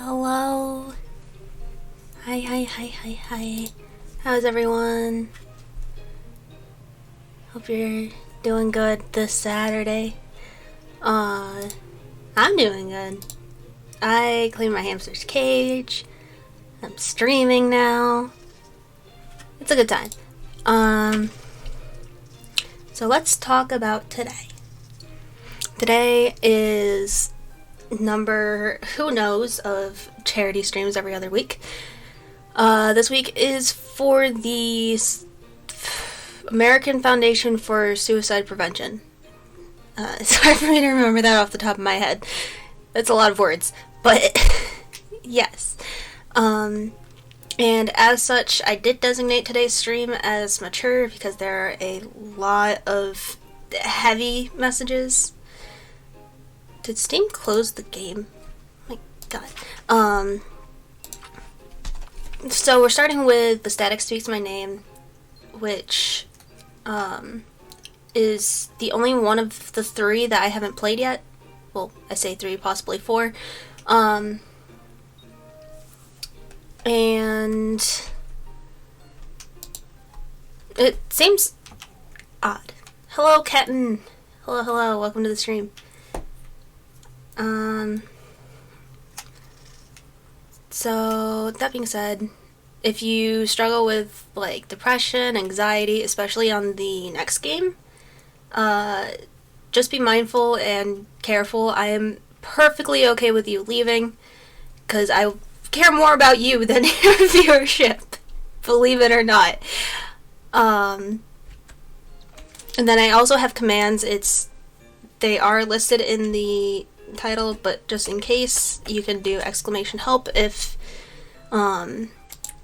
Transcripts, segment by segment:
Hello. Hi. How's everyone? Hope you're doing good this Saturday. I'm doing good. I cleaned my hamster's cage. I'm streaming now. It's a good time. So let's talk about today. Today is number who knows of charity streams every other week. This week is for the American Foundation for Suicide Prevention. It's hard for me to remember that off the top of my head. That's a lot of words, but yes. And as such, I did designate today's stream as mature because there are a lot of heavy messages. Did Steam close the game? Oh my god. So we're starting with The Static Speaks My Name, which is the only one of the three that I haven't played yet. Well, I say three, possibly four. And it seems odd. Hello, Ketten. Hello, welcome to the stream. So that being said, if you struggle with like depression, anxiety, especially on the next game, just be mindful and careful. I am perfectly okay with you leaving, because I care more about you than your viewership, believe it or not. And then I also have commands. They are listed in the title, but just in case, you can do !help if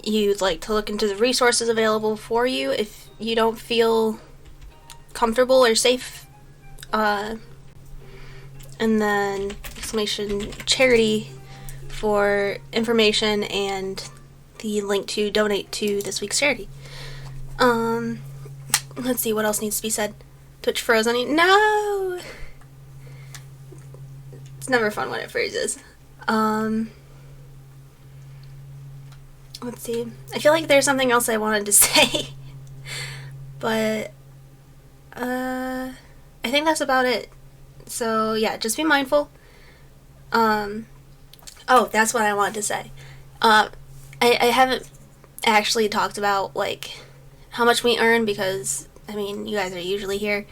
you'd like to look into the resources available for you if you don't feel comfortable or safe. And then !charity for information and the link to donate to this week's charity. Let's see what else needs to be said. Twitch froze on you. No! It's never fun when it freezes. Let's see. I feel like there's something else I wanted to say. But, I think that's about it. So, yeah, just be mindful. Oh, that's what I wanted to say. I haven't actually talked about, like, how much we earn because, I mean, you guys are usually here.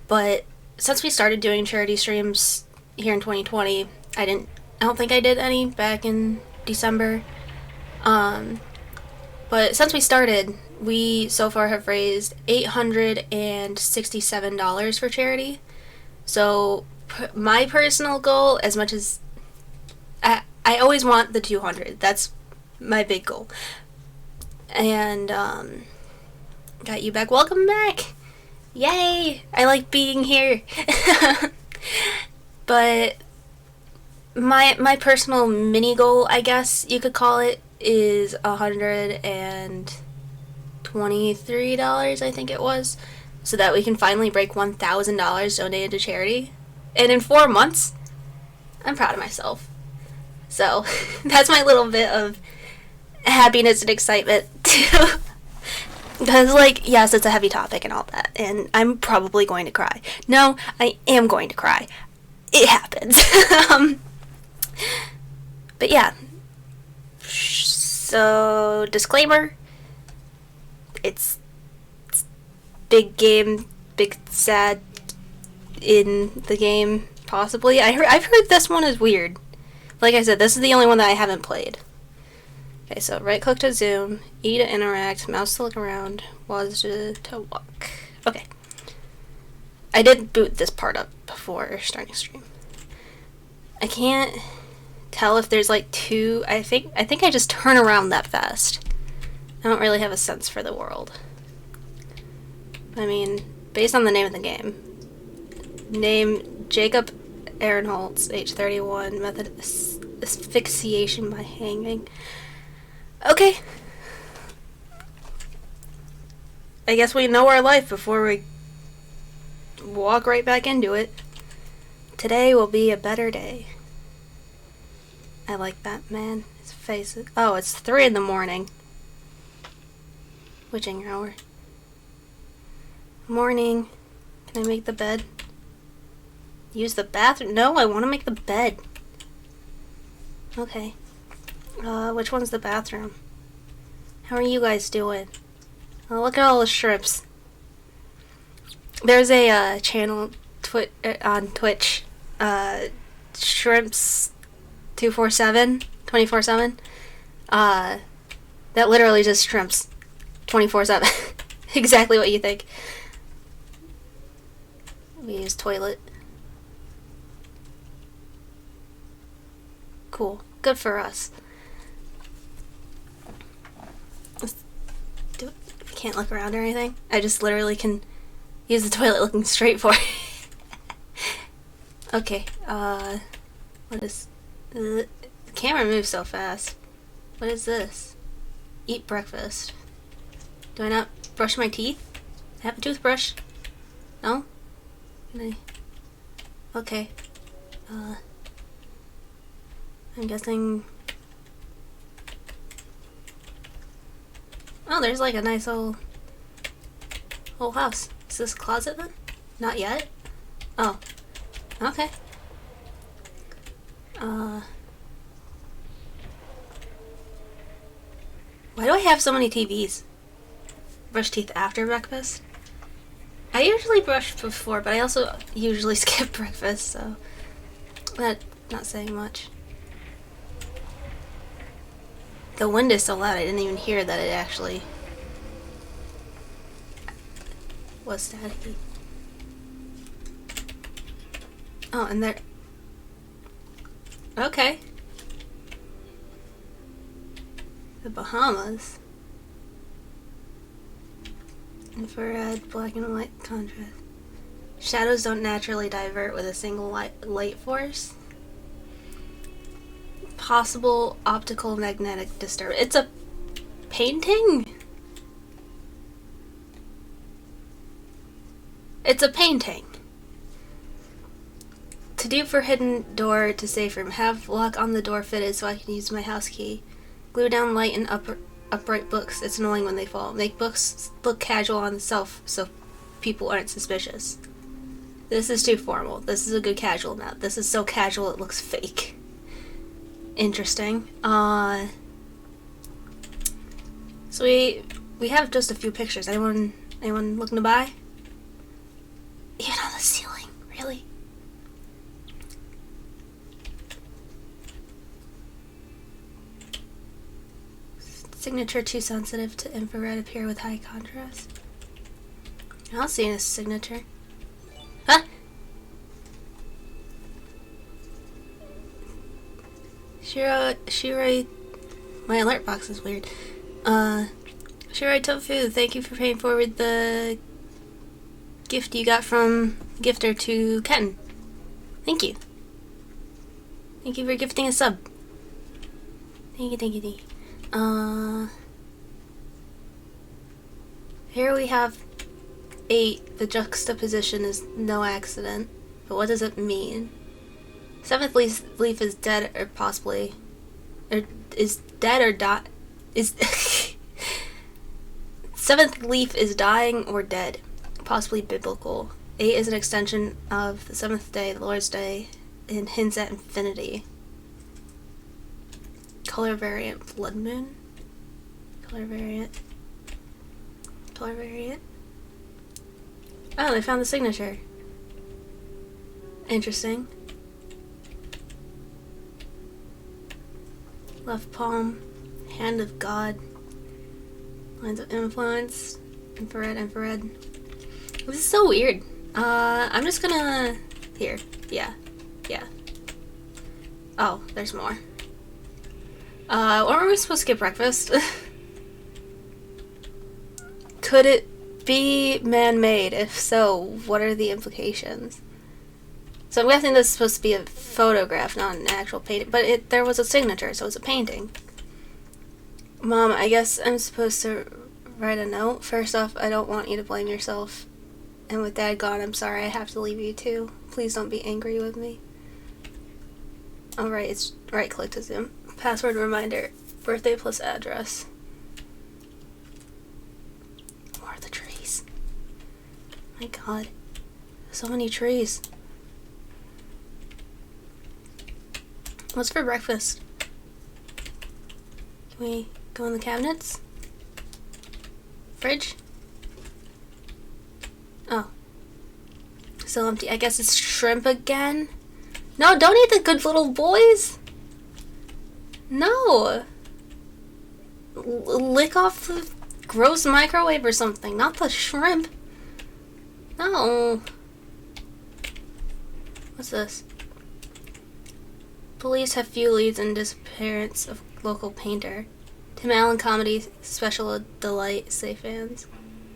But since we started doing charity streams here in 2020, I don't think I did any back in December. But since we started, we so far have raised $867 for charity. So my personal goal, as much as I always want the 200, that's my big goal. And got you back. Welcome back. Yay! I like being here. But my personal mini goal, I guess you could call it, is $123, I think it was, so that we can finally break $1,000 donated to charity. And in 4 months, I'm proud of myself. So that's my little bit of happiness and excitement too. Because, like, yes, it's a heavy topic and all that, and I'm probably going to cry. No, I am going to cry. It happens. But yeah. So, disclaimer. It's big game, big sad in the game, possibly. I've heard this one is weird. Like I said, this is the only one that I haven't played. Okay, so right click to zoom, E to interact, mouse to look around, WAS to walk. Okay. I did boot this part up before starting stream. I can't tell if there's like two. I think I just turn around that fast. I don't really have a sense for the world. I mean, based on the name of the game. Name Jacob Ehrenholz, age 31, method asphyxiation by hanging. Okay. I guess we know our life before we walk right back into it. Today will be a better day. I like that man. His face is... Oh, it's 3 in the morning. Witching hour. Morning. Can I make the bed? Use the bathroom? No, I want to make the bed. Okay. Which one's the bathroom? How are you guys doing? Oh, look at all the shrimps. There's a channel on Twitch, Shrimps 247, 24/7. That literally just shrimps 24/7. Exactly what you think. We use toilet. Cool. Good for us. I can't look around or anything. I just literally can use the toilet looking straight for it. Okay, what is... The camera moves so fast. What is this? Eat breakfast. Do I not brush my teeth? I have a toothbrush. No? Can I... Okay. I'm guessing... Oh, there's like a nice whole house. Is this a closet then? Not yet? Oh. Okay. Why do I have so many TVs? Brush teeth after breakfast? I usually brush before, but I also usually skip breakfast, so that's not saying much. The wind is so loud I didn't even hear that it actually was staticky. Oh, and there... Okay. The Bahamas. Infrared, black and white contrast. Shadows don't naturally divert with a single light force. Possible optical magnetic disturbance. It's a painting? It's a painting. To do for hidden door to safe room. Have lock on the door fitted so I can use my house key. Glue down light and upright books. It's annoying when they fall. Make books look casual on the shelf so people aren't suspicious. This is too formal. This is a good casual map. This is so casual it looks fake. Interesting. So we have just a few pictures. Anyone looking to buy? Even on the ceiling, really? Signature too sensitive to infrared. Appear with high contrast. I'll see a signature. Huh? Shirai, my alert box is weird. Shirai Tofu, thank you for paying forward the gift you got from gifter to Ken. Thank you. Thank you for gifting a sub. Thank you, thank you, thank you. Here we have 8. The juxtaposition is no accident. But what does it mean? 7th leaf is dead or possibly... Or is dead or is... 7th leaf is dying or dead. Possibly biblical. 8 is an extension of the 7th day, the Lord's day, and hints at infinity. Color variant, blood moon. Color variant. Color variant. Oh, they found the signature. Interesting. Left palm. Hand of God. Lines of influence. Infrared, infrared. This is so weird. I'm just gonna... Here. Yeah. Yeah. Oh, there's more. Or were we supposed to get breakfast? Could it be man-made? If so, what are the implications? So I'm guessing this is supposed to be a photograph, not an actual painting. But there was a signature, so it's a painting. Mom, I guess I'm supposed to write a note. First off, I don't want you to blame yourself. And with Dad gone, I'm sorry I have to leave you too. Please don't be angry with me. Oh, right, it's right-click to zoom. Password reminder. Birthday plus address. More of the trees. My god. So many trees. What's for breakfast? Can we go in the cabinets? Fridge? Oh. Still empty. I guess it's shrimp again? No, don't eat the good little boys! No! Lick off the gross microwave or something, not the shrimp. No. What's this? Police have few leads in disappearance of local painter. Tim Allen comedy special delight, say fans.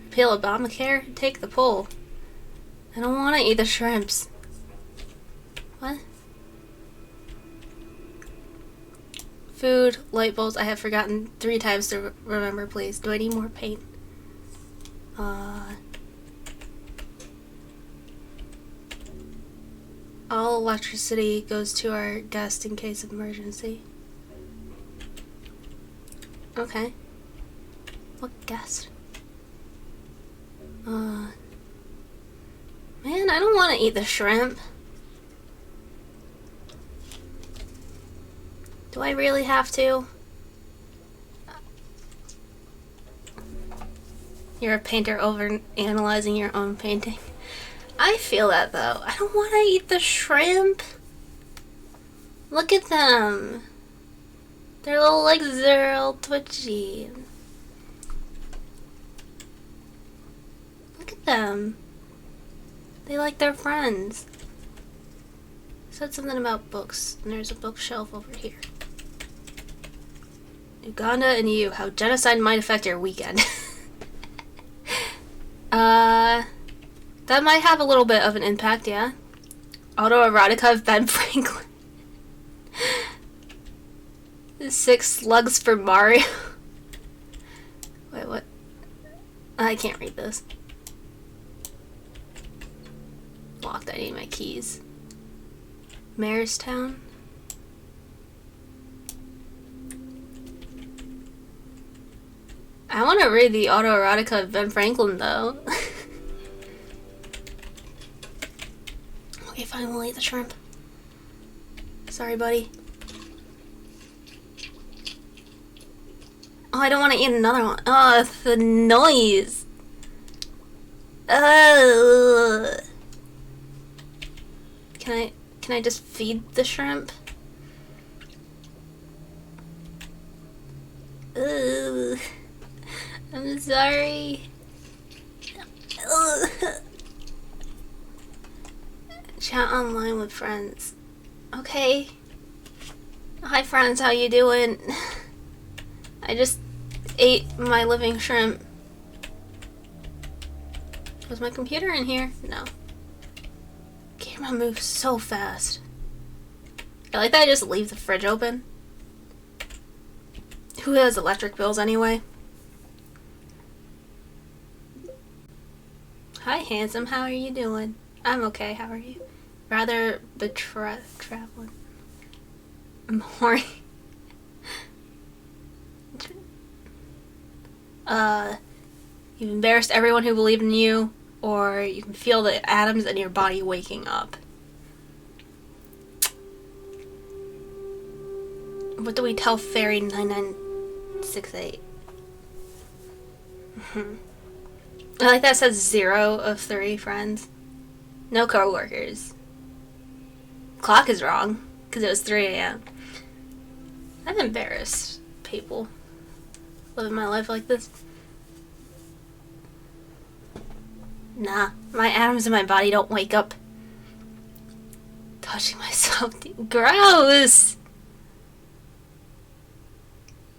Repeal Obamacare? Take the poll. I don't want to eat the shrimps. What? Food, light bulbs, I have forgotten 3 times to remember, please. Do I need more paint? All electricity goes to our guest in case of emergency. Okay. What guest? Man, I don't want to eat the shrimp. Do I really have to? You're a painter over analyzing your own painting. I feel that though. I don't want to eat the shrimp. Look at them. Their little legs are all twitchy. Look at them. They like their friends. Said something about books, and there's a bookshelf over here. Uganda and you, how genocide might affect your weekend. That might have a little bit of an impact, yeah. Autoerotica of Ben Franklin. 6 slugs for Mario. Wait, what? I can't read this. Locked, I need my keys. Mayorstown. I want to read the autoerotica of Ben Franklin, though. Okay, fine, we'll eat the shrimp. Sorry, buddy. Oh, I don't want to eat another one. Oh, the noise. Can I just feed the shrimp? Ugh. I'm sorry. Ugh. Chat online with friends. Okay. Hi friends, how you doing? I just ate my living shrimp. Was my computer in here? No. Camera moves so fast. I like that I just leave the fridge open. Who has electric bills anyway? Hi handsome, how are you doing? I'm okay, how are you? Rather traveling. I'm horny. You've embarrassed everyone who believed in you, or you can feel the atoms in your body waking up. What do we tell Fairy 9968? I like that it says 0 of 3 friends. No co-workers. Clock is wrong, because it was 3 a.m. I'm embarrassed, people. Living my life like this. Nah, my atoms in my body don't wake up. Touching myself. Gross!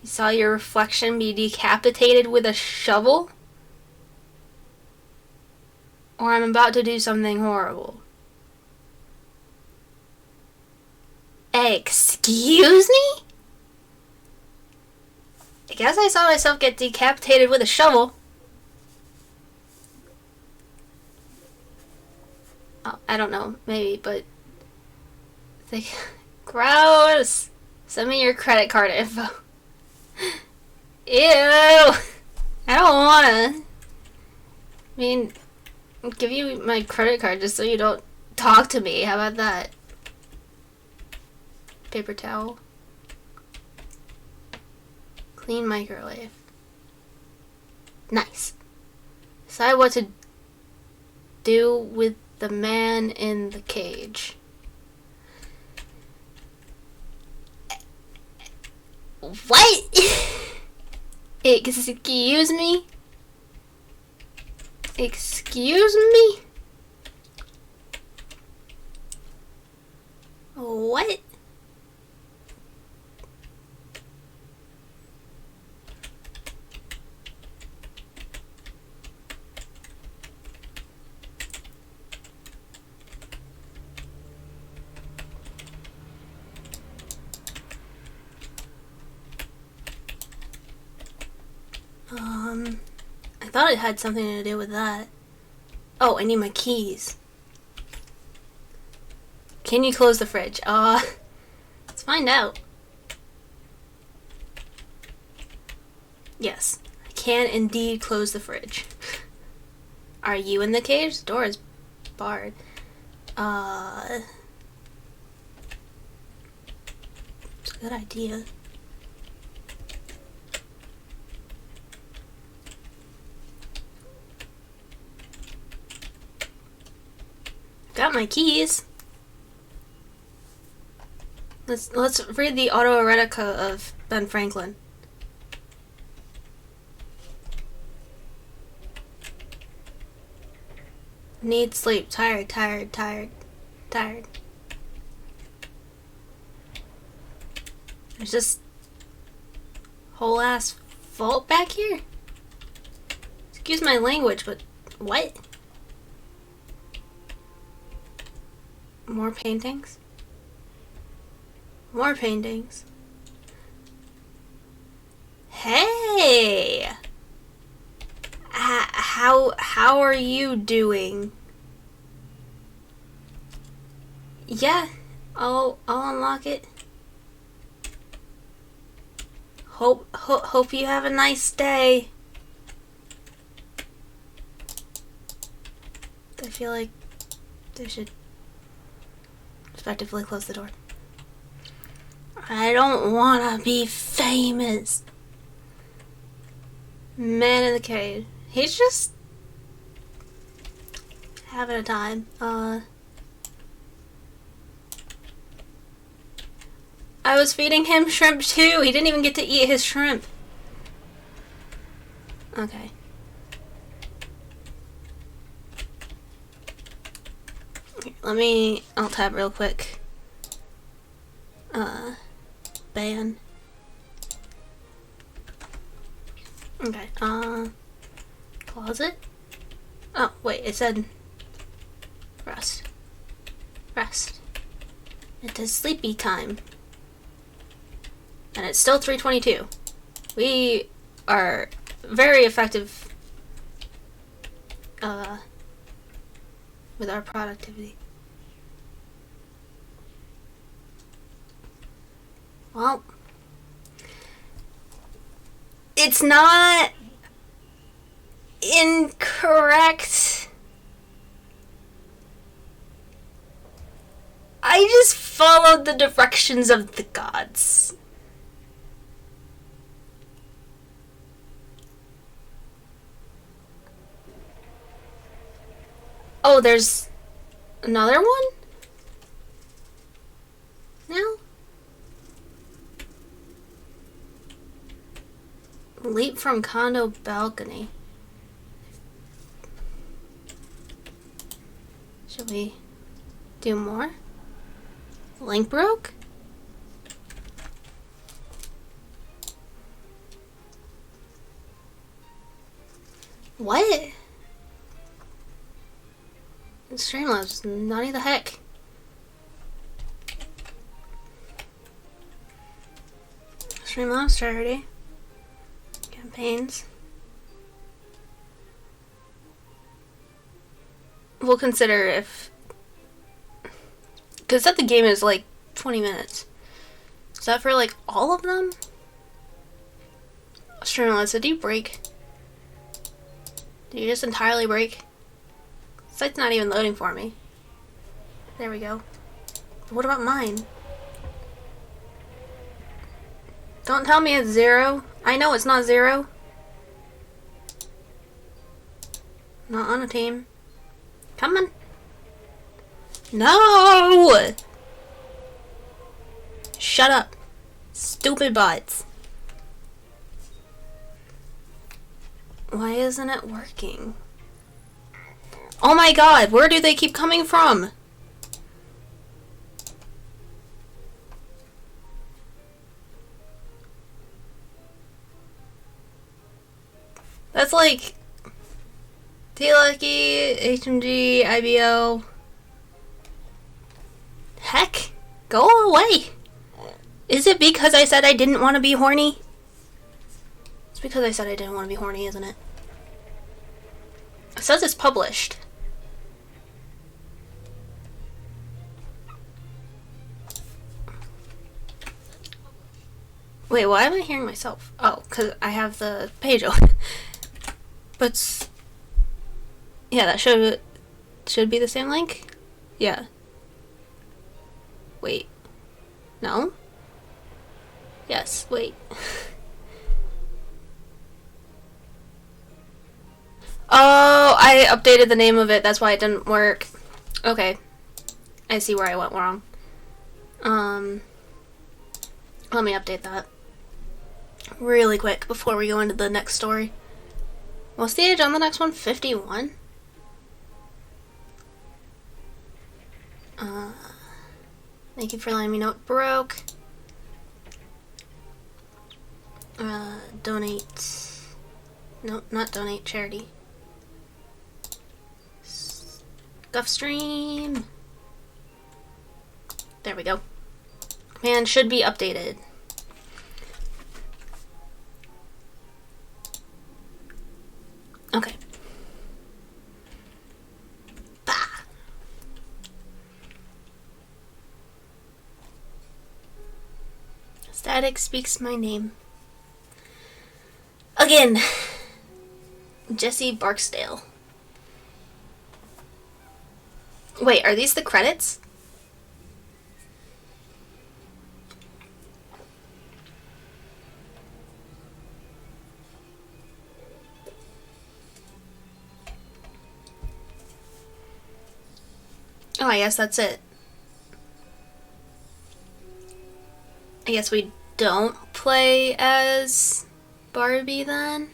You saw your reflection be decapitated with a shovel? Or I'm about to do something horrible. Excuse me? I guess I saw myself get decapitated with a shovel. Oh, I don't know, maybe, but Gross! Send me your credit card info. Ew! I don't wanna. I mean, I'll give you my credit card just so you don't talk to me. How about that? Paper towel. Clean microwave. Nice. Decide what to do with the man in the cage. What? Excuse me? Excuse me? What? I thought it had something to do with that. Oh, I need my keys. Can you close the fridge? Let's find out. Yes, I can indeed close the fridge. Are you in the cage? The door is barred. It's a good idea. Got my keys. Let's read the autoerotica of Ben Franklin. Need sleep. Tired, tired, tired, tired. There's just whole ass vault back here? Excuse my language, but what? More paintings? More paintings. Hey! How are you doing? Yeah, I'll unlock it. Hope you have a nice day. I feel like they should respectively close the door. I don't wanna be famous. Man in the cage. He's just having a time. I was feeding him shrimp too. He didn't even get to eat his shrimp. Okay. Let me alt tab real quick. Ban. Okay, closet? Oh, wait, it said rest. Rest. It is sleepy time. And it's still 3:22. We are very effective with our productivity. Well, it's not incorrect. I just followed the directions of the gods. Oh, there's another one? Now? Leap from condo balcony. Should we do more? Link broke? What? Streamlabs, naughty the heck. Streamlabs charity. Campaigns. We'll consider if... because that the game is like 20 minutes. Is that for, like, all of them? Streamlabs, did you break? Did you just entirely break? The site's not even loading for me. There we go. But what about mine? Don't tell me it's 0. I know it's not 0. Not on a team. Come on. No! Shut up. Stupid bots. Why isn't it working? Oh my god, where do they keep coming from? That's like T-Lucky, HMG, IBO. Heck, go away. Is it because I said I didn't want to be horny? It's because I said I didn't want to be horny, isn't it? It says it's published. Wait, why am I hearing myself? Oh, because I have the page open. But yeah, that should be the same link? Yeah. Wait. No? Yes, wait. Oh, I updated the name of it. That's why it didn't work. Okay. I see where I went wrong. Let me update that really quick before we go into the next story. What's the age on the next one? 51? Thank you for letting me know it broke. Donate. No, not donate, charity. Scuff stream. There we go. Man, should be updated. Okay. Bah. Static speaks my name. Again. Jesse Barksdale. Wait, are these the credits? Oh, I guess that's it. I guess we don't play as Barbie then?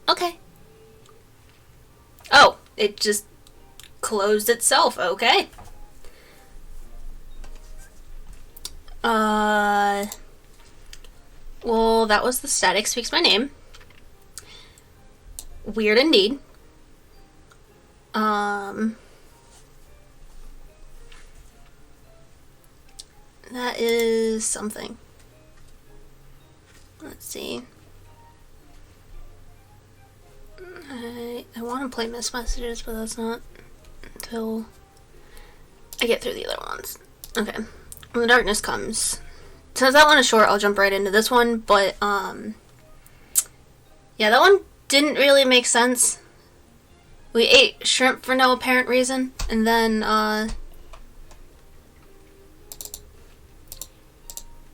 Okay. Oh, it just closed itself. Okay. Well, that was the Static Speaks My Name. Weird indeed. That is something. Let's see. I want to play missed messages, but that's not until I get through the other ones. Okay. When the darkness comes. Since that one is short, I'll jump right into this one, but, yeah, that one didn't really make sense. We ate shrimp for no apparent reason, and then,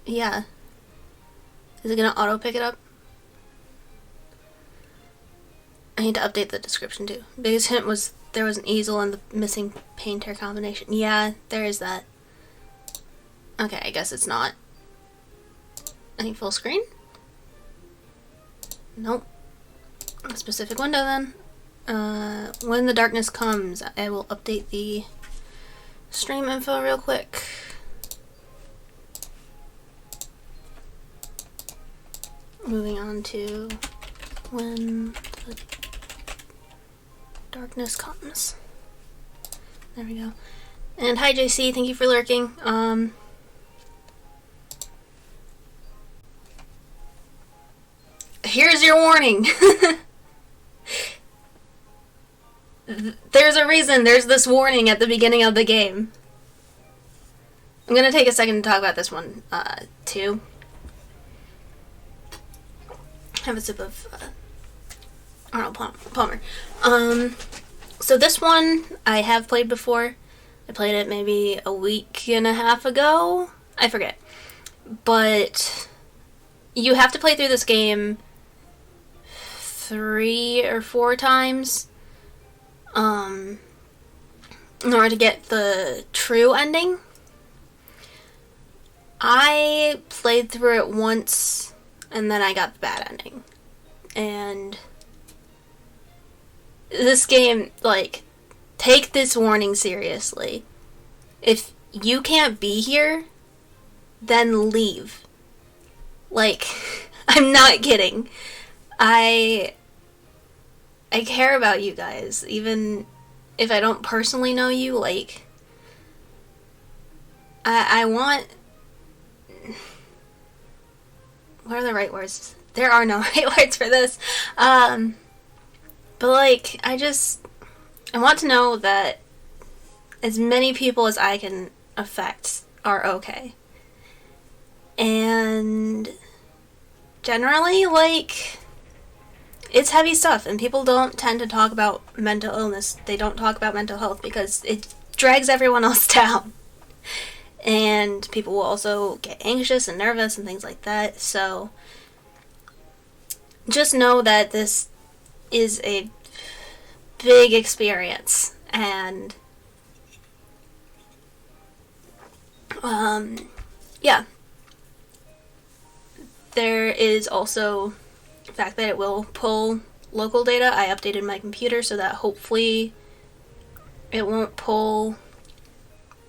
yeah. Is it gonna auto pick it up? I need to update the description too. Biggest hint was there was an easel and the missing painter combination. Yeah, there is that. Okay, I guess it's not. I think full screen? Nope. A specific window then. When the darkness comes, I will update the stream info real quick. Moving on to when the darkness comes. There we go. And hi JC, thank you for lurking. Here's your warning. there's a reason there's this warning at the beginning of the game. I'm gonna take a second to talk about this one, too. Have a sip of, Arnold Palmer. So this one I have played before. I played it maybe a week and a half ago. I forget. But you have to play through this game 3 or 4 times in order to get the true ending. I played through it once and then I got the bad ending. And this game, like, take this warning seriously. If you can't be here, then leave. Like, I'm not kidding. I care about you guys, even if I don't personally know you. Like, I want... What are the right words? There are no right words for this. But, like, I want to know that as many people as I can affect are okay. And generally, like, it's heavy stuff, and people don't tend to talk about mental illness. They don't talk about mental health because it drags everyone else down. And people will also get anxious and nervous and things like that. So just know that this is a big experience. And yeah. There is also the fact that it will pull local data. I updated my computer so that hopefully it won't pull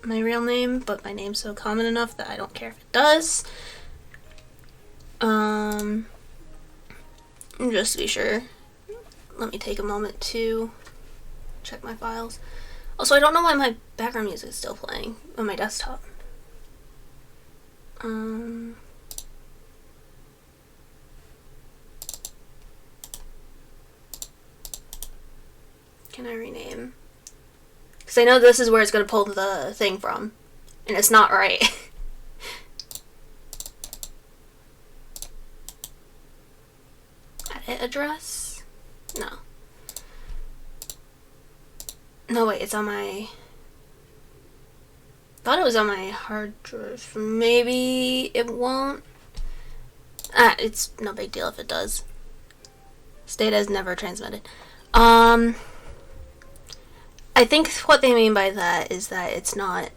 my real name, but my name's so common enough that I don't care if it does. Just to be sure, let me take a moment to check my files. Also, I don't know why my background music is still playing on my desktop. Can I rename? Because I know this is where it's going to pull the thing from. And it's not right. Edit address? No. No, wait, it's on my... thought it was on my hard drive. Maybe it won't. It's no big deal if it does. This data is never transmitted. I think what they mean by that is that it's not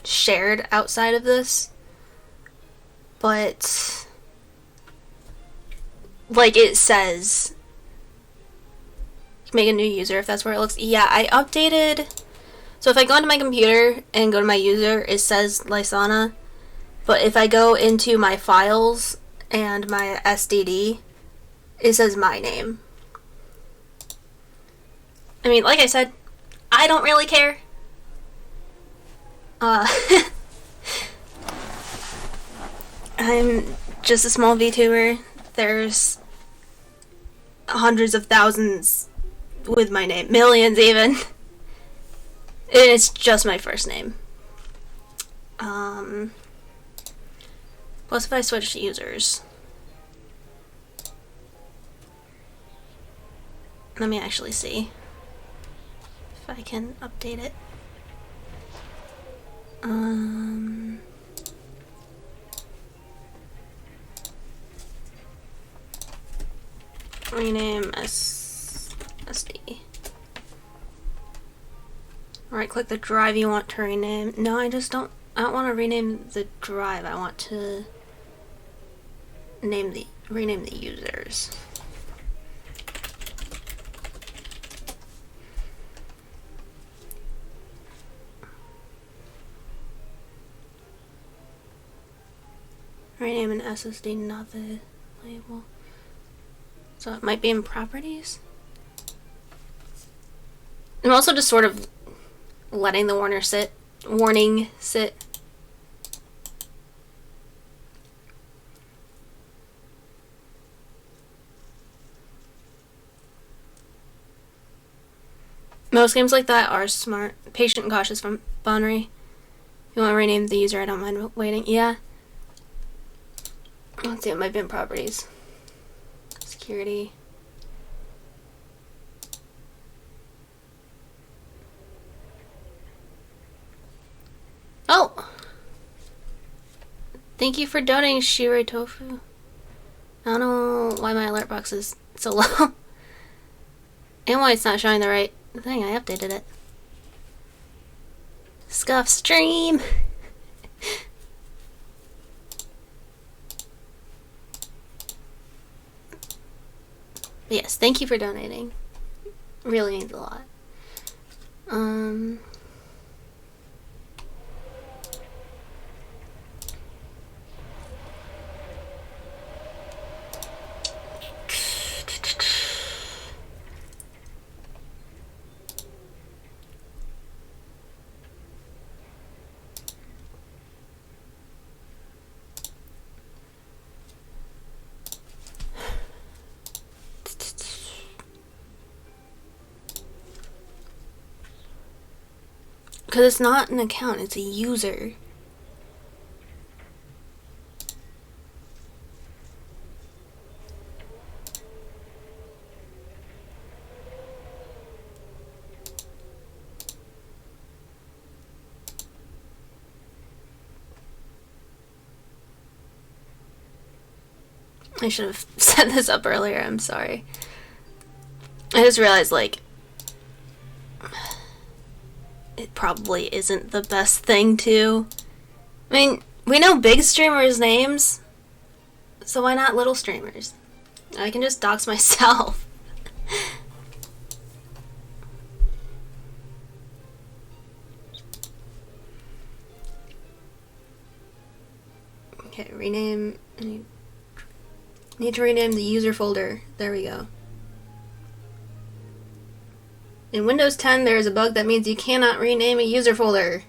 shared outside of this, but like it says, make a new user if that's where it looks. Yeah, I updated. So if I go into my computer and go to my user, it says Lysana, but if I go into my files and my SDD, it says my name. I mean, like I said, I don't really care. I'm just a small VTuber. There's hundreds of thousands with my name. Millions even. And it's just my first name. Plus if I switch to users. Let me actually see if I can update it. Rename SD. Right click the drive you want to rename. No, I don't want to rename the drive. I want to rename the users. Rename an SSD, not the label. So it might be in properties. I'm also just sort of letting the warning sit. Most games like that are smart. Patient and cautious from Bonnery. If you want to rename the user, I don't mind waiting. Yeah. Let's see what my bin properties. Security. Oh! Thank you for donating, Shirei Tofu. I don't know why my alert box is so low. And why it's not showing the right thing. I updated it. Scuff stream! Yes, thank you for donating. Really means a lot. Because it's not an account, it's a user. I should have set this up earlier, I'm sorry. I just realized, like, it probably isn't the best thing to... I mean, we know big streamers' names, so why not little streamers? I can just dox myself. Okay, rename... Need to rename the user folder. There we go. In Windows 10, there is a bug that means you cannot rename a user folder.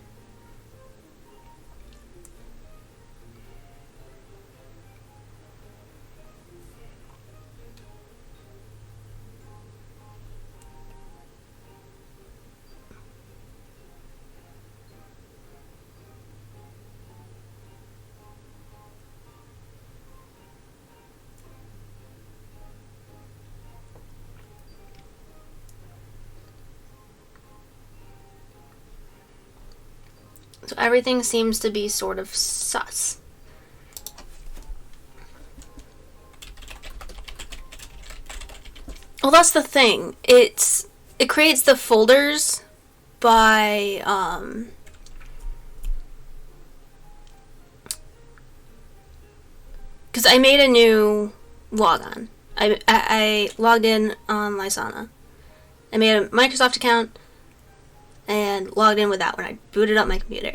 So everything seems to be sort of sus. Well, that's the thing. It creates the folders by because I made a new logon. I logged in on Lysana. I made a Microsoft account and logged in with that when I booted up my computer.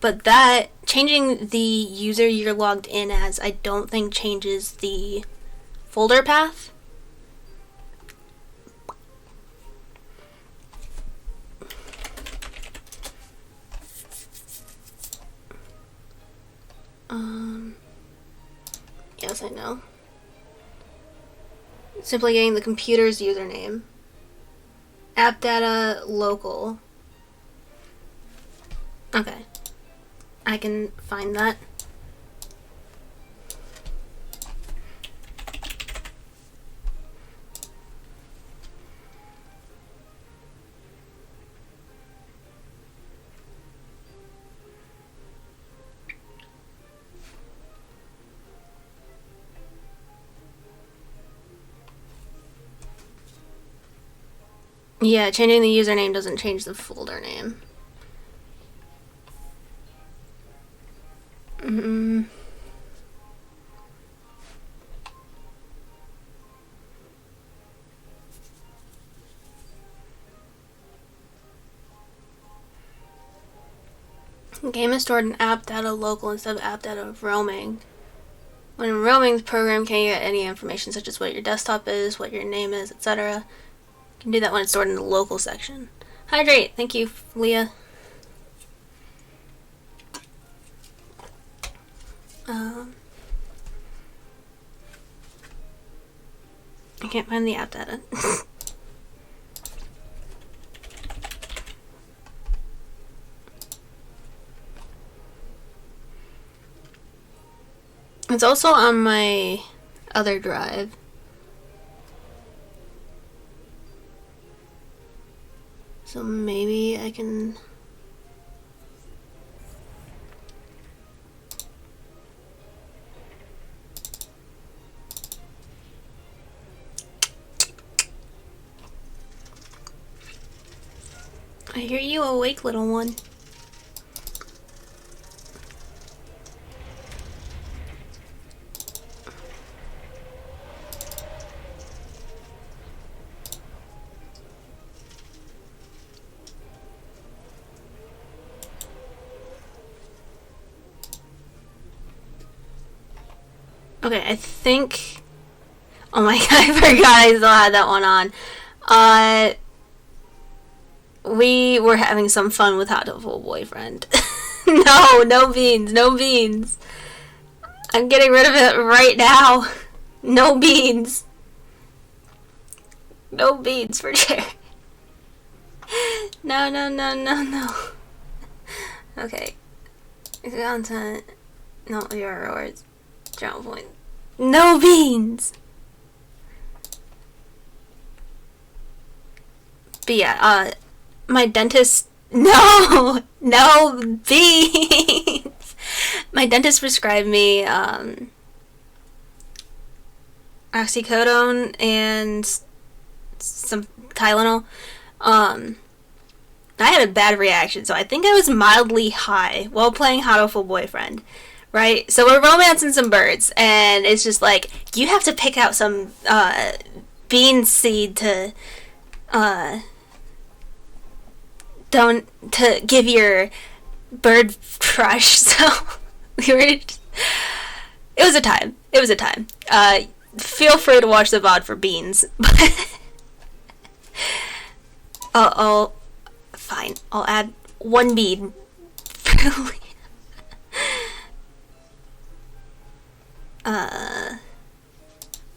But that, changing the user you're logged in as, I don't think changes the folder path. Yes, I know. Simply getting the computer's username. App data local. Okay. I can find that. Yeah, changing the username doesn't change the folder name. Game is stored in app data local instead of app data roaming. When in roaming, the program can't get any information such as what your desktop is, what your name is, etc. You can do that when it's stored in the local section. Hydrate! Thank you, Leah. I can't find the app data. It's also on my other drive. So maybe I can... I hear you awake, little one. Okay, I think... Oh my god, I forgot I still had that one on. We were having some fun with How to Fool Boyfriend. No, no beans, no beans. I'm getting rid of it right now. No beans. No beans for sure. No, no, no, no, no. Okay. Content. No, your rewards. Channel point. No beans! But yeah, my dentist... No! No beans! My dentist prescribed me, oxycodone and some Tylenol. I had a bad reaction, so I think I was mildly high while playing How to Fool Boyfriend. Right? So we're romancing some birds, and it's just like, you have to pick out some, bean seed to give your bird crush, so we were just, it was a time. It was a time. Feel free to watch the VOD for beans, but fine, I'll add one bean.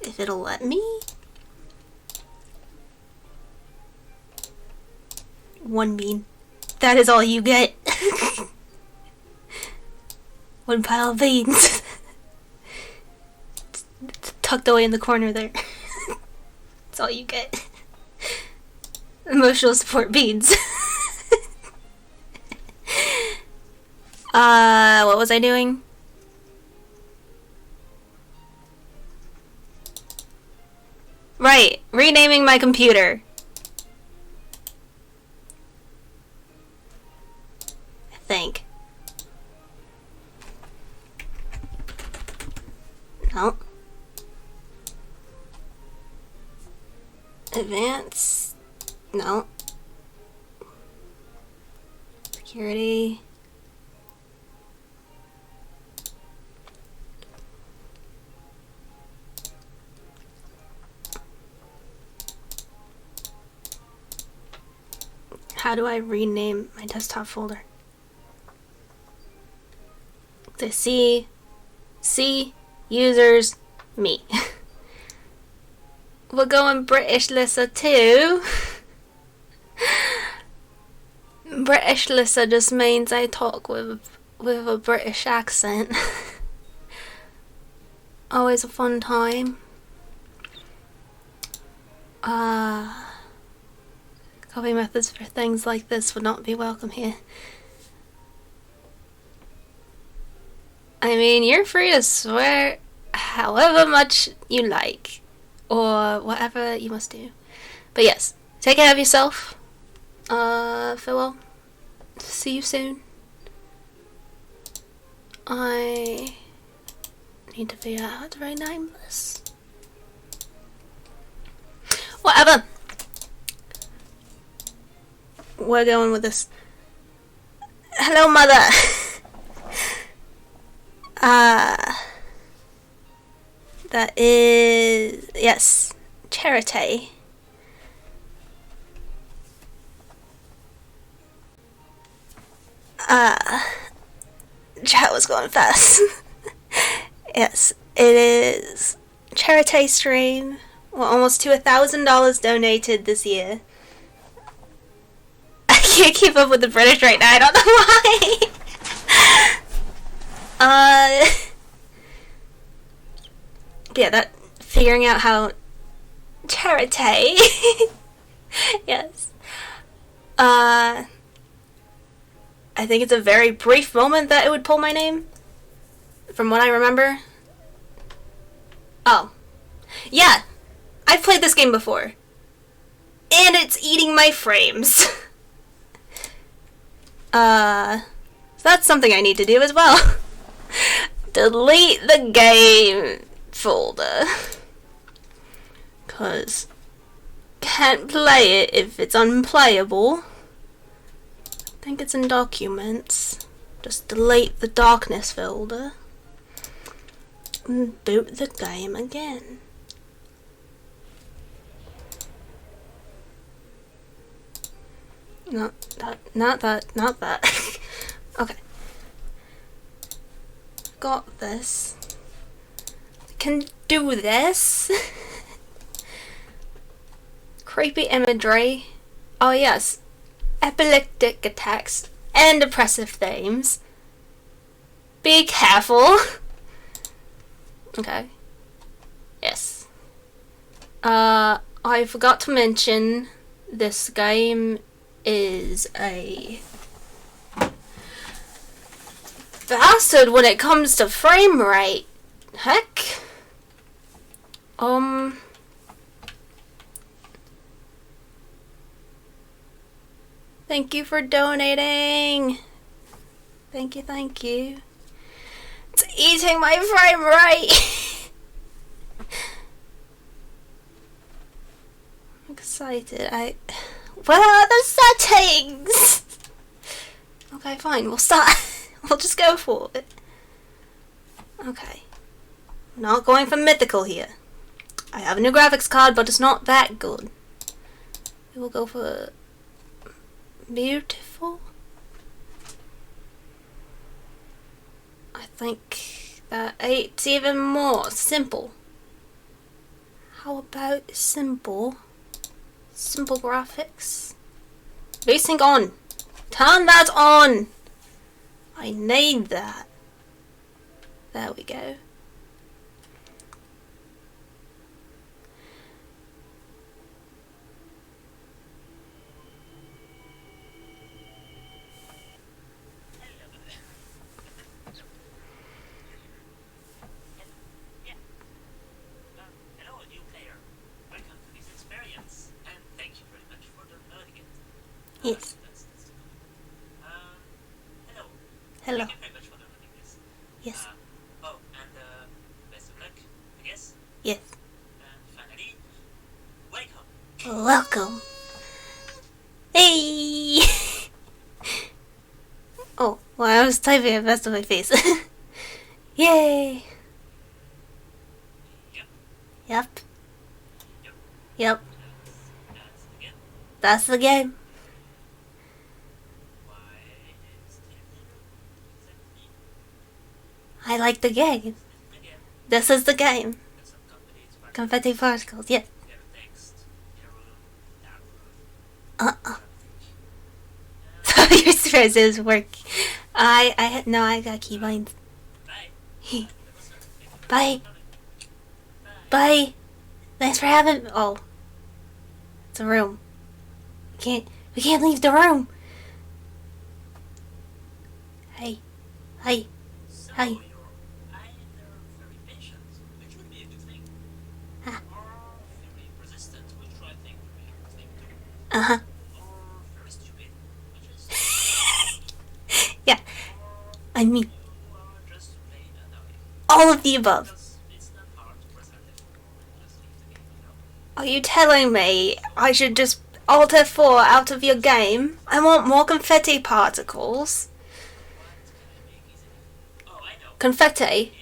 If it'll let me? One bean. That is all you get. One pile of beans. It's tucked away in the corner there. That's all you get. Emotional support beans. What was I doing? Right, renaming my computer. I think. No. Advance. No. Security. How do I rename my desktop folder? The C users me. We're going British Lissa too. British Lissa just means I talk with a British accent. Always a fun time. Copy methods for things like this would not be welcome here. I mean, you're free to swear however much you like, or whatever you must do. But yes, take care of yourself. Farewell. See you soon. I need to figure out how to rename this. Whatever. We're going with this. Hello, mother. That is, yes, charity. Chat was going fast. Yes, it is charity stream. We're almost to $1,000 donated this year. I can't keep up with the British right now. I don't know why. yeah, that figuring out how charity. Yes. I think it's a very brief moment that it would pull my name, from what I remember. Oh. Yeah, I've played this game before. And it's eating my frames. So that's something I need to do as well. Delete the game folder. 'Cause can't play it if it's unplayable. I think it's in documents. Just delete the darkness folder. And boot the game again. Not that. Okay. Got this. Can do this. Creepy imagery. Oh yes. Epileptic attacks and oppressive themes. Be careful. Okay. Yes. I forgot to mention this game is a bastard when it comes to frame rate. Heck. Thank you for donating. Thank you. It's eating my frame rate. I'm excited. Where are the settings? Okay, fine. We'll start. We'll just go for it. Okay. Not going for mythical here. I have a new graphics card, but it's not that good. We will go for beautiful. I think that it's even more simple. How about simple? Simple graphics. VSync on. Turn that on. I need that. There we go. Yes. Hello. Thank you very much for downloading this. Yes. Oh, and best of luck, I guess. Yes. And finally, welcome. Welcome. Hey. Oh, well, I was typing at best of my face. Yay. Yep. Yep. That's the game. I like the game. This is the game. Confetti particles, yes. So your spirit is working. I got keybinds. Bye. Bye. Thanks for having me. Oh. It's a room. We can't leave the room. Hey. Hi. Hi. Uh-huh. Yeah. I mean, all of the above. Are you telling me I should just alter 4 out of your game? I want more confetti particles. Confetti?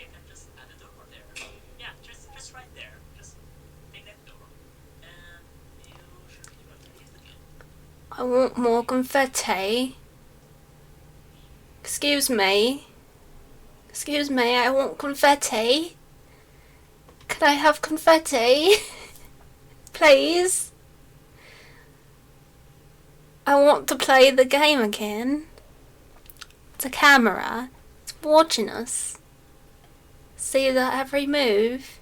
I want more confetti. Excuse me, I want confetti. Could I have confetti? Please? I want to play the game again. It's a camera. It's watching us. See that every move.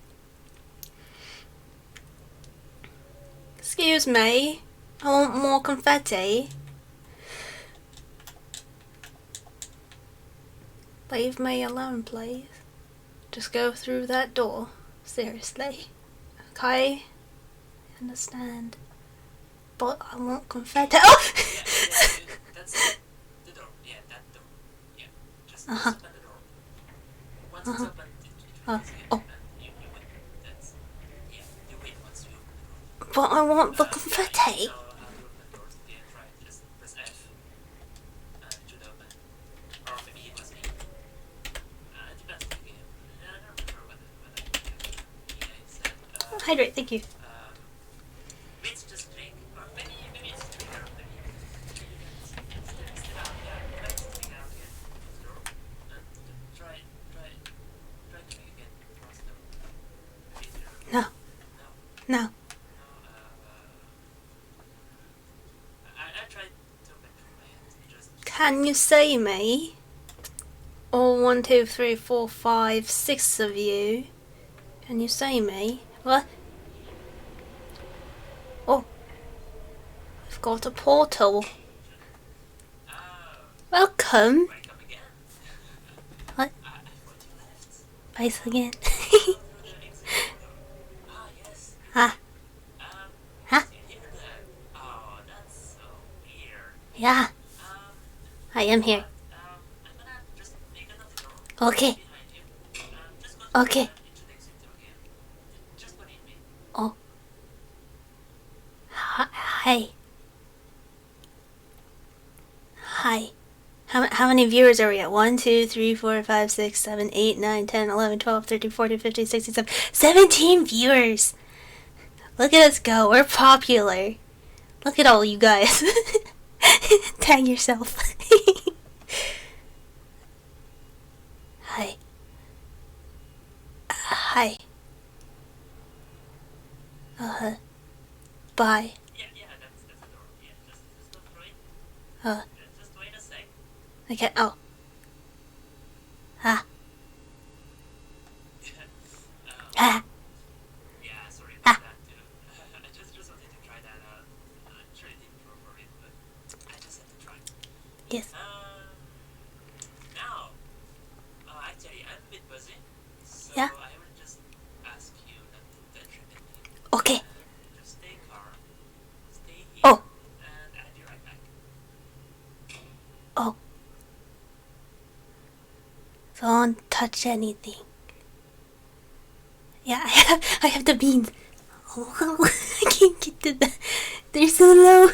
Excuse me. I want more confetti. Leave me alone, please. Just go through that door. Seriously. Okay? Understand. But I want confetti. Oh! Yeah, that's the door. Yeah, that door. Yeah, just open the door. Once it's open, it will again. Oh. You win. That's, yeah, you win once you open the door. But I want the confetti. You know how to open doors. Yeah, try it. Just press F. It should open. Or maybe it was A. It depends on the game. I don't remember what I said. Hydrate, thank you. Maybe it's just drink. Or maybe it's trigger. Maybe step out. Yeah, try stepping out again. Close the door. And try doing again. Cross the door. Maybe it's trigger. No. No. No. I tried to open from my hand. Just Can you see me? All 1, 2, 3, 4, 5, 6 of you. Can you see me? What? Oh. We've got a portal. Welcome. wake up again. What? I thought you left. Base again. Through the exit window. Yes. Ah. Huh? You hear that? Oh, that's so weird. Yeah, I am here. I'm gonna just make another door Okay. behind you. Just go to Okay. into the exit window again. Just believe me. Oh. Hi. Hi. How many viewers are we at? 1, 2, 3, 4, 5, 6, 7, 8, 9, 10, 11, 12, 13, 14, 15, 16, 17 viewers! Look at us go. We're popular. Look at all you guys. Tag yourself. Hi. Hi. Bye. Yeah, that's the door. Yeah, just go through it. Just wait a sec. Okay. Oh. Ah. Ah. Yeah, sorry about that too. I just wanted to try that out. I'm sure it didn't work for it, but I just had to try. Yes. Now, actually, I'm a bit busy, so Yeah. I will just ask you not to venture anything. Okay. Just stay calm, stay here, Oh. and I'll be right back. Oh. Don't touch anything. Yeah, I have the beans. Oh, I can't get to the. They're so low.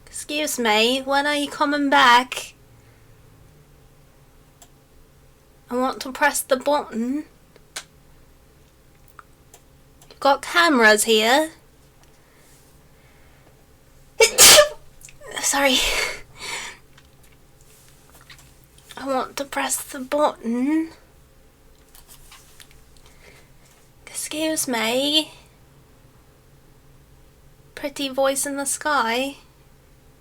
Excuse me. When are you coming back? I want to press the button. You've got cameras here. Sorry. I want to press the button. Excuse me. Pretty voice in the sky.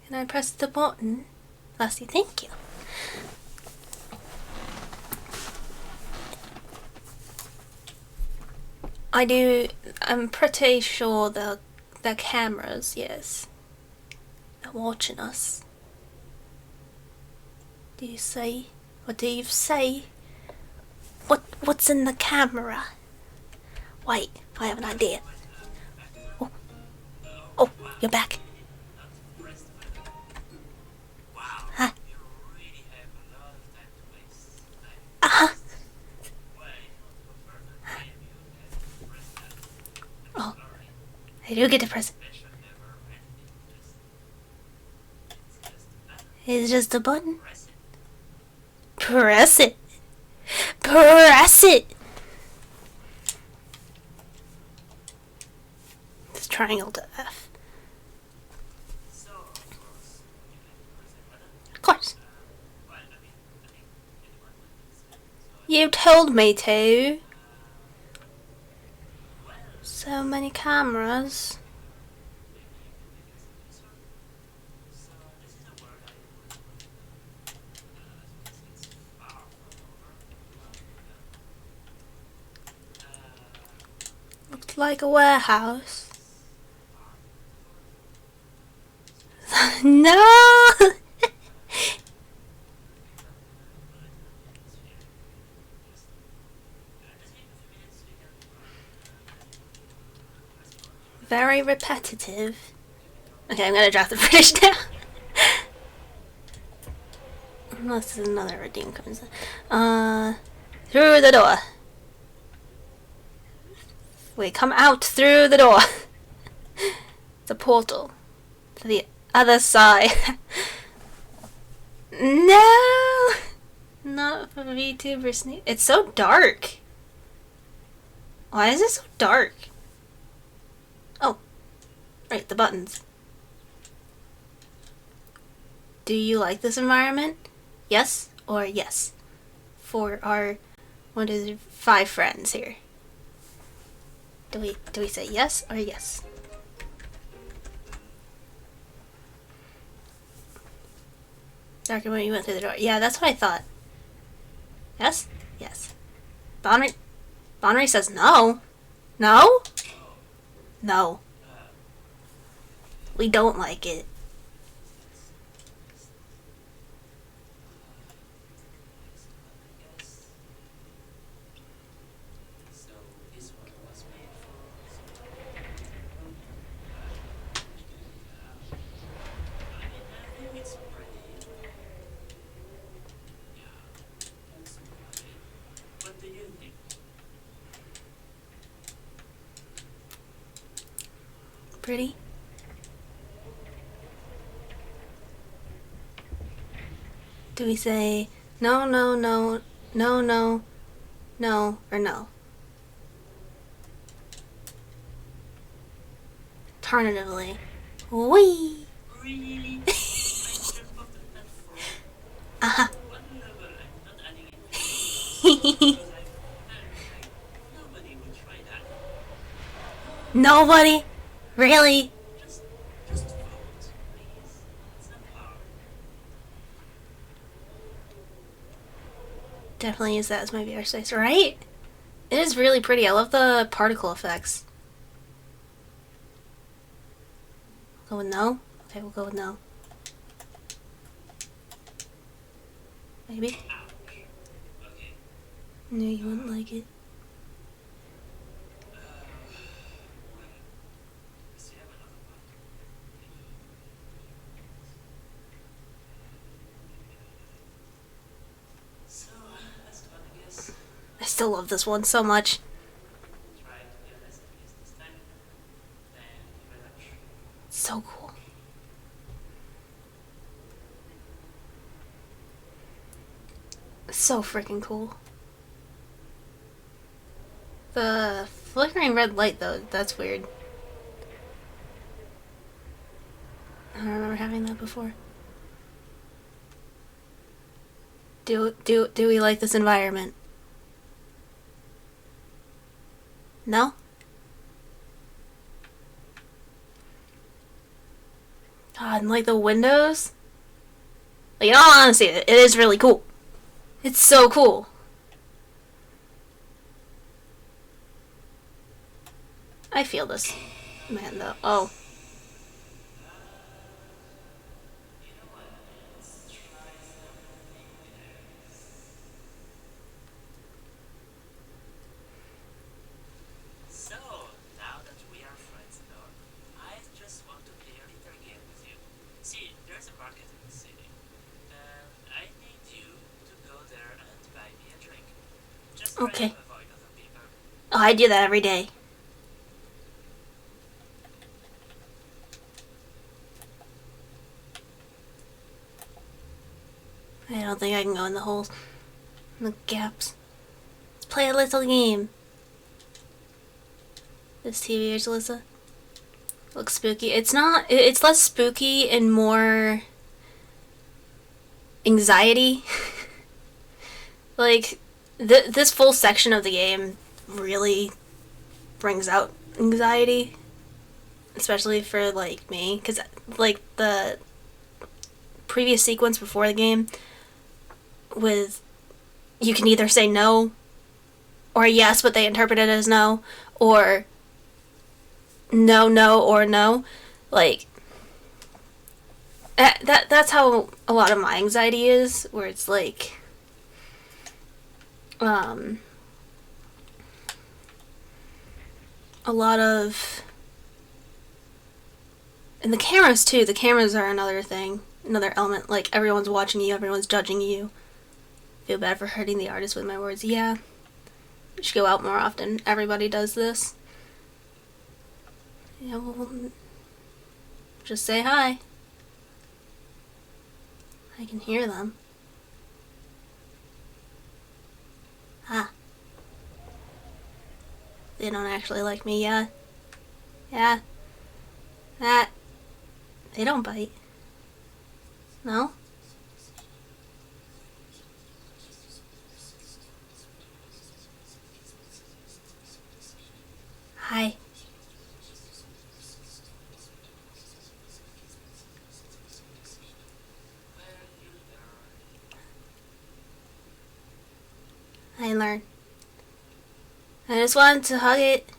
Can I press the button? Lassie, thank you. I'm pretty sure the cameras, yes. They're watching us. Do you see? What do you say? What's in the camera? Wait, I have an idea. Oh, you're back. Wow, Huh? you really have a lot of time to waste. Uh-huh. Why not go further? Maybe you have to press that. Oh, Sorry, I do get to press it. mention never or anything. It's just a button. It's just a button. Press it. Press it. Press it. It's triangle to F. So, of course, you have to press that button. Of course. Well, I mean, anyone would use it. So, You told me to. well, So many cameras. maybe you can make it closer. So, this is a word I would put. It's far from over. Looked like a warehouse. No! Very repetitive. Okay, I'm gonna drop the British now. Unless another redeem comes in. Through the door. Wait, come out through the door. It's a portal. To the other side. No! Not for VTubers. It's so dark. Why is it so dark? Oh. Right, the buttons. Do you like this environment? Yes or yes? For our 5 friends here. Do we say yes or yes? Darker when you went through the door. Yeah, that's what I thought. Yes? Yes. Bonnery says no. No? No. We don't like it. Pretty. Do we say no, no, no, no, no, no, or no? Alternatively, wee. Really? Uh-huh. What level? I'm not adding it. Because nobody would try that. Nobody? Really? Just vote, please. It's not hard. Definitely use that as my VR space, right? It is really pretty. I love the particle effects. Go with no? Okay, we'll go with no. Maybe? Ouch. Okay. No, you wouldn't like it. Let's have another one. So, that's fun, I guess. I still love this one so much. Try to be honest at least this time. Thank you very much. So cool. So freaking cool. The flickering red light, though, that's weird. I don't remember having that before. Do we like this environment? No? God, and like the windows? Like, in all honesty, it is really cool. It's so cool. I feel this. Man, though. Oh. You know what? Let's try something else. So, now that we are friends now, I just want to play a little game with you. See, there's a market in the city, and I need you to go there and buy me a drink. Just try Okay. to avoid other people. Oh, I do that every day. I don't think I can go in the holes. In the gaps. Let's play a little game. This TV is Alyssa. Looks spooky. It's not. It's less spooky and more anxiety. Like, this full section of the game really brings out anxiety. Especially for, like, me. Because, like, the previous sequence before the game with you can either say no or yes, but they interpret it as no, or no, no, or no. Like, that's how a lot of my anxiety is, where it's like, a lot of, and the cameras too. The cameras are another thing, another element. Like, everyone's watching you, everyone's judging you. Feel bad for hurting the artist with my words. Yeah, you should go out more often. Everybody does this. Yeah, well, just say hi. I can hear them. Ah. They don't actually like me yet. Yeah. That. They don't bite. No? Hi. I learned. I just wanted to hug it.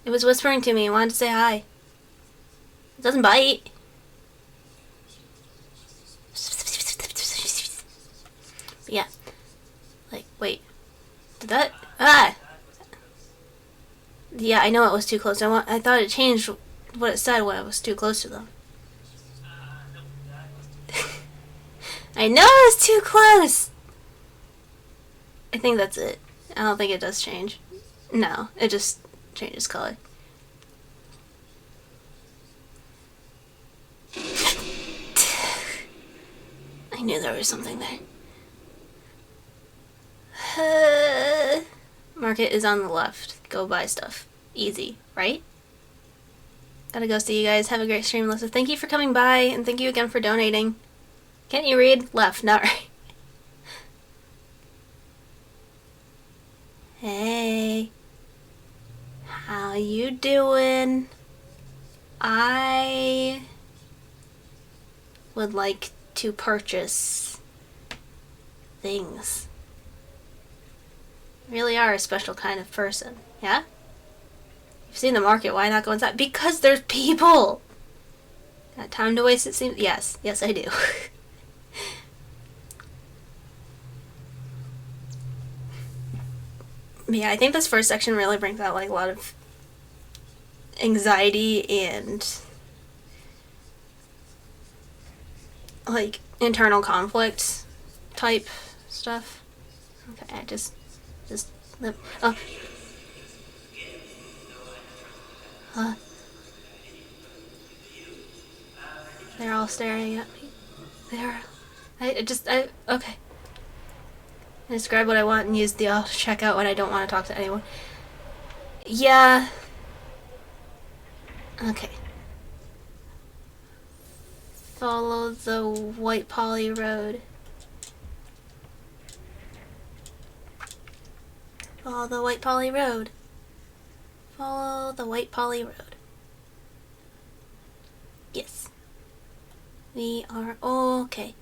It was whispering to me. It wanted to say hi. It doesn't bite. But yeah. Like, wait. Did that? Ah! Yeah, I know it was too close. I thought it changed what it said when I was too close to them. I know it was too close! I think that's it. I don't think it does change. No, it just changes color. I knew there was something there. Market is on the left. Go buy stuff. Easy, right? Gotta go see you guys. Have a great stream, Alyssa. Thank you for coming by, and thank you again for donating. Can't you read? Left, not right. Hey. How you doing? I would like to purchase things. You really are a special kind of person, yeah? You've seen the market, why not go inside? Because there's people! Got time to waste, it seems? Yes, I do. Yeah, I think this first section really brings out like a lot of anxiety and like internal conflict type stuff. Okay, I just oh. They're all staring at me. Okay. I just grab what I want and use the auto checkout when I don't want to talk to anyone. Yeah. Okay. Follow the white poly road. Follow the white poly road. Follow the white poly road. Yes. We are okay.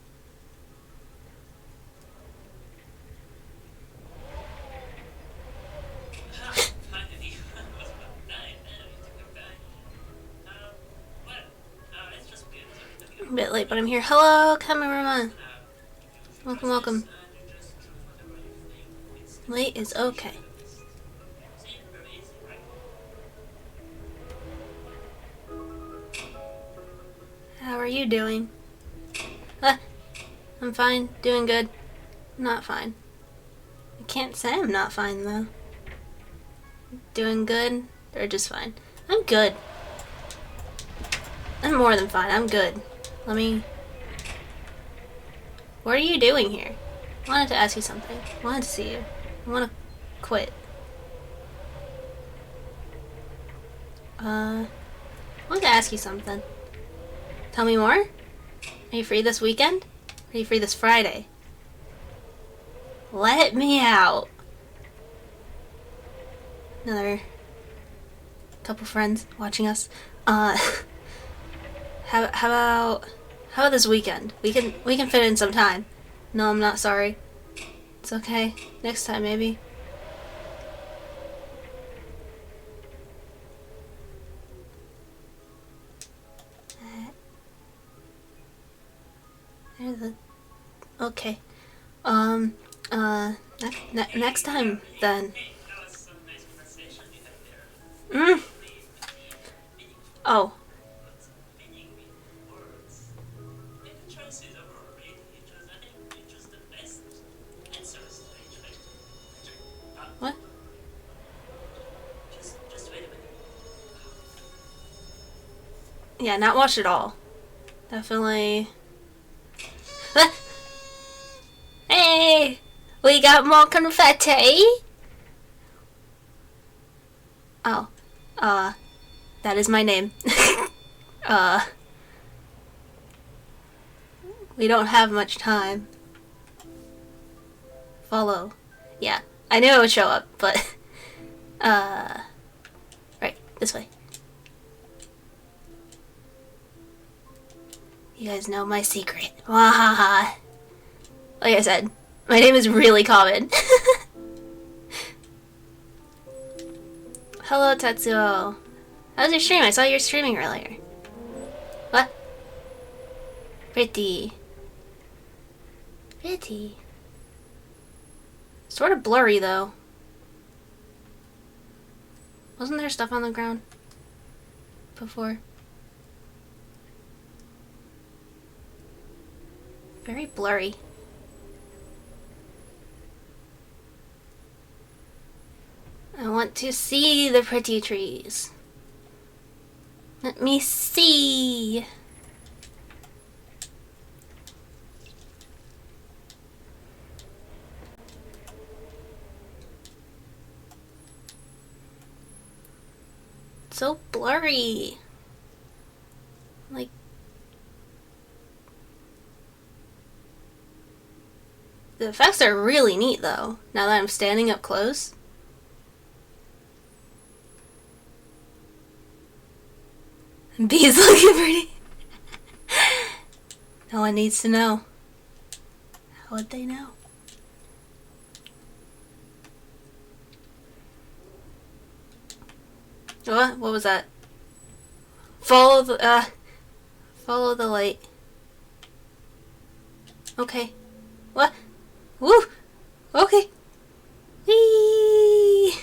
A bit late, but I'm here. Hello, cameraman. Welcome, welcome. Late is okay. How are you doing? I'm fine. Doing good. Not fine. I can't say I'm not fine, though. Doing good, or just fine? I'm good. I'm more than fine. I'm good. Let me... What are you doing here? I wanted to ask you something. I wanted to see you. I want to quit. I wanted to ask you something. Tell me more? Are you free this weekend? Are you free this Friday? Let me out. Another couple friends watching us. How about this weekend? We can fit in some time. No, I'm not sorry. It's okay. Next time, maybe. There's a... Okay. Next time, then. Hey, that was some nice pronunciation you had there. Mm. Really meaningful. Oh. Lots of meaning words. And the choices overall, I think you chose the best answers to each question. Actually, What? just wait a minute. Yeah, not watch it all. Definitely. Ah! Hey! We got more confetti! Oh. That is my name. We don't have much time. Follow. Yeah, I knew it would show up, but... Right, this way. You guys know my secret. Wahaha. Like I said, my name is really common. Hello, Tetsuo. How's your stream? I saw you were streaming earlier. What? Pretty. Pretty. Sort of blurry, though. Wasn't there stuff on the ground before? Very blurry. I want to see the pretty trees. Let me see. It's so blurry. Like, the effects are really neat though, now that I'm standing up close. Bees looking pretty. No one needs to know. How would they know? What? What was that? Follow the light. Okay. What? Woo! Okay. Whee!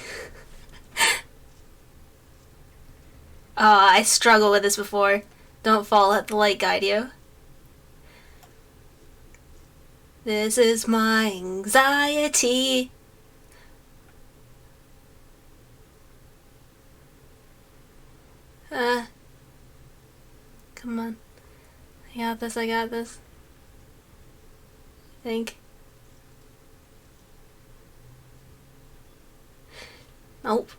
I struggled with this before. Don't fall, let the light guide you. This is my anxiety. Come on. I got this, I got this. I think. Nope.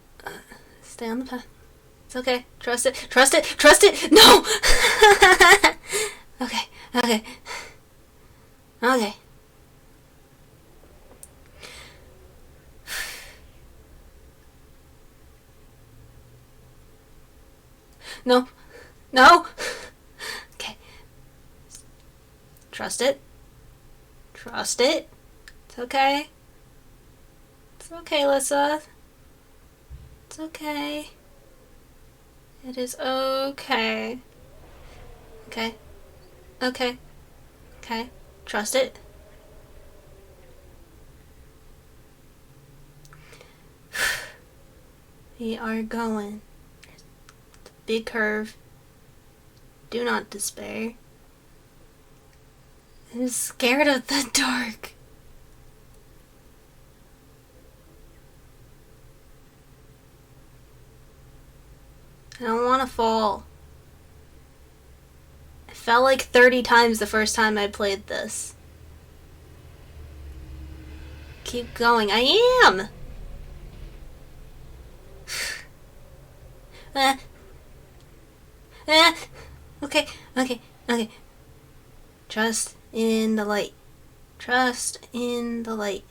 Stay on the path. It's okay. Trust it. Trust it. Trust it. No! Okay. Okay. Okay. No. No! Okay. Trust it. Trust it. It's okay. It's okay, Lissa. It's okay. It is okay. Okay. Okay. Okay. Trust it. We are going. Big curve. Do not despair. I'm scared of the dark. I don't want to fall. I fell like 30 times the first time I played this. Keep going. I am! Okay, okay, okay. Trust in the light. Trust in the light.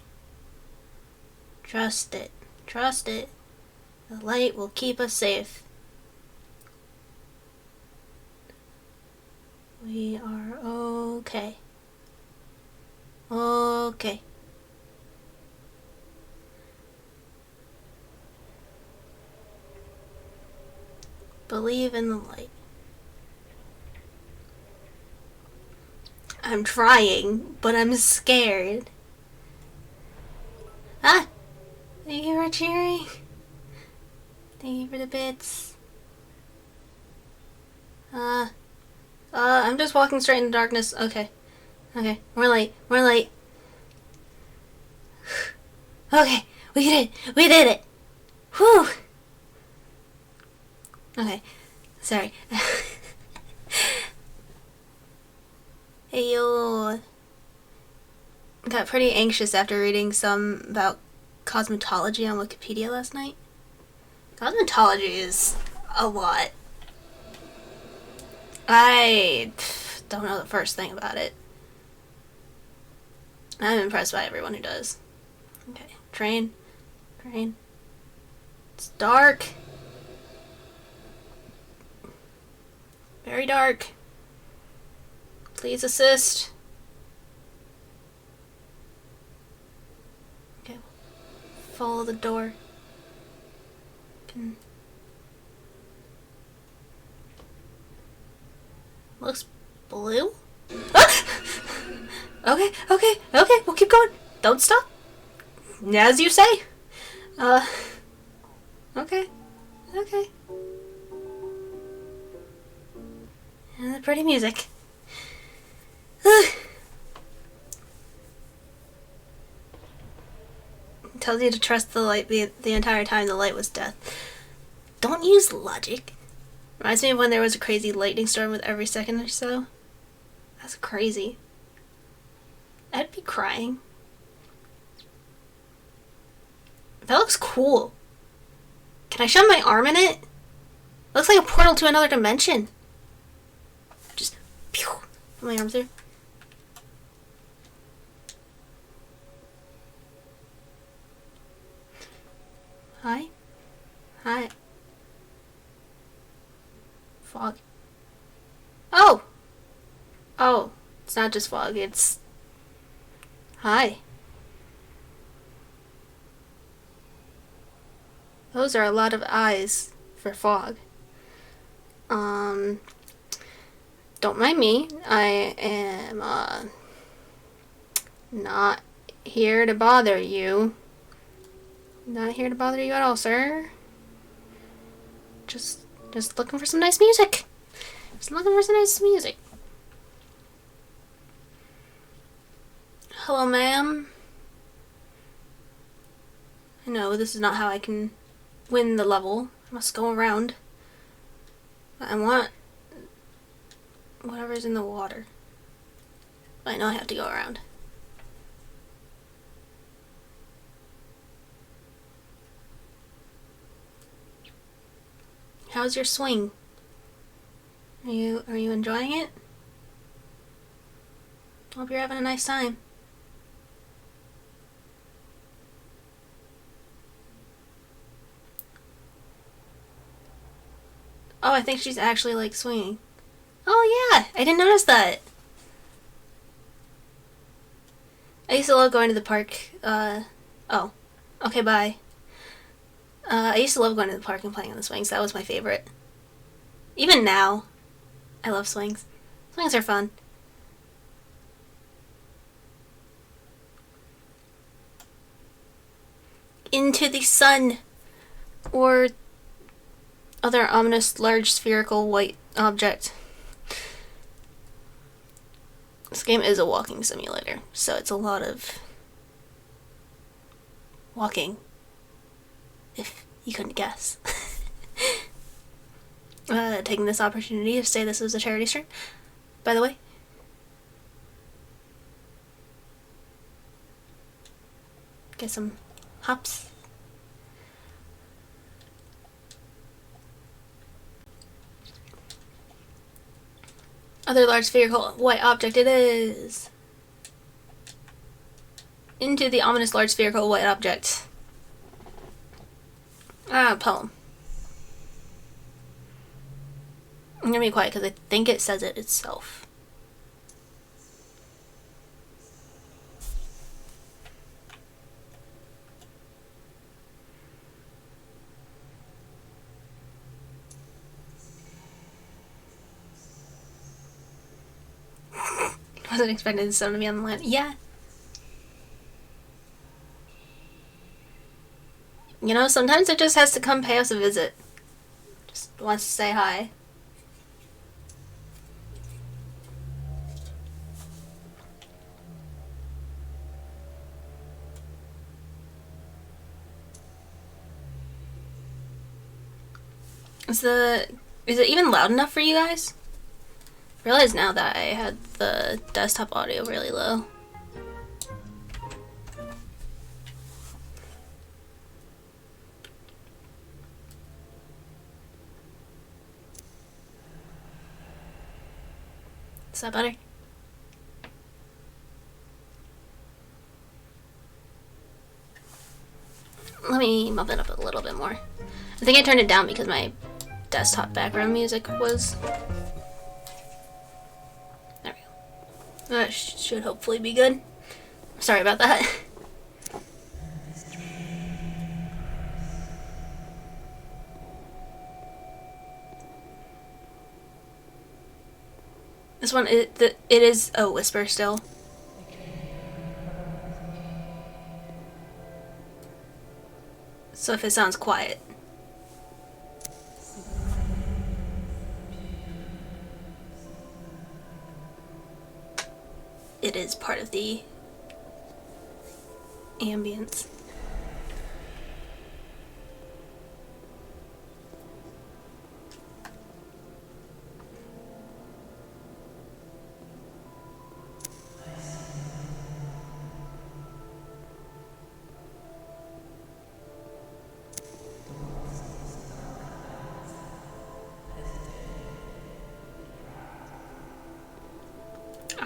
Trust it. Trust it. The light will keep us safe. We are okay. Okay. Believe in the light. I'm trying, but I'm scared. Ah! Thank you for cheering. Thank you for the bits. I'm just walking straight into darkness. Okay. Okay. We're late. We're late. Okay. We did it. We did it. Whew. Okay. Sorry. Hey yo. Got pretty anxious after reading some about cosmetology on Wikipedia last night. Cosmetology is a lot. I don't know the first thing about it. I'm impressed by everyone who does. Okay, train. It's dark. Very dark. Please assist. Okay, follow the door. Looks blue? Ah! Okay, we'll keep going. Don't stop. As you say. Okay. And the pretty music. Tells you to trust the light the entire time the light was death. Don't use logic. Reminds me of when there was a crazy lightning storm with every second or so. That's crazy. I'd be crying. That looks cool. Can I shove my arm in it? Looks like a portal to another dimension. Just pew, put my arm through. Hi. Fog. Oh, it's not just fog. It's hi. Those are a lot of eyes for fog. Don't mind me. I am, not here to bother you. Not here to bother you at all, sir. Just looking for some nice music. Hello, ma'am. I know this is not how I can win the level. I must go around. But I want whatever's in the water. But I know I have to go around. How's your swing? Are you enjoying it? Hope you're having a nice time. Oh, I think she's actually like swinging. Oh yeah, I didn't notice that. I used to love going to the park. Oh, okay, bye. I used to love going to the park and playing on the swings. That was my favorite. Even now, I love swings. Swings are fun. Into the sun, or other ominous large spherical white object. This game is a walking simulator, so it's a lot of walking, if you couldn't guess. Taking this opportunity to say this was a charity stream, by the way. Get some hops. Other large spherical white object it is. Into the ominous large spherical white object. Poem. I'm gonna be quiet because I think it says it itself. Wasn't expecting someone to be on the line. Yeah. You know, sometimes it just has to come pay us a visit. Just wants to say hi. Is it even loud enough for you guys? I realize now that I had the desktop audio really low. Is that better? Let me bump it up a little bit more. I think I turned it down because my desktop background music was... There we go. That should hopefully be good. Sorry about that. This one, it is a whisper still. So if it sounds quiet. It is part of the ambience.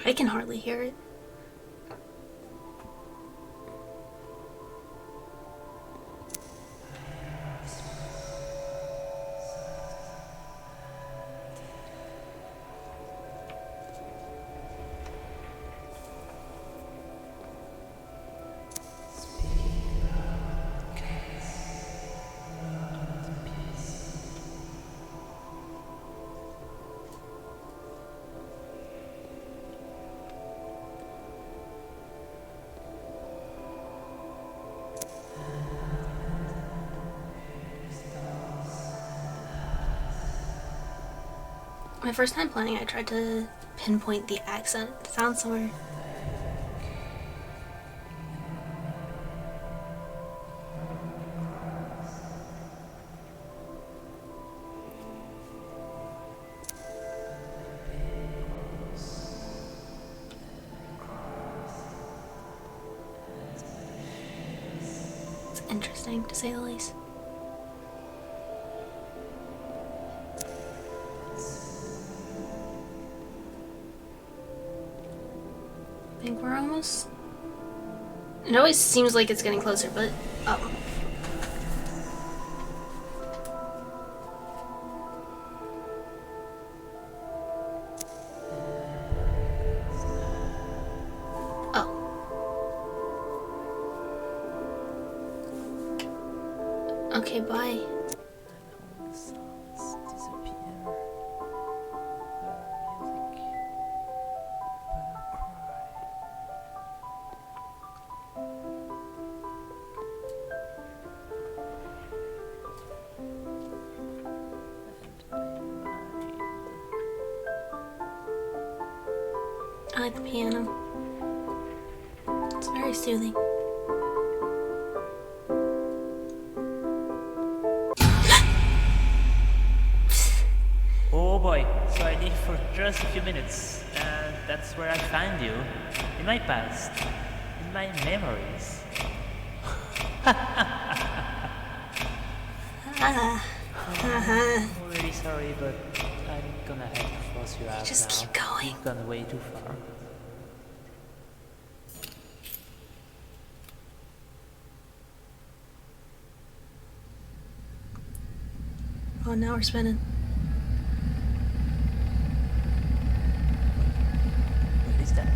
I can hardly hear it. My first time playing, I tried to pinpoint the accent. It sounds somewhere. It's interesting, to say the least. I think we're almost... It always seems like it's getting closer, but... Oh. Oh. Okay, bye. I like the piano. It's very soothing. Oh boy, so I leave for just a few minutes, and that's where I find you. In my past. In my memories. I'm really sorry, but I'm gonna have to force you out Just now. keep going. You've gone way too far. Oh, now we're spinning. What is that?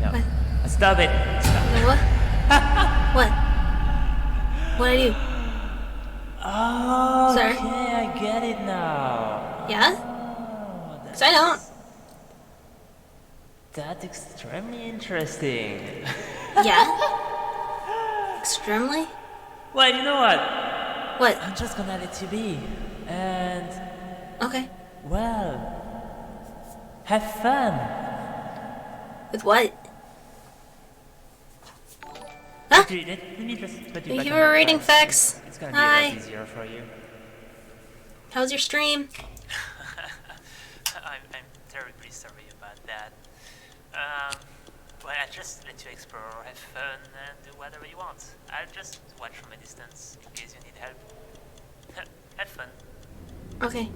No. What? Stop it! Stop. Wait, what? What? What'd I do? Oh, Sorry? okay, I get it now. Yeah? Oh, 'Cause I don't. That's extremely interesting. Yeah? Extremely? Well, you know what? What? I'm just gonna let you be. And, Okay. well, have fun. With what? Huh? Actually, let me just put you back You on were the reading phone. facts. It's gonna be a Hi. lot easier for you. How's your stream? I'm terribly sorry about that. Well, I just let you explore, have fun, and do whatever you want. I'll just watch from a distance in case you need help. Have fun. Okay.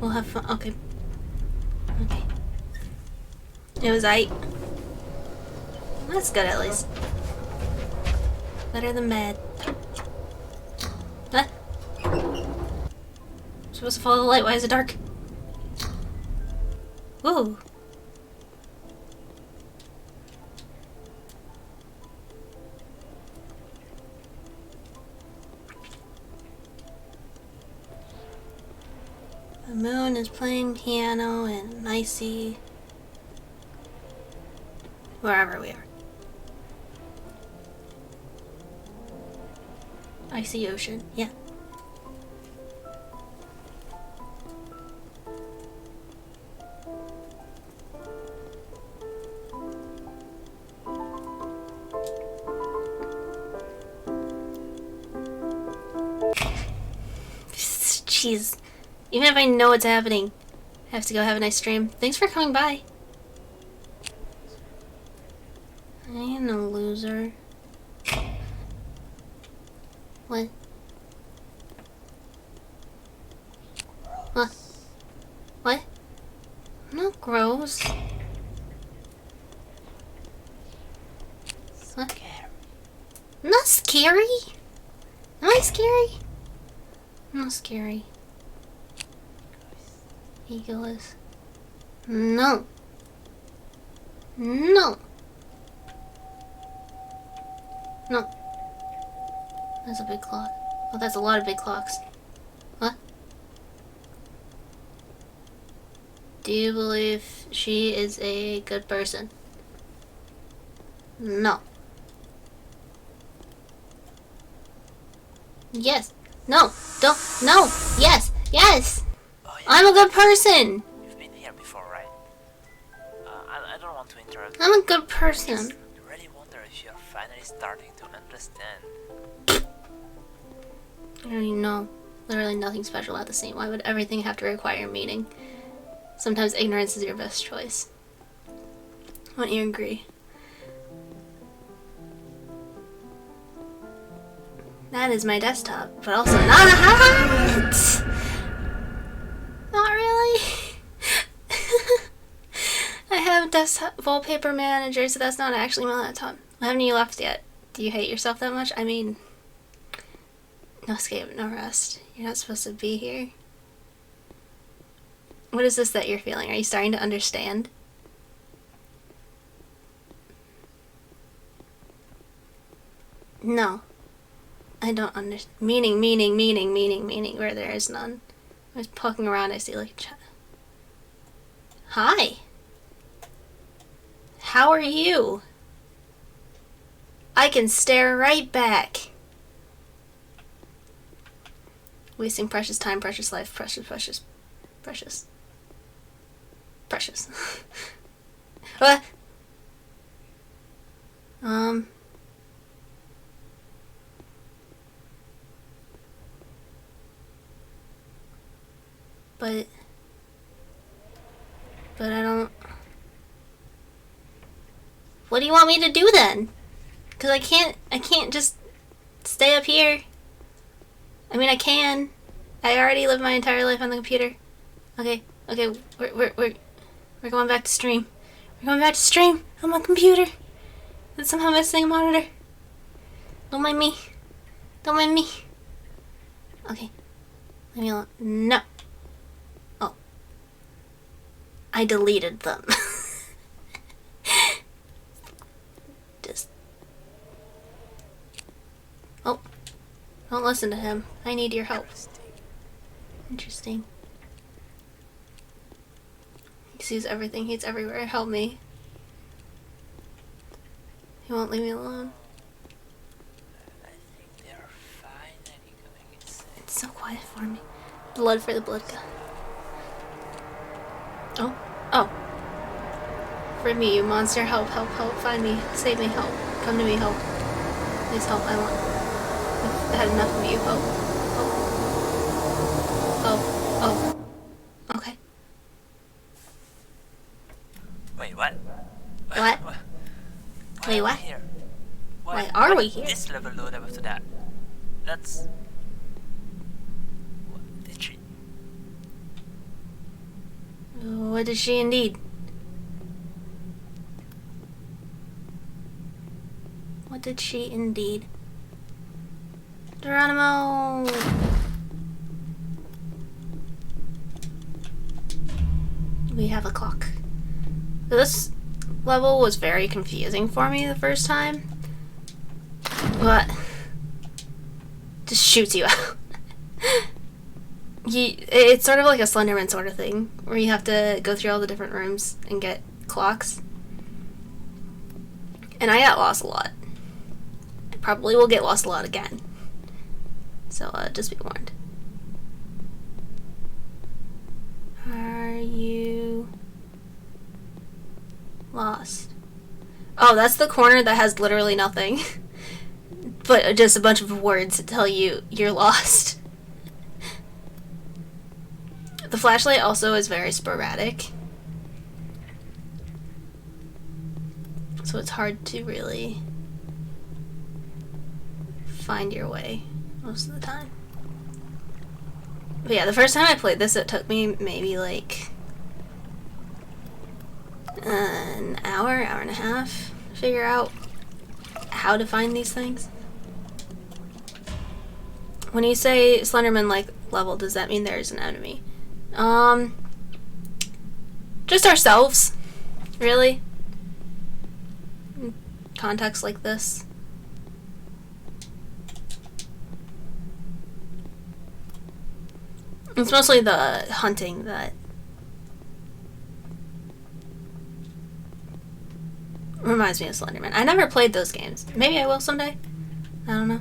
We'll have fun. Okay. Okay. It was That's good at least. Better than bad. Huh? I'm supposed to follow the light. Why is it dark? Whoa. The moon is playing piano in icy... wherever we are. Icy ocean, yeah. Jeez. Even if I know what's happening, I have to go have a nice stream. Thanks for coming by. I ain't no loser. What? What? What? Not gross. What? Not scary? Am I scary? Not scary. Eagles. No. No. No. That's a big clock. Oh, that's a lot of big clocks. What? Do you believe she is a good person? No. Yes. No. Don't. No. Yes. Yes. Oh, yeah. I'm a good person. You've been here before, right? I don't want to interrupt. I'm a good person. I really wonder if you're finally starting to understand. I don't even know. Literally nothing special about the scene. Why would everything have to require meaning? Sometimes ignorance is your best choice. Wouldn't you agree? That is my desktop, but also not. Not really. I have desktop wallpaper manager, so that's not actually my laptop. Why haven't you left yet? Do you hate yourself that much? I mean, no escape, no rest. You're not supposed to be here. What is this that you're feeling? Are you starting to understand? No. I don't understand. Meaning, where there is none. I was poking around, I see like a chat. Hi. How are you? I can stare right back. Wasting precious time, precious life, precious. What? But I don't... What do you want me to do then? Because I can't just stay up here. I mean, I can. I already lived my entire life on the computer. Okay, we're going back to stream. We're going back to stream on my computer. It's somehow missing a monitor. Don't mind me. Don't mind me. Okay. Leave me alone. No. Oh. I deleted them. Just. Oh. Don't listen to him. I need your help. Interesting. He sees everything. He's everywhere. Help me. He won't leave me alone. I think they're finally going insane. It's so quiet for me. Blood for the blood god. Oh. Oh. Free me, you monster. Help, help, help. Find me. Save me. Help. Come to me. Help. Please help. I want. I've had enough of you. Help. Help. Oh. Oh. Okay. Wait, what? What? Why Wait, are we what? here? Why are we here? This level load up to that. That's... What did she... What is she indeed? What did she indeed? Geronimo! We have a clock. This level was very confusing for me the first time. But just shoots you out. It's sort of like a Slenderman sort of thing, where you have to go through all the different rooms and get clocks. And I got lost a lot. I probably will get lost a lot again. So, just be warned. Are you lost? Oh, that's the corner that has literally nothing. But just a bunch of words to tell you you're lost. The flashlight also is very sporadic. So it's hard to really find your way most of the time. But yeah, the first time I played this, it took me maybe like an hour and a half to figure out how to find these things. When you say Slenderman-like level, does that mean there's an enemy? Just ourselves, really. In contexts like this. It's mostly the hunting that reminds me of Slenderman. I never played those games. Maybe I will someday. I don't know.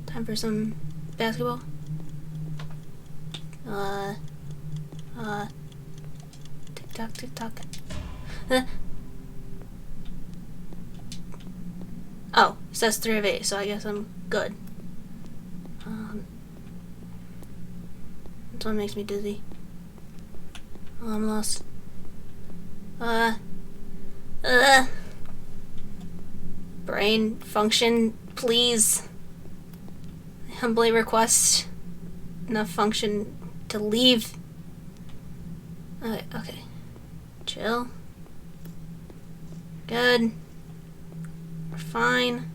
Time for some basketball. Tick tock, tick tock. Oh, it says 3 of 8, so I guess I'm good. This one makes me dizzy. Oh, I'm lost. Brain function, please. I humbly request enough function to leave. Okay. Chill. Good. We're fine.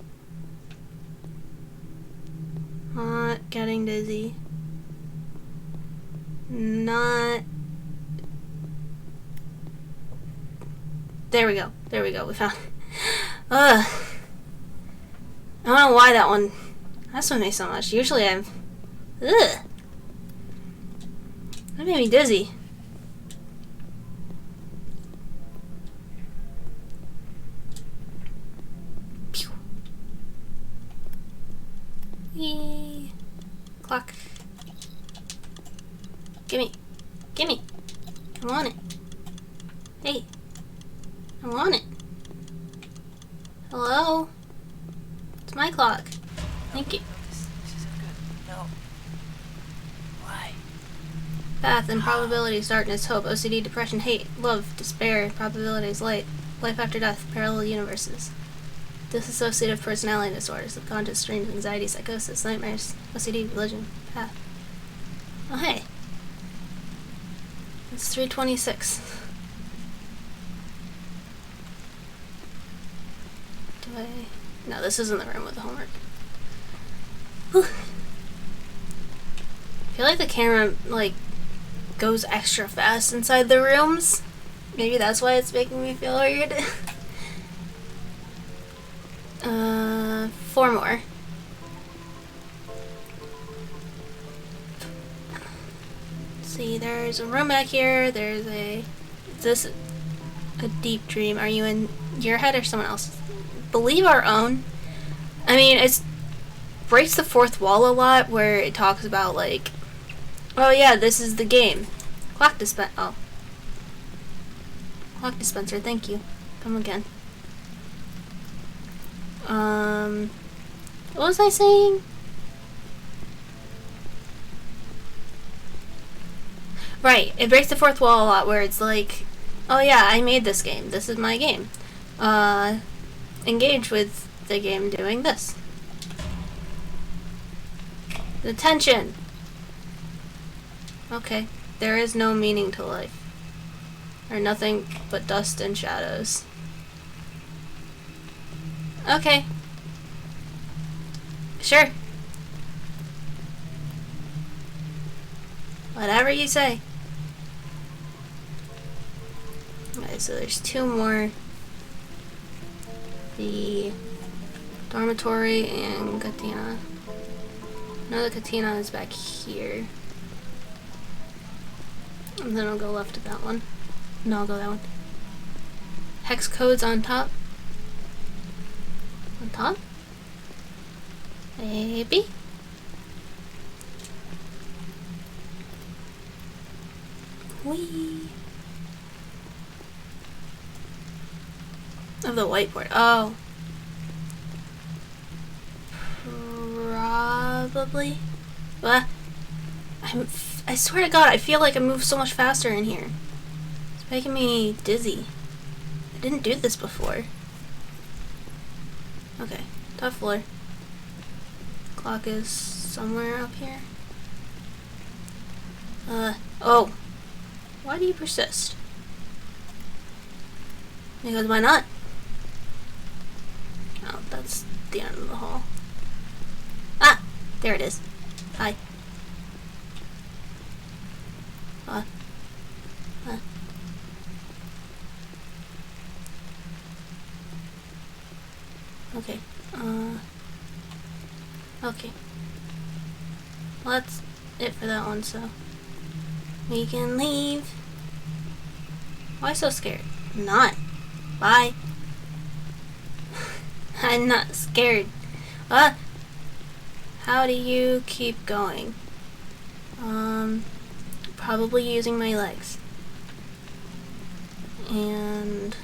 Not getting dizzy. Not... There we go. We found it. I don't know why that one... That's what made me so much. Usually I'm... That made me dizzy. Pew. Yee. Clock. Gimme. I want it. Hey. I want it. Hello? It's my clock. Thank you. This isn't good. No. Why? Path and probabilities, darkness, hope, OCD, depression, hate, love, despair, probabilities, light, life after death, parallel universes, dissociative personality disorder, subconscious dreams, anxiety, psychosis, nightmares, OCD, religion, path. Oh, hey. It's 3:26. Do I... No, this isn't the room with the homework. Whew. I feel like the camera, like, goes extra fast inside the rooms. Maybe that's why it's making me feel weird. 4 more. Let's see, there's a room back here. There's a... This... a deep dream. Are you in your head or someone else's? Believe our own. I mean, it breaks the fourth wall a lot, where it talks about like, oh yeah, this is the game. Clock dispenser. Thank you. Come again. What was I saying? Right, it breaks the fourth wall a lot, where it's like, oh yeah, I made this game. This is my game. Engage with the game doing this. Attention! Okay, there is no meaning to life. Or nothing but dust and shadows. Okay. Sure. Whatever you say. Okay, so there's two more. The dormitory and Katina. No, the Katina is back here. And then I'll go left to that one. No, I'll go that one. Hex codes on top. On top? Maybe? Whee! Of the whiteboard. Oh. Probably. What? I swear to God, I feel like I move so much faster in here. It's making me dizzy. I didn't do this before. Okay, top floor. Clock is somewhere up here. Oh. Why do you persist? Because why not? Oh, that's the end of the hall. Ah! There it is. Hi. Okay. Okay. Well, that's it for that one, so we can leave. Why so scared? I'm not. Bye. I'm not scared. How do you keep going? Probably using my legs. And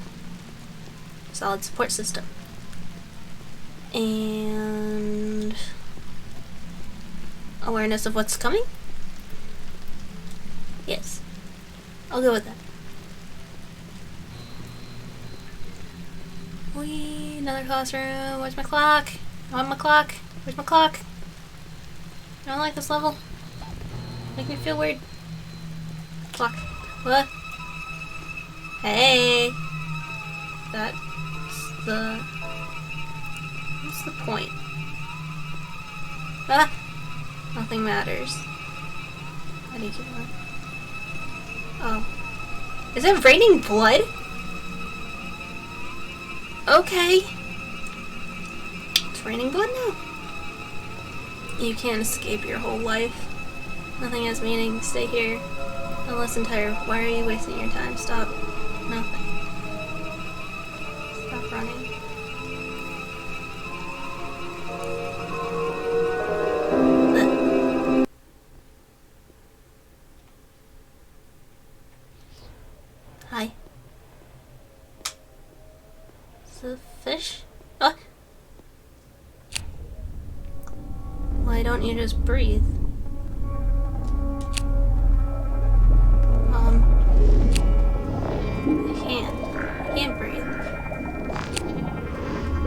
solid support system. And awareness of what's coming? Yes. I'll go with that. Whee, another classroom. Where's my clock? I want my clock. Where's my clock? I don't like this level. Make me feel weird. Clock. What? Hey. That's the... What's the point? Ah! Nothing matters. How do you keep going? Oh. Is it raining blood? Okay. It's raining blood now. You can't escape your whole life. Nothing has meaning. Stay here. Unless entire. Why are you wasting your time? Stop. Nothing. Stop running. Hi. It's a fish? Oh. Why don't you just breathe? I can't breathe.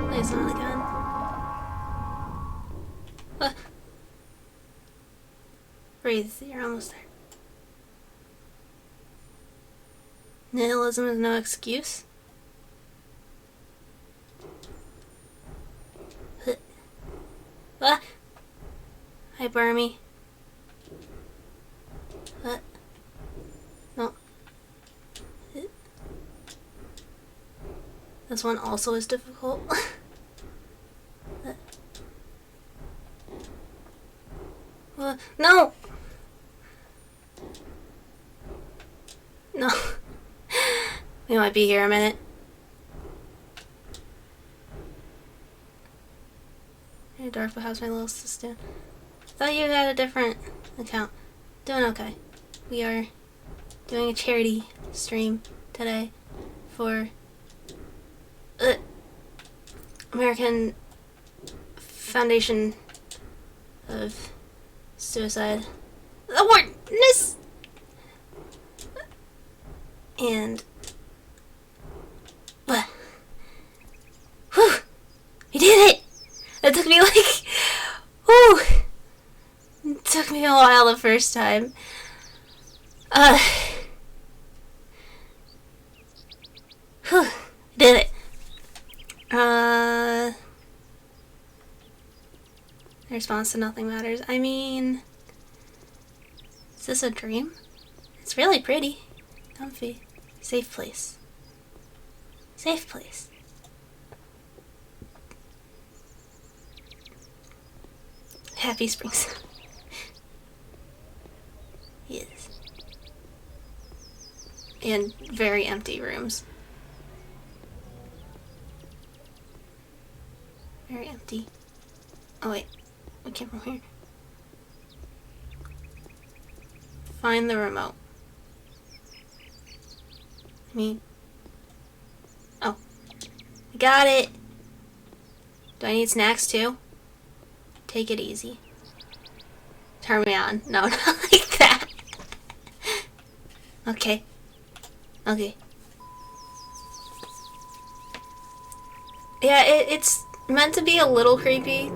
Please not again. Breathe, you're almost there. Nihilism is no excuse. Hi, Barmy. No. This one also is difficult. No! No. We might be here a minute. Hey, Dark, but how's my little sister? Thought you had a different account. Doing okay. We are doing a charity stream today for American Foundation of Suicide Awareness. And whew, we did it! It took me like, whew, it took me a while the first time. Whew, did it. Response to nothing matters. I mean, is this a dream? It's really pretty. Comfy. Safe place. Safe place. Happy Springs. Yes. And very empty rooms. Very empty. Oh wait, we came from here. Find the remote. Oh. I got it! Do I need snacks too? Take it easy. Turn me on. No, not like that. Okay. Okay. Yeah, it's meant to be a little creepy.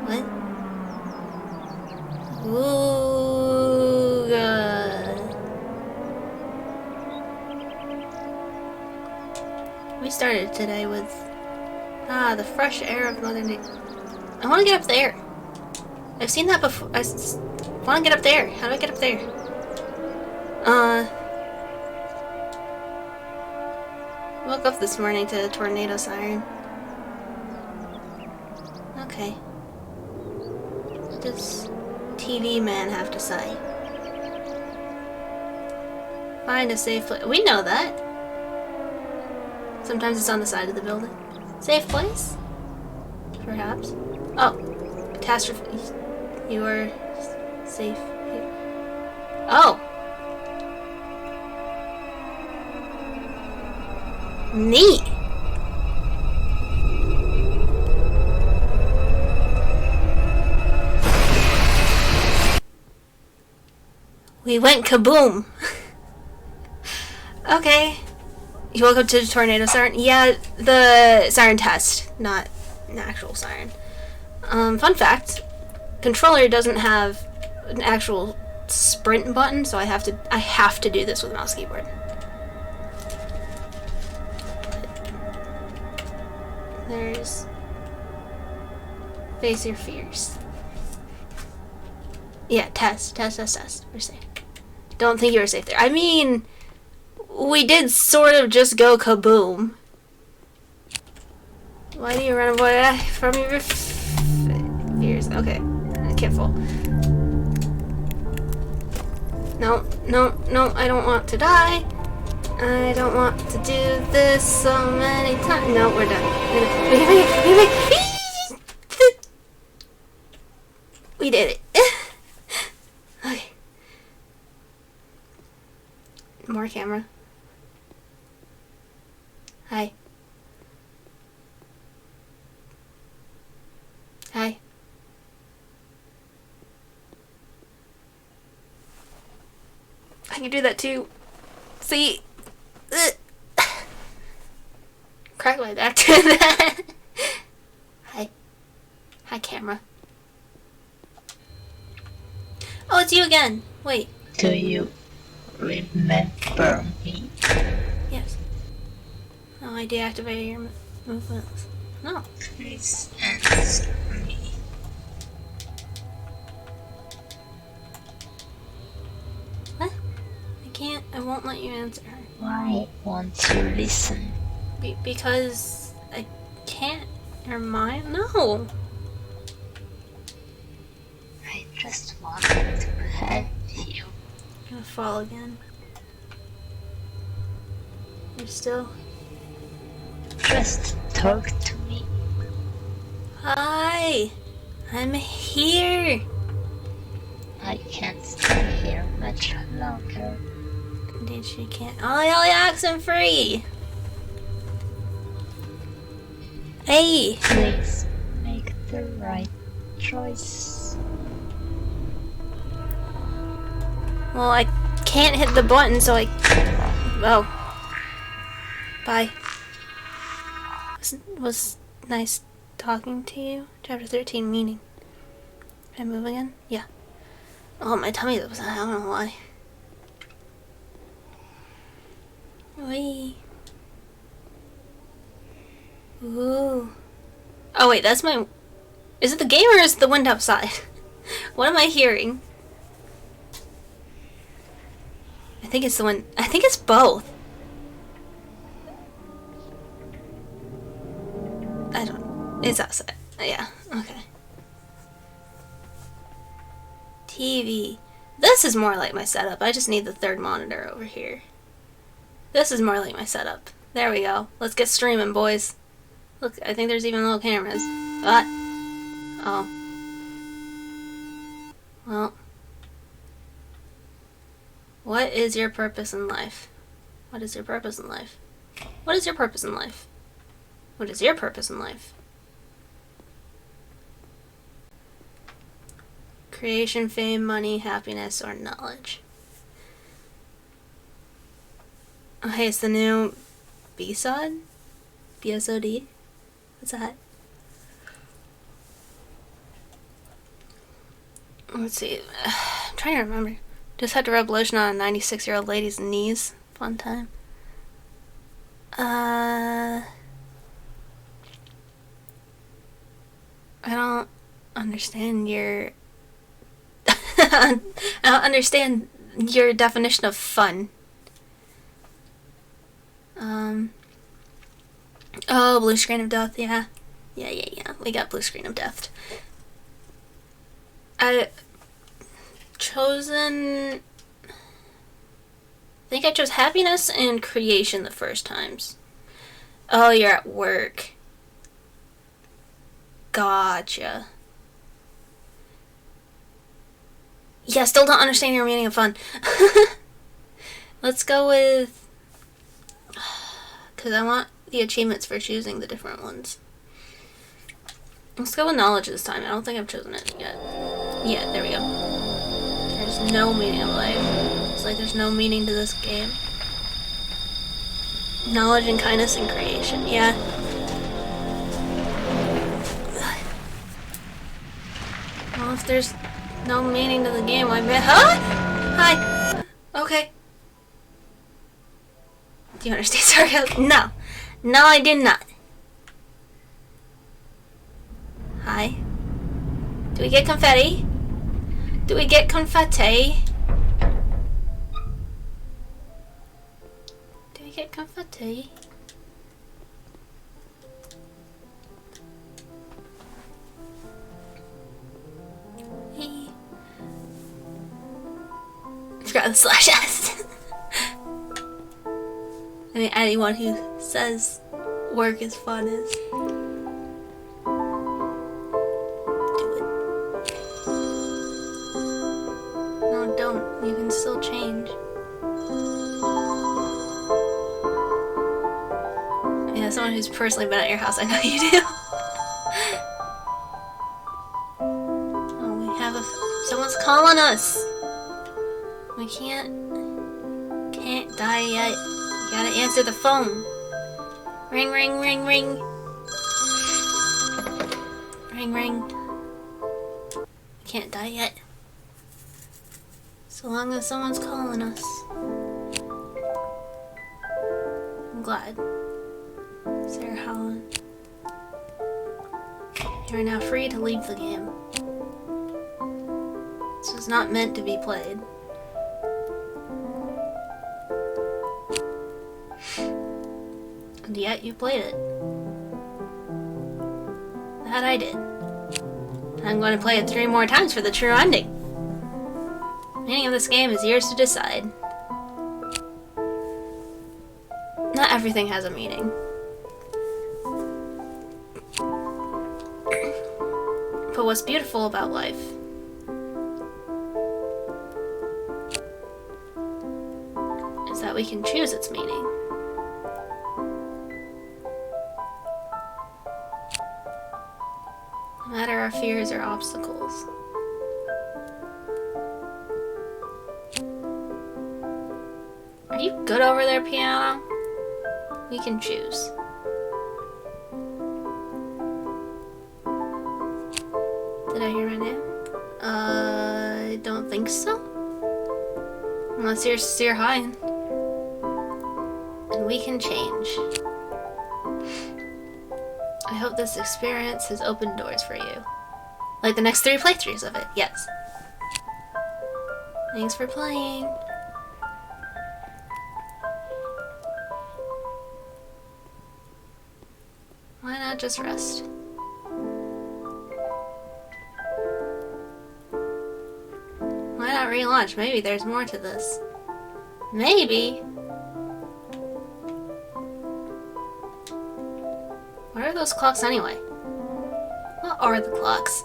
What? Ooh, God. We started today with the fresh air of Mother Nature. I want to get up there. I've seen that before. I want to get up there. How do I get up there? Woke up this morning to a tornado siren. Okay. What does TV man have to say? Find a safe place. We know that. Sometimes it's on the side of the building. Safe place? Perhaps. Oh. Catastrophe. You are safe here. Oh! Neat! We went kaboom! Okay. You woke up to the tornado siren? Yeah, the siren test, not an actual siren. Fun fact, controller doesn't have an actual sprint button, so I have to do this with mouse keyboard. There's face your fears. Yeah, test. We're safe. Don't think you were safe there. I mean, we did sort of just go kaboom. Why do you run away from your fears? Okay, I can't fall. No, I don't want to die. I don't want to do this so many times. No, we're done. We did it. Okay. More camera. Hi. Hi. I can do that too. See? Crack my back to that. Hi. Hi, camera. Oh, it's you again. Wait. Do you remember me? Yes. Oh, I deactivated your movements. No. Please answer me. What? I won't let you answer her. Why won't you listen? Because I can't. You're mine? No. just wanted to help you. I'm gonna fall again. You're still. Just talk to me. Hi! I'm here! I can't stay here much longer. Indeed, she can't. Ollie, Ollie, oxen free! Hey! Please make the right choice. Well, I can't hit the button, so I. Oh. Bye. Was nice talking to you. Chapter 13, meaning. Can I move again? Yeah. Oh, my tummy was. I don't know why. Wee. Ooh. Oh, wait, that's my. Is it the game or is it the wind outside? What am I hearing? I think it's the wind. I think it's both. I don't. It's outside. Yeah, okay. TV. This is more like my setup. I just need the third monitor over here. This is more like my setup. There we go. Let's get streaming, boys. Look, I think there's even little cameras. What? Oh. Well. What is your purpose in life? What is your purpose in life? What is your purpose in life? What is your purpose in life? Creation, fame, money, happiness, or knowledge. Oh, hey, it's the new BSOD? BSOD? What's that? Let's see. I'm trying to remember. Just had to rub lotion on a 96-year-old lady's knees. Fun time. I don't understand your... I don't understand your definition of fun. Oh, blue screen of death, yeah. Yeah. We got blue screen of death. I think I chose happiness and creation the first times. Oh, you're at work. Gotcha. Yeah, still don't understand your meaning of fun. Let's go with... Because I want the achievements for choosing the different ones. Let's go with knowledge this time. I don't think I've chosen it yet. Yeah, there we go. There's no meaning of life. It's like there's no meaning to this game. Knowledge and kindness and creation. Yeah. Well, if there's no meaning to the game, I bet. Huh? Hi. Okay. Do you understand sarcasm? No. No, I did not. Hi. Do we get confetti? Do we get confetti? Do we get confetti? Hey. I forgot the slash S. I mean, anyone who says work is fun is. Do it. No, don't. You can still change. I mean, as someone who's personally been at your house, I know you do. Oh, we have someone's calling us. We can't die yet. You gotta answer the phone. Ring, ring, ring, ring. Ring, ring. We can't die yet. So long as someone's calling us. I'm glad. Sarah Holland. You are now free to leave the game. This was not meant to be played. And yet you played it. That I did. I'm going to play it 3 more times for the true ending. The meaning of this game is yours to decide. Not everything has a meaning. But what's beautiful about life is that we can choose its meaning. No matter our fears or obstacles. Are you good over there, piano? We can choose. Did I hear my name? I don't think so. Unless you're high. And we can change. I hope this experience has opened doors for you. Like the next 3 playthroughs of it, yes. Thanks for playing. Why not just rest? Why not relaunch? Maybe there's more to this. Maybe. What are those clocks anyway? What are the clocks?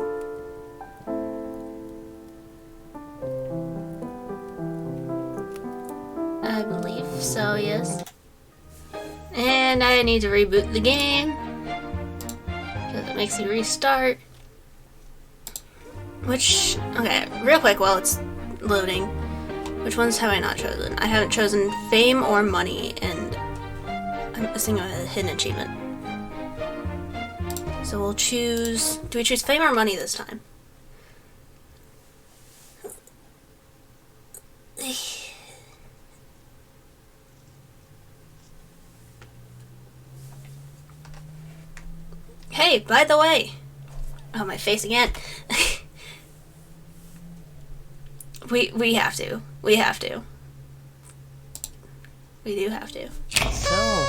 I believe so, yes. And I need to reboot the game. Because it makes you restart. Which, okay, real quick while it's loading. Which ones have I not chosen? I haven't chosen fame or money, and I'm missing a hidden achievement. So we'll choose, do we choose fame or money this time? Hey, by the way. Oh, my face again. We have to. We have to. We do have to. So,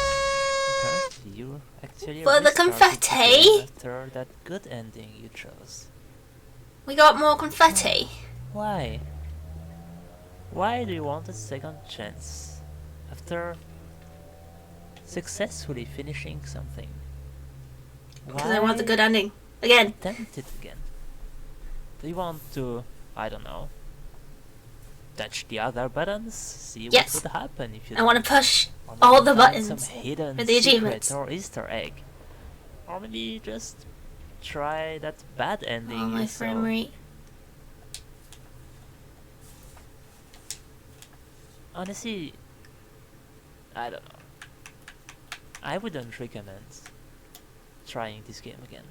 you actually For the restarted confetti? the game after that good ending you chose. We got more confetti. Why? Why do you want a second chance after successfully finishing something? Because I want the good ending. Again. Attempt it again. Do you want to, I don't know, touch the other buttons? See Yes. what would happen if you I want to push or all maybe the find buttons some hidden for the secret achievements. or Easter egg. Or maybe just try that bad ending Oh, my you saw. frame rate. Honestly, I don't know. I wouldn't recommend trying this game again.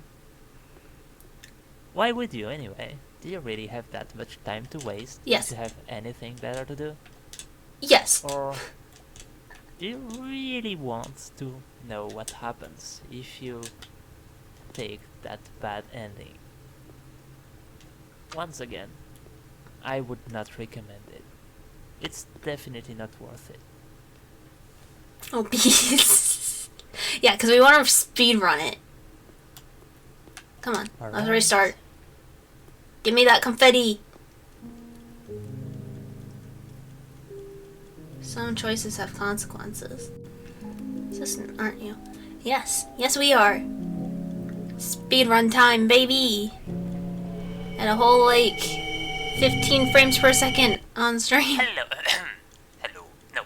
Why would you anyway? Do you really have that much time to waste? Yes. Do you have anything better to do? Yes. Or do you really want to know what happens if you take that bad ending? Once again, I would not recommend it. It's definitely not worth it. Oh, bees. Yeah, because we want to speed run it. Come on, let's Alright. restart. Give me that confetti. Some choices have consequences. Assistant, aren't you? Yes, yes we are. Speedrun time, baby. At a whole, like, 15 frames per second on stream. Hello. Hello. No.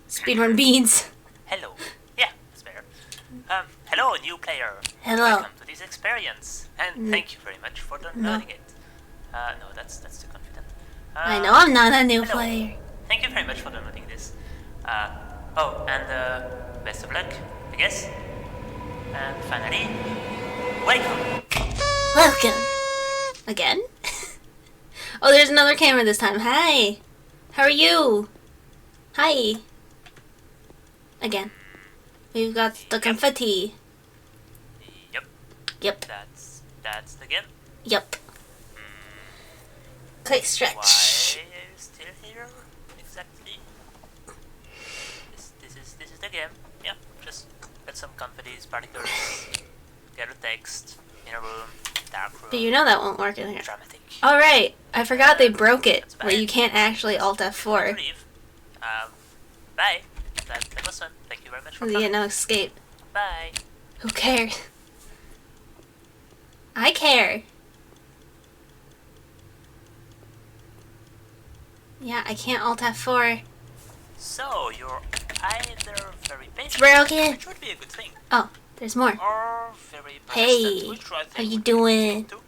Speedrun beans. Hello. Yeah, that's better. Hello, new player. Hello. Welcome to this experience, and thank you very much for downloading it. No, that's too confident. I know I'm not a new hello. player. Thank you very much for downloading this. Oh, and best of luck, I guess. And finally, welcome. Welcome. Again? Oh, there's another camera this time. Hi. How are you? Hi. Again. We've got the confetti. Yep, Yep. that's the game. Yep. Quick Why stretch. are you still here? Exactly. This is the game. Yeah, just get some confetti's particles, get a text in a room, dark room. But you know that won't work in here. Dramatic. Alright, I forgot they broke it, where you can't actually Alt F4. Leave. Bye. That was fun. Thank you very much for You coming. get no escape. Bye. Who cares? I care. Yeah, I can't Alt F4. So, you're either very basic, broken. which would be a good thing, Oh, there's more. or very Hey, persistent, which I think how you would be a good doing? thing too,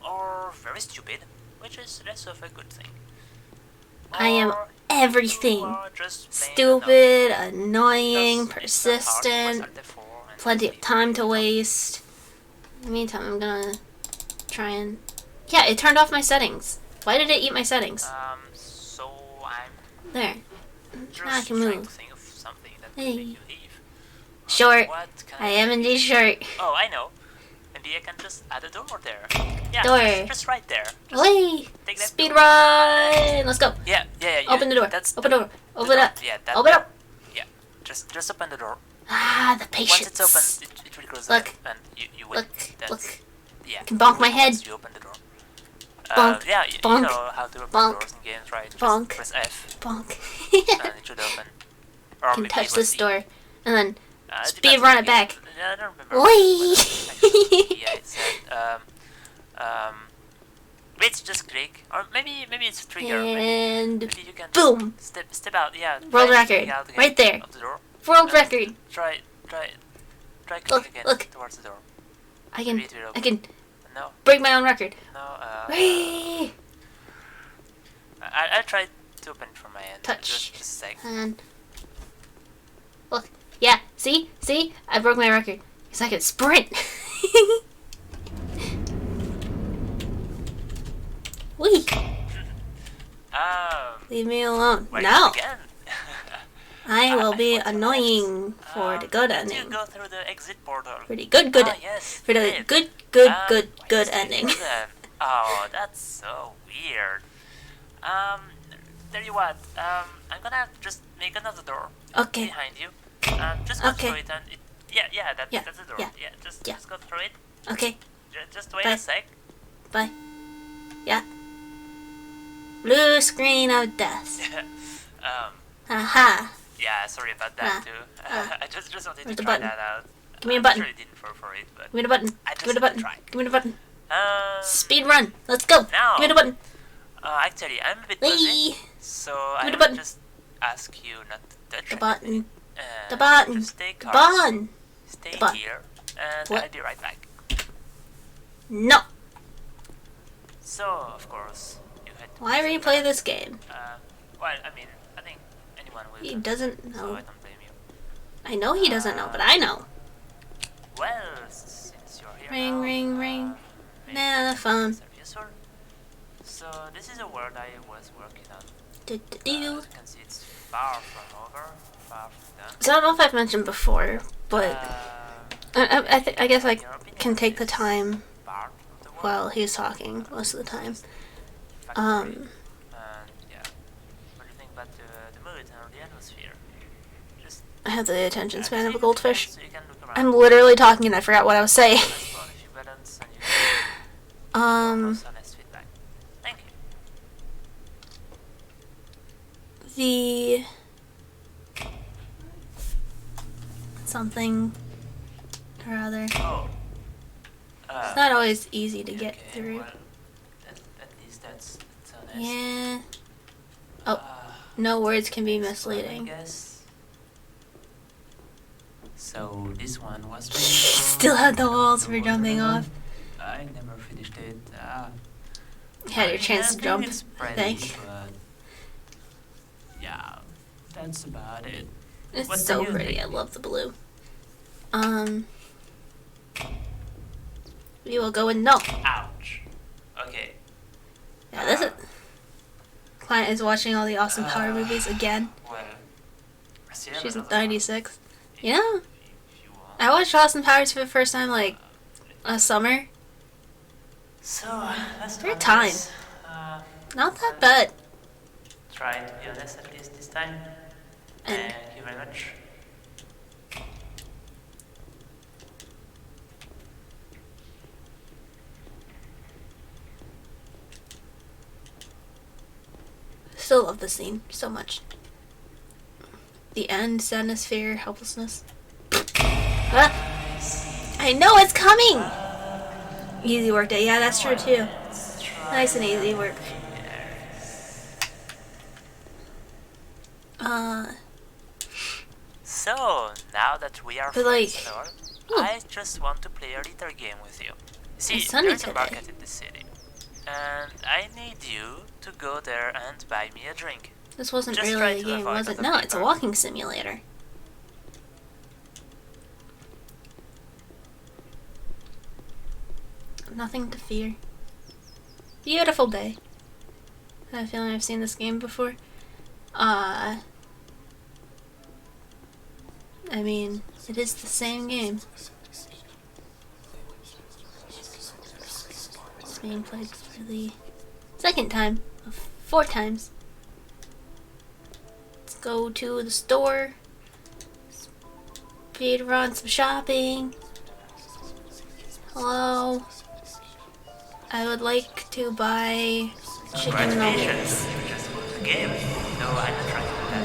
or very stupid, which is less of a good thing. I am Or everything. you are just plain Stupid, annoying. annoying, Because it's not hard to persistent, press Alt F4 and plenty just of time to leave it. waste. In the meantime, I'm gonna try and... Yeah, it turned off my settings. Why did it eat my settings? So I'm There. just Now I can trying move. to think of something that Hey. could make you leave. Short. What can I am indeed short. Oh, I know. Maybe I can just add a door there. Yeah, Door. Just right there. Wait! Take that Speed door. run! Let's go. Yeah. Open the door. That's Open the door. Open door. up. Yeah, that, Open up. Yeah, just open the door. Ah, the Once patience. it's open, it will close Look. it, and you win. Look, look. Yeah. I can bonk my head. Once you open the door. Bonk, Yeah, you bonk, know how to open bonk, doors in games, right? Just bonk. press F, Bonk. and it should open. Or I can maybe touch it was this C. door. And then It speed depends run on it the back. game. I don't remember. Whee! what actually, yeah, it said. Let's just click, or maybe it's trigger. And Maybe you can boom! step out. Yeah. World try stepping record. out again Right there. of the door. World Uh, record. Try clicking Look, again look. towards the door. I can Maybe it will I open. can No, break my own record. no. Whee! I'll try to open it from my end. Touch. Just a sec. And look. Yeah, see? See? I broke my record. Because I can sprint. Whee! Leave me alone. Wait, No! Again. I will be thought you annoying for the good did you ending. go through the exit portal? For the good Yes. For you the did. good Why is it ending. frozen? Oh, that's so weird. Tell you what, I'm gonna just make another door Okay. behind you. Just go Okay. through it and that's the door. yeah, Just yeah. go through it. Okay. Just wait Bye. a sec. Bye. Yeah. Blue screen of death. Aha. Yeah, sorry about that too. I just wanted Where's to the try button? that out. Give me a I'm button. sure you didn't fall for it, but Give me the button. I Give me the just button. tried. Give me the button. Speed Speed. run. Let's go. Now. Give me the button. Actually, I'm a bit busy, Whee! so me I the will button. just ask you not to touch The anything. button. And The button. Just stay The calm. button. Stay The button. here, and What? I'll be right back. No. So, of course, you had to Why visit replay that. this game? Well, I mean, I think anyone will. He do, doesn't So I know. don't blame you. I know he doesn't know, but I know. Well, since you're here Ring, now, ring, ring. maybe Nah, you can phone. do something useful. So this is a world I was working on. Do, do, do. As you can see, it's far from over, far from done. So I don't know if I've mentioned before, but I guess I your opinion can on take the this time part of the world? while he's talking most of the time. Factory, Um, and yeah, what do you think about the mood and the atmosphere? Just I have the attention span of a see goldfish. so you can look around. I'm literally talking and I forgot what I was saying. Press on a few buttons and you can honest feedback. Thank you. The something or other. Oh. It's not always easy to get okay, through. Well, at least that's honest. Yeah. Oh, Uh, no words can be next one, I misleading. guess. So this one was Still had the walls for jumping off. I never finished it. You had your chance to jump, It's I pretty, think. but yeah, that's about it. It's What's so the new pretty. thing? I love the blue. We will go with no. Ouch. Okay. Yeah, this is. Client is watching all the Austin Power movies again. Well, I still have She's another 96. one, You know, if you want. I watched Austin Powers for the first time like last summer. So, let's Great do time. this. Not that bad. Try to be honest at least this time. And Thank you very much. still love this scene so much. The end, sadness, fear, helplessness. Ah, I know it's coming! Easy work day. Yeah, that's true too. Nice and easy work. So, now that we are But, like, friends, Lord, ooh. I just want to play a little game with you. See, It's sunny there's a today. market in the city, and I need you to go there and buy me a drink. This wasn't Just try really a to game, avoid was it? other No, it's a people. walking simulator. Nothing to fear. Beautiful day. I have a feeling I've seen this game before. I mean, it is the same game. It's being played for the second time of 4 times. Let's go to the store. Speed run some shopping. Hello. I would like to buy chicken Congratulations, nuggets. you just won the game. No, I'm not trying to do that.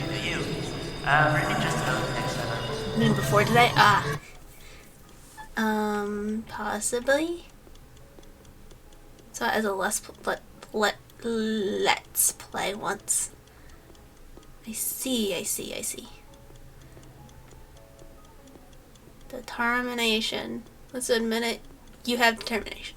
You do you. Really just about the next level. Noon before today? Ah. Possibly. So as a let's play once. I see. Determination. Let's admit it. You have determination.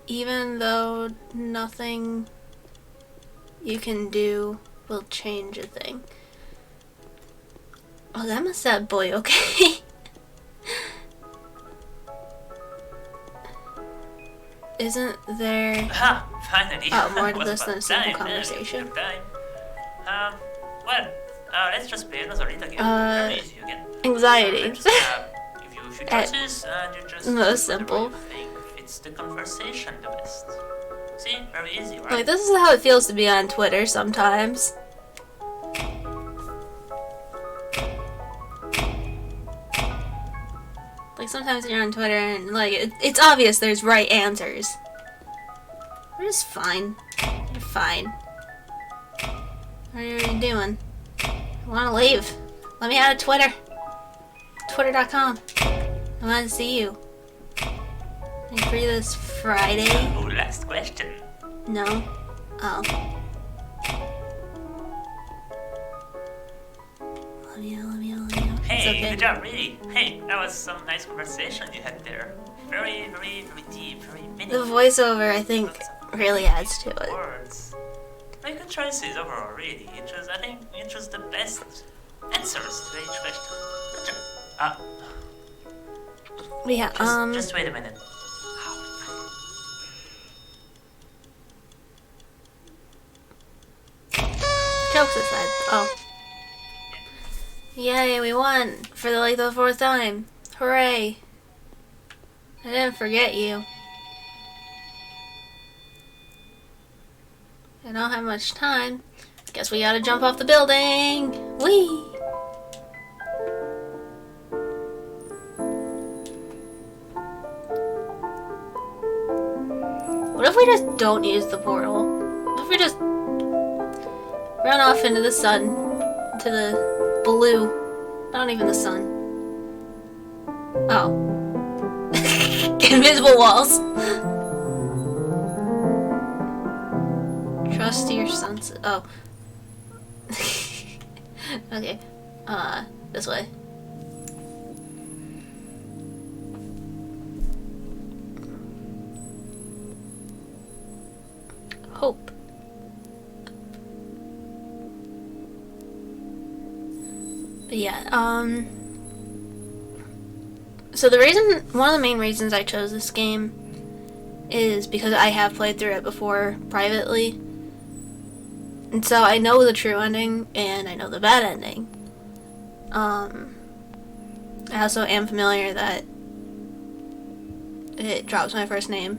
Even though nothing you can do will change a thing. Oh, I'm a sad boy, okay? Isn't there... Ha! Finally! Oh, more to Was this about than a simple time, conversation. Well, let's just play another little game. Uh, Very easy again. anxiety. Let's give you a few At choices, and you just most choose simple. whatever you think fits the conversation the best. See? Very easy, right? Like, this is how it feels to be on Twitter sometimes. Like, sometimes you're on Twitter and, like, it's obvious there's right answers. We're just fine. You're fine. What are you doing? I want to leave. Let me out of Twitter. Twitter.com. I want to see you. Are you free this Friday? Oh, last question. No? Oh. Let me know. It's Hey, okay. good job, really. Hey, that was some nice conversation you had there. Very deep, very The meaningful. voiceover, I think, really adds to it. Words. Very good choices overall, really. I think you chose the best answers to each question. Good job. But yeah, Just wait a minute. jokes aside. Oh. Yay, we won! For the 4th time. Hooray! I didn't forget you. I don't have much time. Guess we gotta jump off the building! Whee! What if we just don't use the portal? What if we just run off into the sun? To the blue. Not even the sun. Oh. Invisible walls. Trust your senses. Oh. Okay. This way. Hope. But yeah, so one of the main reasons I chose this game is because I have played through it before privately. And so I know the true ending and I know the bad ending. I also am familiar that it drops my first name.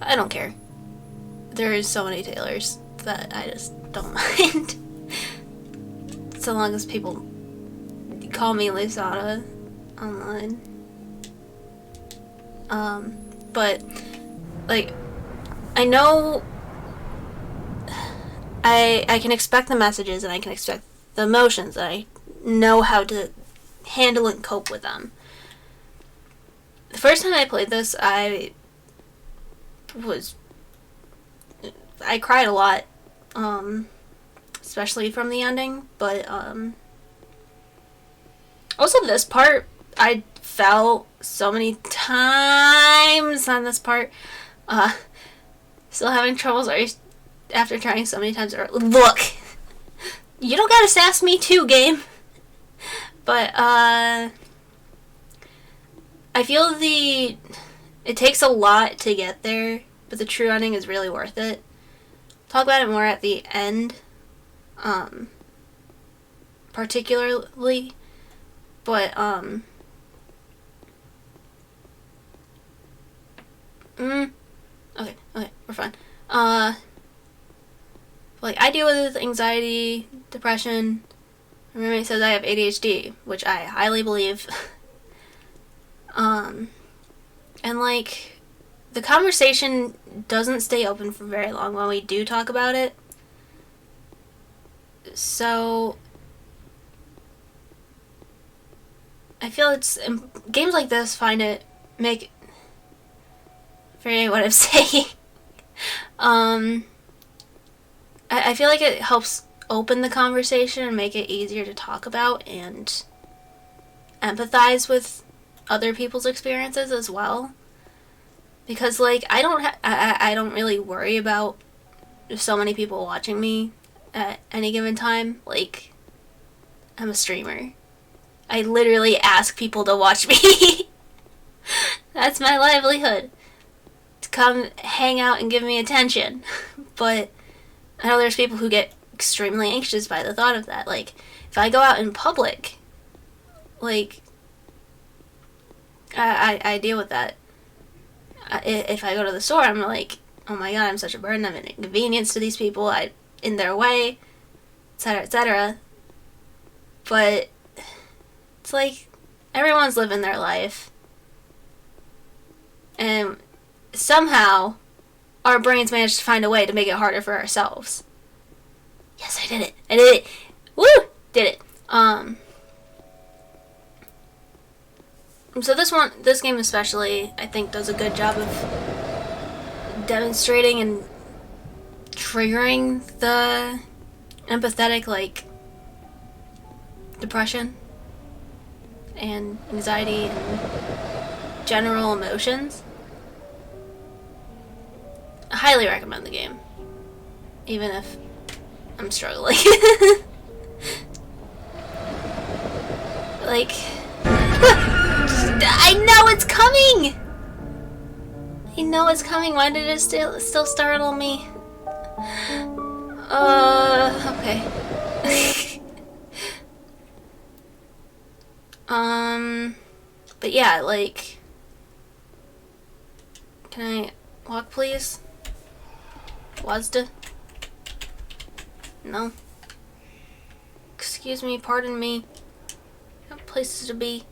But I don't care. There's so many Taylors that I just don't mind. So long as people call me Lisata, online. But like I know I can expect the messages and I can expect the emotions. I know how to handle and cope with them. The first time I played this, I cried a lot, especially from the ending, but also this part, I fell so many times on this part. Still having troubles after trying so many times. Look, you don't gotta sass me too, game. But I feel it takes a lot to get there, but the true ending is really worth it. Talk about it more at the end, particularly, but okay, we're fine. Like, I deal with anxiety, depression. My roommate says I have ADHD, which I highly believe. And like, the conversation doesn't stay open for very long when we do talk about it. So I feel games like this make forgetting what I'm saying. I feel like it helps open the conversation and make it easier to talk about and empathize with other people's experiences as well. Because like I don't really worry about so many people watching me at any given time. Like, I'm a streamer. I literally ask people to watch me. That's my livelihood. To come hang out and give me attention. But I know there's people who get extremely anxious by the thought of that. Like, if I go out in public, like, I deal with that. If I go to the store, I'm like, oh my god, I'm such a burden, I'm an inconvenience to these people, I'm in their way, etc., etc. But it's like, everyone's living their life. And somehow, our brains managed to find a way to make it harder for ourselves. Yes, I did it. I did it. Woo! Did it. So this game especially, I think, does a good job of demonstrating and triggering the empathetic, like, depression and anxiety and general emotions. I highly recommend the game, even if I'm struggling. Like, I know it's coming! I know it's coming. Why did it still startle me? Okay. But yeah, like, can I walk, please? Wazda? No. Excuse me, pardon me. I have places to be.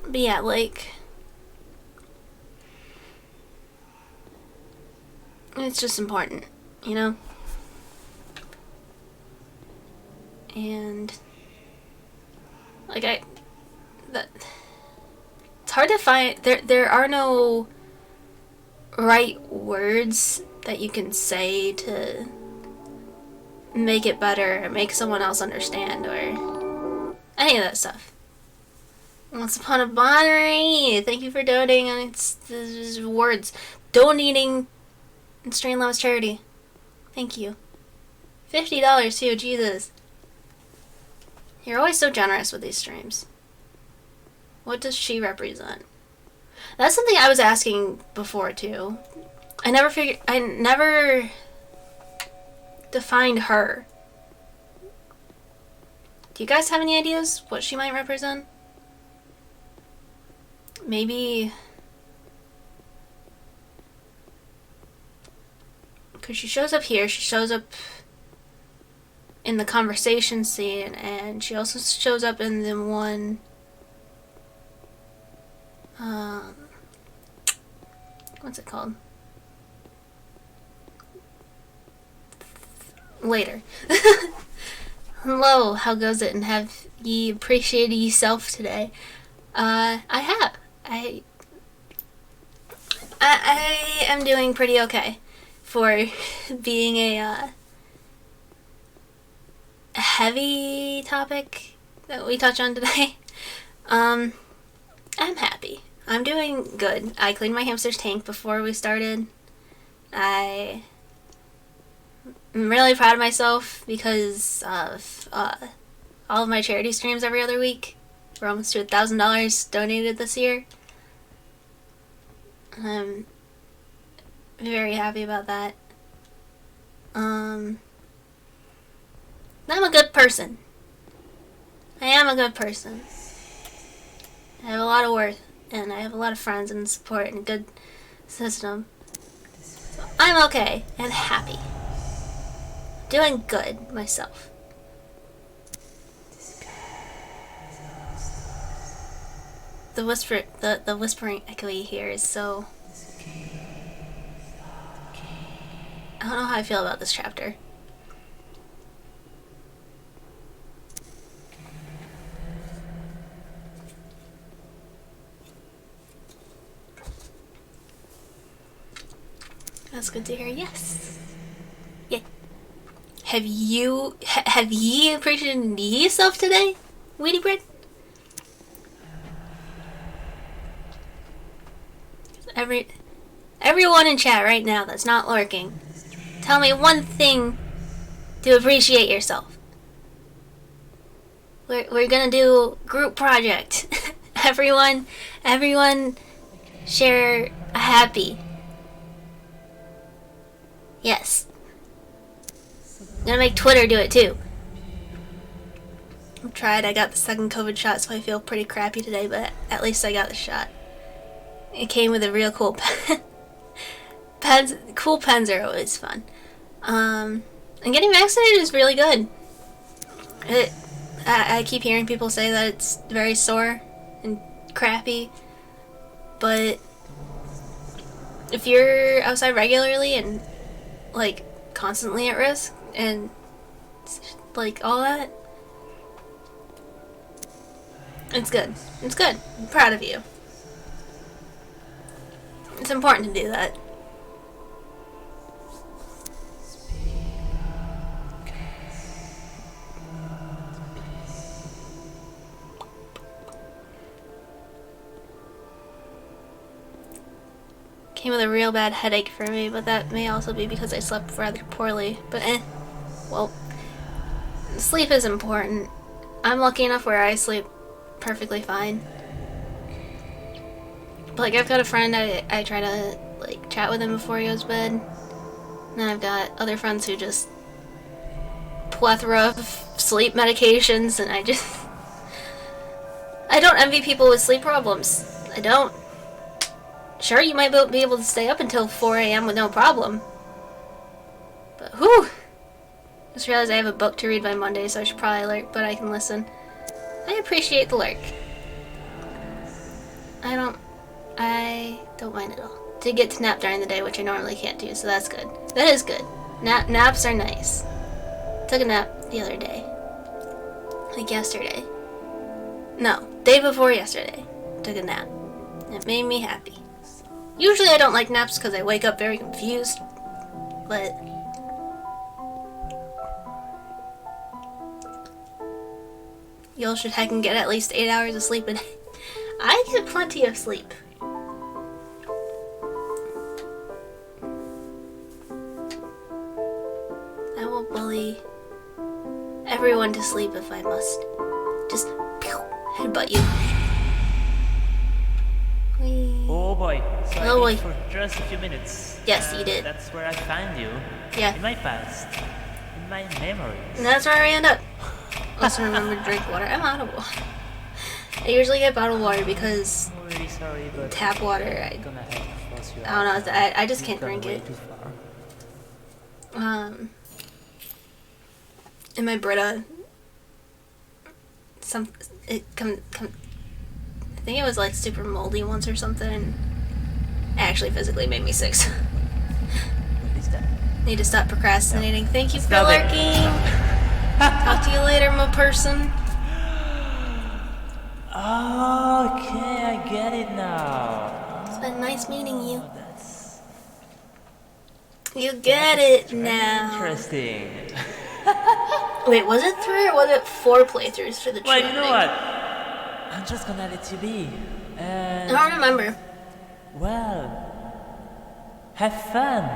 But yeah, like, it's just important, you know? And like it's hard to find, there are no right words that you can say to make it better or make someone else understand or any of that stuff. Once upon a Bonnery, thank you for donating, and it's words. Donating in Streamlabs charity. Thank you. $50 too, Jesus. You're always so generous with these streams. What does she represent? That's something I was asking before too. I never defined her. Do you guys have any ideas what she might represent? Maybe, because she shows up here, she shows up in the conversation scene, and she also shows up in the one What's it called? Later. Hello, how goes it, and have ye appreciated yourself today? I have. I am doing pretty okay for being a heavy topic that we touch on today. I'm happy. I'm doing good. I cleaned my hamster's tank before we started. I'm really proud of myself because of all of my charity streams every other week. We're almost to $1,000 donated this year. I'm very happy about that. I'm a good person. I am a good person. I have a lot of worth, and I have a lot of friends and support and a good system. So I'm okay and happy. Doing good myself. The whispering echoey here is so... I don't know how I feel about this chapter. That's good to hear. Yes. Yeah. Have ye appreciated yourself today, Weedy Bread? Everyone in chat right now that's not lurking, tell me one thing to appreciate yourself. We're gonna do group project. everyone share a happy. Yes. I'm gonna make Twitter do it too. I tried. I got the second COVID shot, so I feel pretty crappy today, but at least I got the shot. It came with a real cool pen. Cool pens are always fun. And getting vaccinated is really good. I keep hearing people say that it's very sore and crappy, but if you're outside regularly and like constantly at risk and like all that, it's good. It's good. I'm proud of you. It's important to do that. Came with a real bad headache for me, but that may also be because I slept rather poorly. But well, sleep is important. I'm lucky enough where I sleep perfectly fine. But, like, I've got a friend, I try to like chat with him before he goes to bed. And then I've got other friends who just plethora of sleep medications, and I don't envy people with sleep problems. I don't. Sure, you might be able to stay up until 4 a.m. with no problem. But, whew! Just realized I have a book to read by Monday, so I should probably lurk, but I can listen. I appreciate the lurk. I don't mind at all. Did get to nap during the day, which I normally can't do, so that's good. That is good. Naps are nice. Took a nap the other day. Like yesterday. No, day before yesterday. Took a nap. It made me happy. Usually I don't like naps because I wake up very confused, but y'all should heck and get at least 8 hours of sleep a day. I get plenty of sleep. I will bully everyone to sleep if I must. Just headbutt you. Whee. Oh boy, so Hello, I did boy. for just a few minutes. Yes, you did. That's where I find you. Yeah. In my past. In my memories. And that's where I end up. Also remember to drink water. I'm out of water. I usually get bottled water because I'm really sorry, but tap water, I'm gonna have to force you I out. don't know, I just You've can't gone drink way it. too far. In my Brita, think it was like super moldy once or something. It actually physically made me sick. What is that? Need to stop procrastinating. Thank you for Stop it. lurking. Talk to you later, my person. Okay, I get it now. It's been nice meeting you. That's You get it now. interesting. Wait, was it 3 or was it 4 playthroughs for the Well, you training? know what? I'm just gonna let you be. I And, don't remember. well, have fun.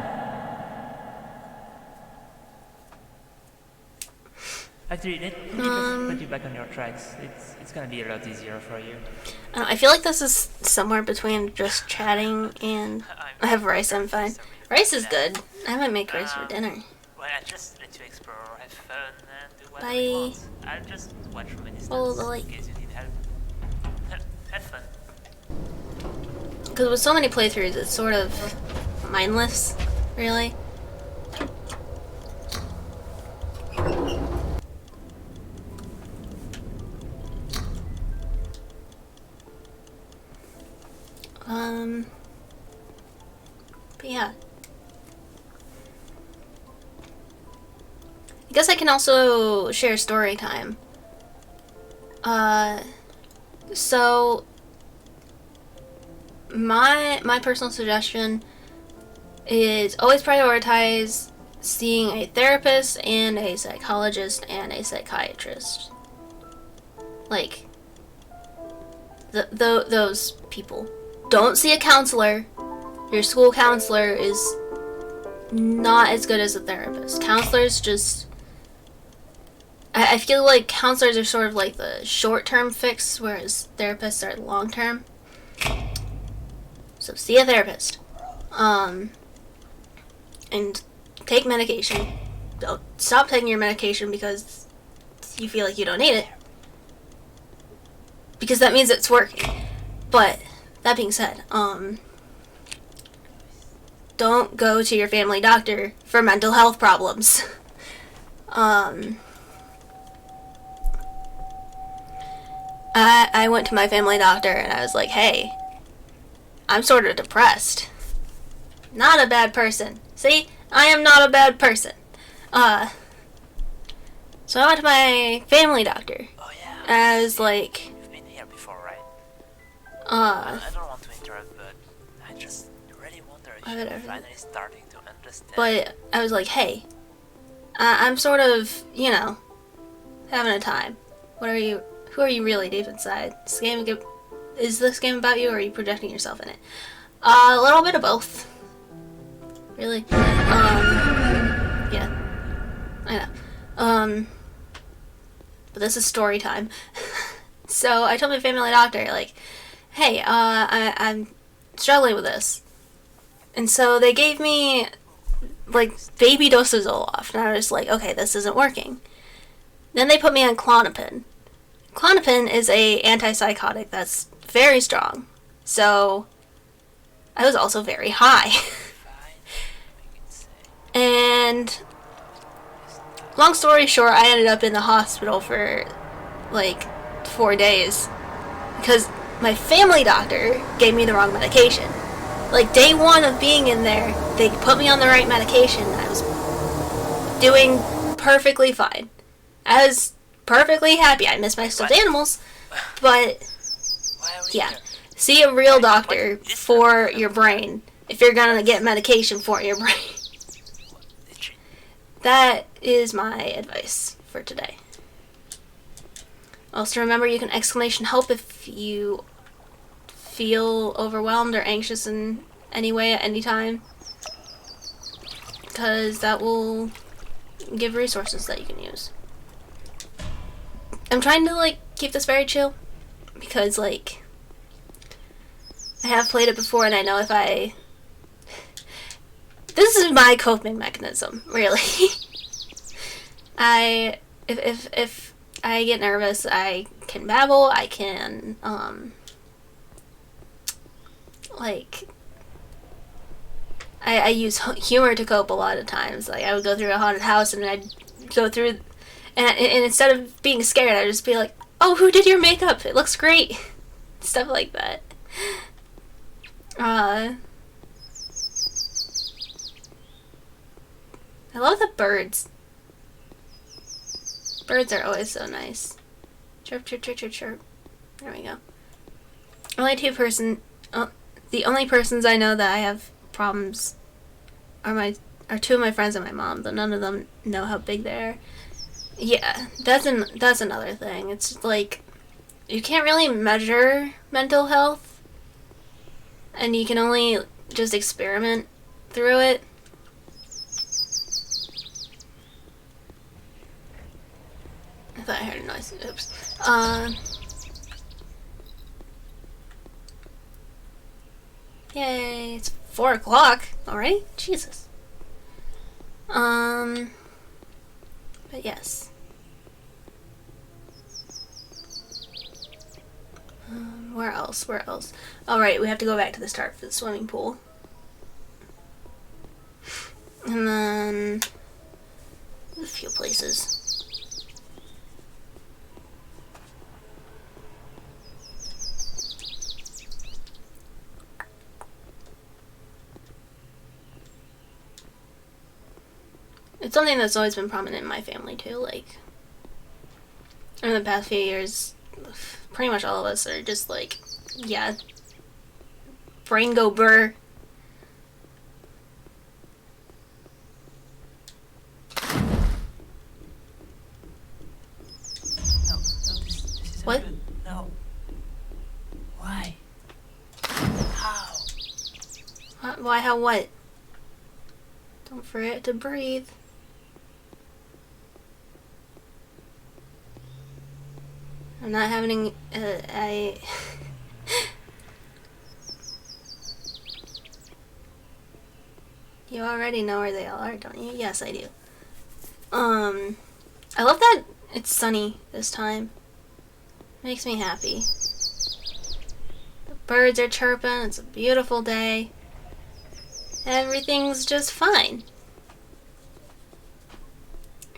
Actually, let me just put you back on your tracks. It's gonna be a lot easier for you. I feel like this is somewhere between just chatting and I have rice. I'm fine. Rice is good. I haven't made rice for dinner. Well, I just let you explore, have fun, and do whatever Bye. you want. I'll just watch from a distance Follow the light. in case you need help. Have fun. Because with so many playthroughs, it's sort of mindless, really. But yeah. I guess I can also share story time. So my personal suggestion is always prioritize seeing a therapist and a psychologist and a psychiatrist. Like those people. Don't see a counselor. Your school counselor is not as good as a therapist. Counselors just... I feel like counselors are sort of like the short-term fix, whereas therapists are long-term. So see a therapist. And take medication. Don't stop taking your medication because you feel like you don't need it. Because that means it's working. But that being said, don't go to your family doctor for mental health problems. I went to my family doctor and I was like, hey, I'm sort of depressed. Not a bad person. See? I am not a bad person. So I went to my family doctor. Oh yeah. And I was like, You've been here before, right? uh, I don't want to interrupt, but I just really wonder if you're whatever. finally starting to understand. but I was like, hey, I'm sort of, you know, having a time. Who are you really deep inside? Is this game about you or are you projecting yourself in it? A little bit of both. Really. Yeah. I know. But this is story time. So I told my family doctor, like, hey, I'm struggling with this. And so they gave me, like, baby doses of Zoloft. And I was like, okay, this isn't working. Then they put me on Klonopin. Klonopin is a antipsychotic that's very strong. So I was also very high. And long story short, I ended up in the hospital for like 4 days because my family doctor gave me the wrong medication. Like day 1 of being in there, they put me on the right medication. I was doing perfectly fine. I was perfectly happy. I miss my stuffed animals, but Why are we yeah, here? see a real doctor for your brain if you're gonna get medication for your brain. Did she? That is my advice for today. Also remember you can exclamation help if you feel overwhelmed or anxious in any way at any time. Because that will give resources that you can use. I'm trying to like keep this very chill. Because like I have played it before and I know if I... This is my coping mechanism, really. If I get nervous, I can babble, I can, like, I use humor to cope a lot of times. Like, I would go through a haunted house and I'd go through, and instead of being scared, I'd just be like, oh, who did your makeup? It looks great. Stuff like that. I love the birds. Birds are always so nice. Chirp, chirp, chirp, chirp, chirp. There we go. The only persons I know that I have problems are two of my friends and my mom, but none of them know how big they are. Yeah, that's another thing. It's like you can't really measure mental health, and you can only just experiment through it. I thought I heard a noise. Oops. Yay, it's 4 o'clock already? Jesus. But yes. Where else? Where else? Alright, we have to go back to the start for the swimming pool. And then a few places. It's something that's always been prominent in my family too, like in the past few years, pretty much all of us are just like, yeah, brain go burr. No, this isn't What? good. No. Why? How? Why, how, what? Don't forget to breathe. I'm not having, You already know where they all are, don't you? Yes, I do. I love that it's sunny this time. Makes me happy. The birds are chirping, it's a beautiful day. Everything's just fine.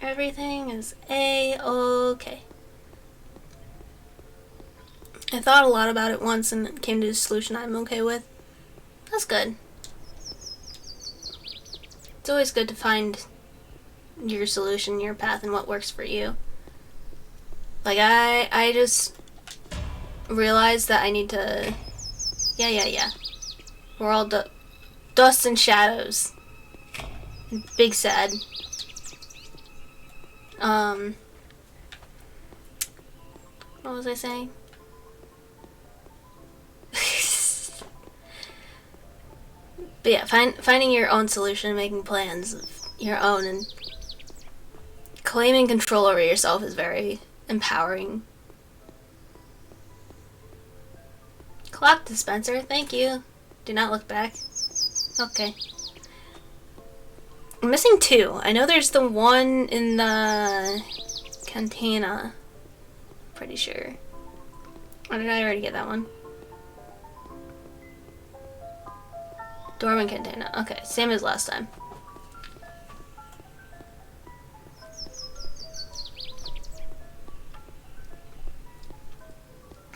Everything is A-okay. I thought a lot about it once and came to a solution I'm okay with. That's good. It's always good to find your solution, your path, and what works for you. Like, I just realized that I need to... Yeah. We're all dust and shadows. Big sad. What was I saying? But yeah, finding your own solution, making plans of your own, and claiming control over yourself is very empowering. Clock dispenser, thank you. Do not look back. Okay. I'm missing 2. I know there's the one in the cantina. Pretty sure. Or did I already get that one? Dormant cantina. Okay, same as last time.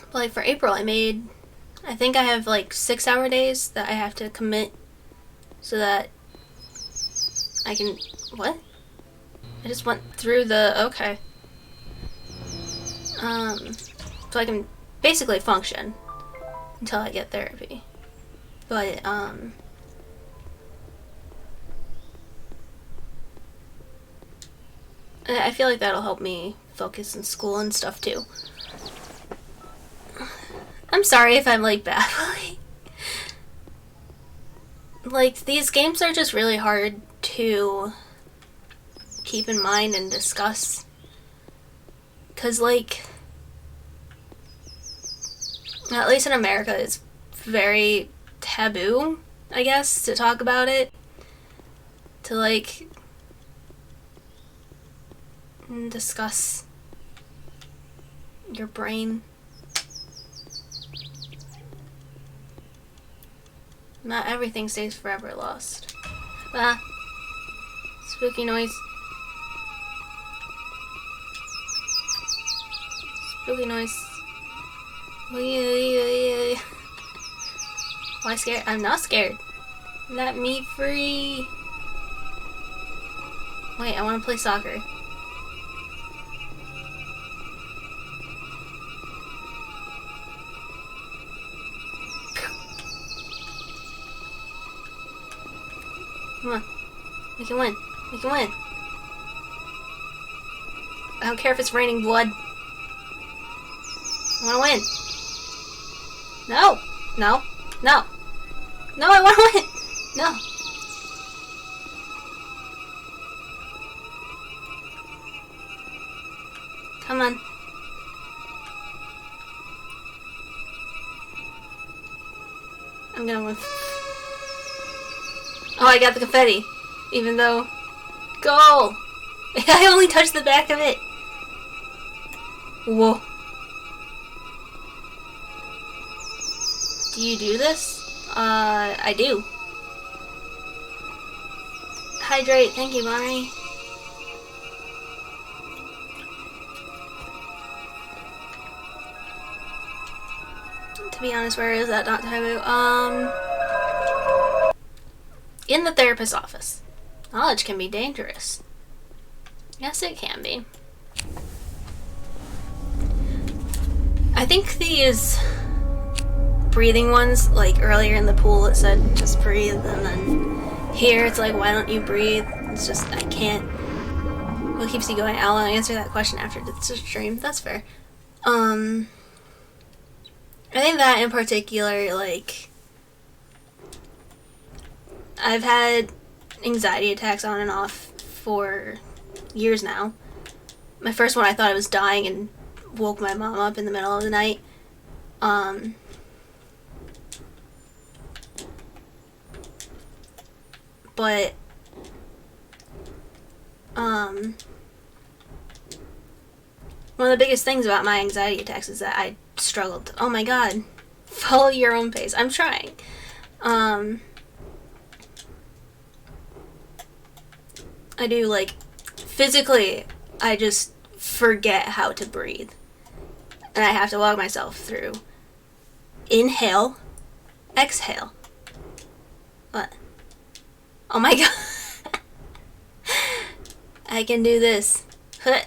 But like for April, I think I have like 6-hour days that I have to commit so that I can, what? I just went through the, okay. So I can basically function until I get therapy. But, I feel like that'll help me focus in school and stuff too. I'm sorry if I'm like babbling. Like, these games are just really hard to keep in mind and discuss. 'Cause, like, at least in America, it's very taboo, I guess, to talk about it. To, like, discuss your brain. Not everything stays forever lost. Ah. Spooky noise. Spooky noise. Why scared? I'm not scared. Let me free. Wait, I want to play soccer. Come on. We can win. We can win. I don't care if it's raining blood. I want to win. No. No. No. No, I want to win. No. Come on. I'm gonna win. Oh, I got the confetti. Even though... Goal! I only touched the back of it. Whoa. Do you do this? I do. Hydrate. Thank you, Bonnie. To be honest, where is that Dr. Habu? In the therapist's office. Knowledge can be dangerous. Yes, it can be. I think these breathing ones, like earlier in the pool it said just breathe, and then here it's like, why don't you breathe? It's just, I can't. What keeps you going? I'll answer that question after the stream. That's fair. I think that in particular, like, I've had anxiety attacks on and off for years now. My first one, I thought I was dying and woke my mom up in the middle of the night. But one of the biggest things about my anxiety attacks is that I struggled. Oh my god. Follow your own pace. I'm trying. I do, like, physically, I just forget how to breathe. And I have to walk myself through. Inhale. Exhale. What? Oh my god. I can do this. Why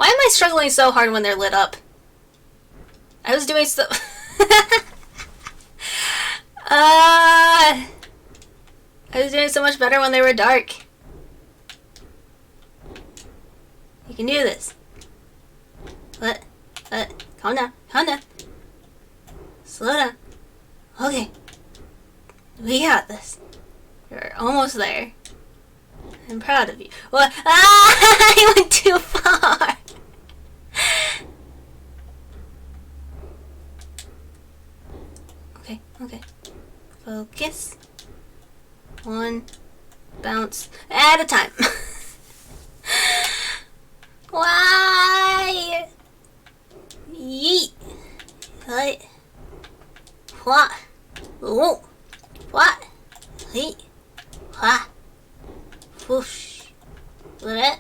am I struggling so hard when they're lit up? I was doing so... I was doing so much better when they were dark. You can do this. What? Calm down. Calm down. Slow down. Okay. We got this. You're almost there. I'm proud of you. What? I went too far. Okay, okay. Focus. One bounce at a time. Why? Yeet. What? What? Whoa. What? Yeet. What? Whoosh. What?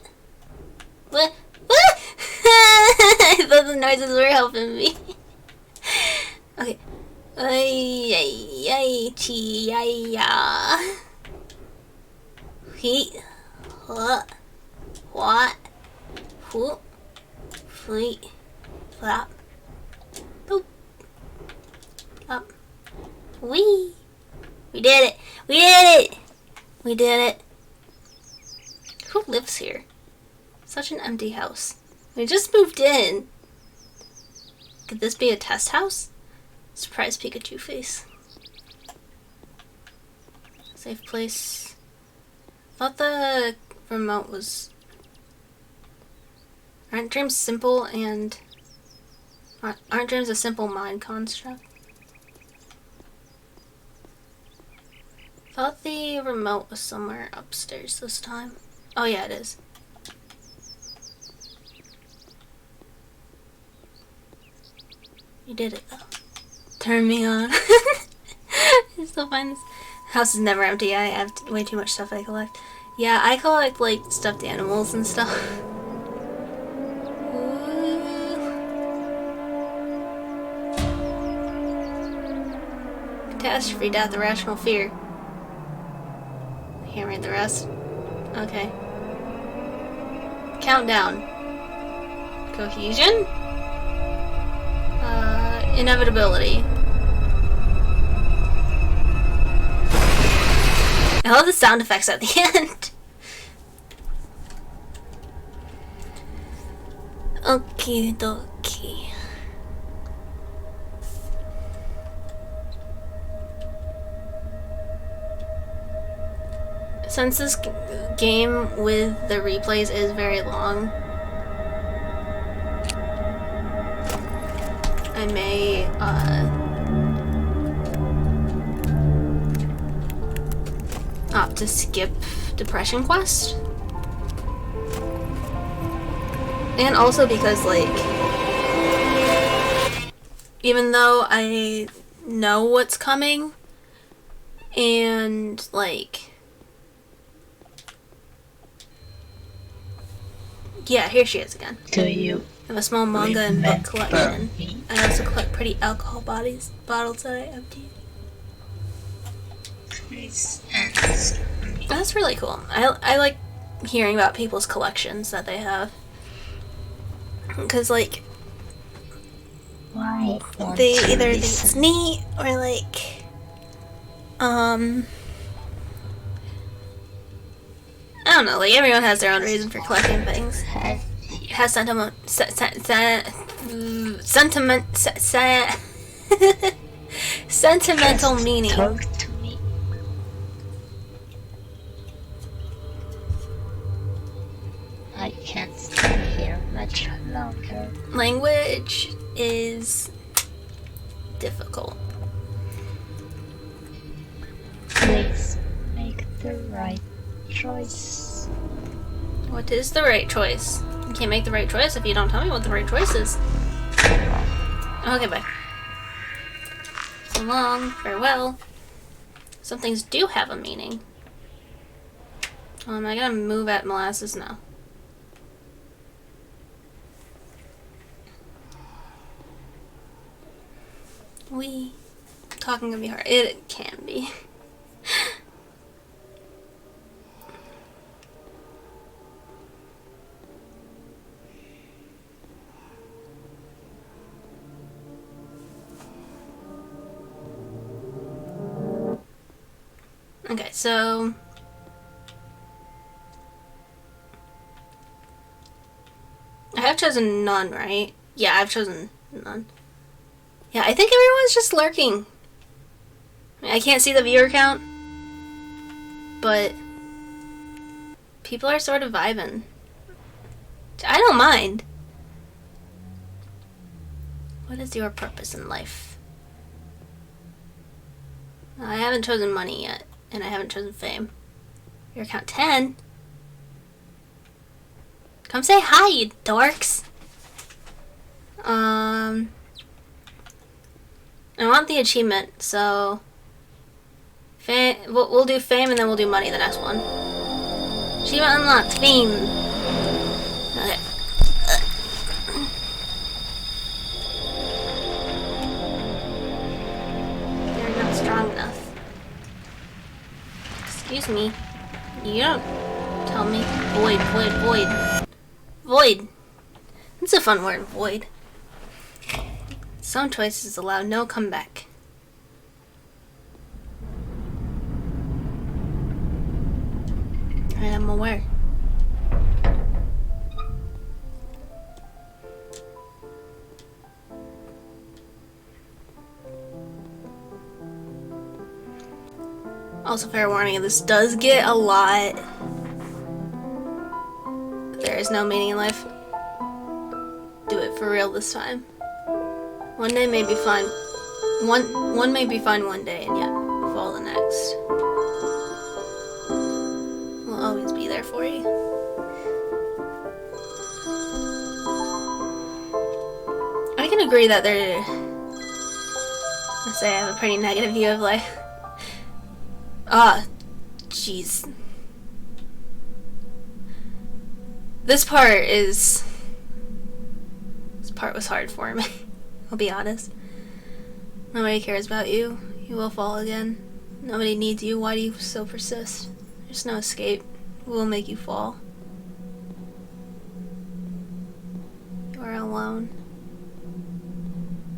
What? What? I thought the noises were helping me. Okay. Ay, ay, ay, chi, ay, ya. Heat. What? What? Whoop. Fleet. Flap. Boop. Up. Wee. We did it. We did it. We did it. Who lives here? Such an empty house. We just moved in. Could this be a test house? Surprise Pikachu face. Safe place. Thought the remote was... Aren't dreams simple and... Aren't dreams a simple mind construct? Thought the remote was somewhere upstairs this time. Oh yeah, it is. You did it though. Turn me on. I still find this house is never empty. I have way too much stuff I collect. Yeah, I collect like stuffed animals and stuff. Ooh. catastrophe, death, irrational fear. I can't read the rest. Okay. Countdown. Cohesion? Inevitability. I love the sound effects at the end. Okie dokie. Since this game with the replays is very long, I may opt to skip Depression Quest. And also because, like, even though I know what's coming, and, like, yeah, here she is again. Do you I have a small manga and book remember collection. me? I also collect pretty alcohol bottles that I empty. Please answer me. That's really cool. I like hearing about people's collections that they have. Because, like, Why won't they you either think listen? it's neat or, like, I don't know, like, everyone has their own reason for collecting things. Have It has sentiment, sentimental just meaning. talk to me. I can't stay here much longer. Language is difficult. Please make the right choice. What is the right choice? You can't make the right choice if you don't tell me what the right choice is. Okay, bye. So long, farewell. Some things do have a meaning. Am I gonna move at molasses now? Talking can be hard. It can be. Okay, so I have chosen none, right? Yeah, I've chosen none. Yeah, I think everyone's just lurking. I can't see the viewer count, but people are sort of vibing. I don't mind. What is your purpose in life? I haven't chosen money yet, and I haven't chosen fame. Viewer count 10. Come say hi, you dorks. I want the achievement, so we'll do fame and then we'll do money the next one. Achievement unlocked, fame. Okay. They're not strong enough. Excuse me. You don't tell me. Void, void, void. Void. That's a fun word, void. Some choices allow no comeback. I am aware. Also, fair warning, this does get a lot. There is no meaning in life. Do it for real this time. One day may be fine. One may be fine one day, and yet fall the next. We'll always be there for you. I can agree that let's say I have a pretty negative view of life. Jeez. This part was hard for me. I'll be honest. Nobody cares about you. You will fall again. Nobody needs you. Why do you so persist? There's no escape. We will make you fall. You are alone.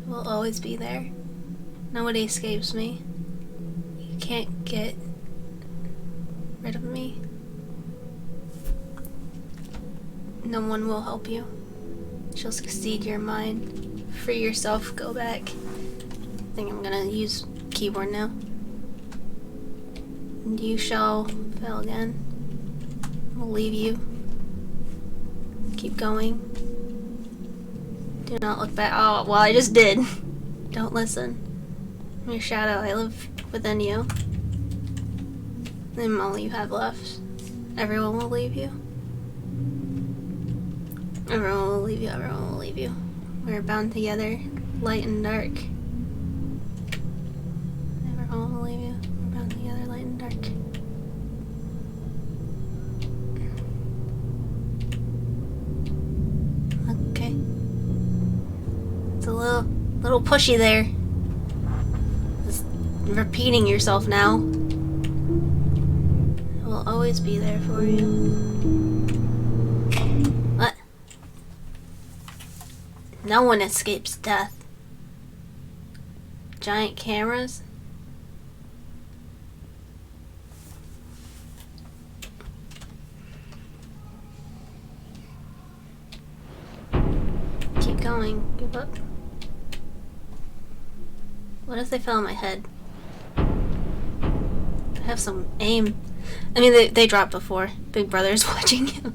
I will always be there. Nobody escapes me. You can't get rid of me. No one will help you. She'll succeed your mind. Free yourself, go back. I think I'm gonna use keyboard now. And you shall fail again. I'll leave you. Keep going. Do not look back. Oh, well, I just did. Don't listen. I'm your shadow. I live within you. I'm all you have left. Everyone will leave you. Everyone will leave you. Everyone will leave you. We are bound together, light and dark. Everyone will leave you. We're bound together, light and dark. Okay. It's a little pushy there. Just repeating yourself now. I will always be there for you. What? No one escapes death. Giant cameras? Keep going. Give up. What if they fell on my head? I have some aim. I mean, they dropped before. Big Brother's watching you.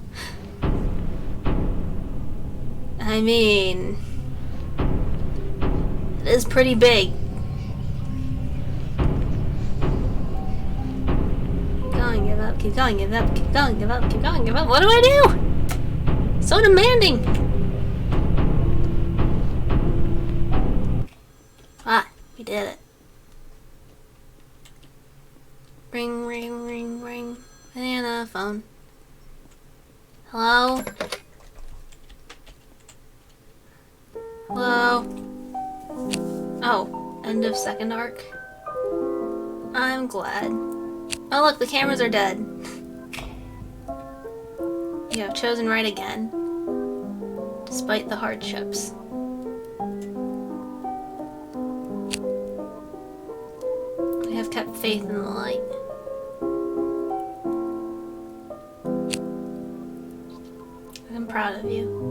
I mean, it is pretty big. Keep going, give up, keep going, give up, keep going, give up, keep going, give up. What do I do? So demanding. Ah, we did it. Ring, ring, ring, ring. Banana phone. Hello? Hello? Oh, end of second arc. I'm glad. Oh look, the cameras are dead. You have chosen right again. Despite the hardships. We have kept faith in the light. I'm proud of you.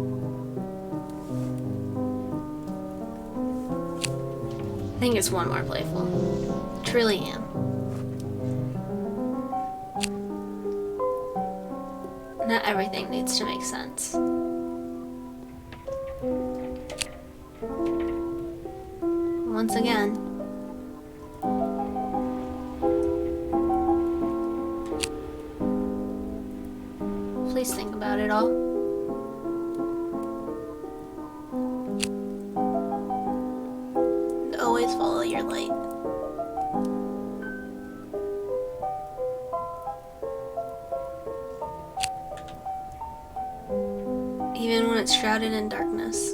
I think it's one more playful. Truly am. Not everything needs to make sense. Once again. Please think about it all. And always follow your light. Even when it's shrouded in darkness.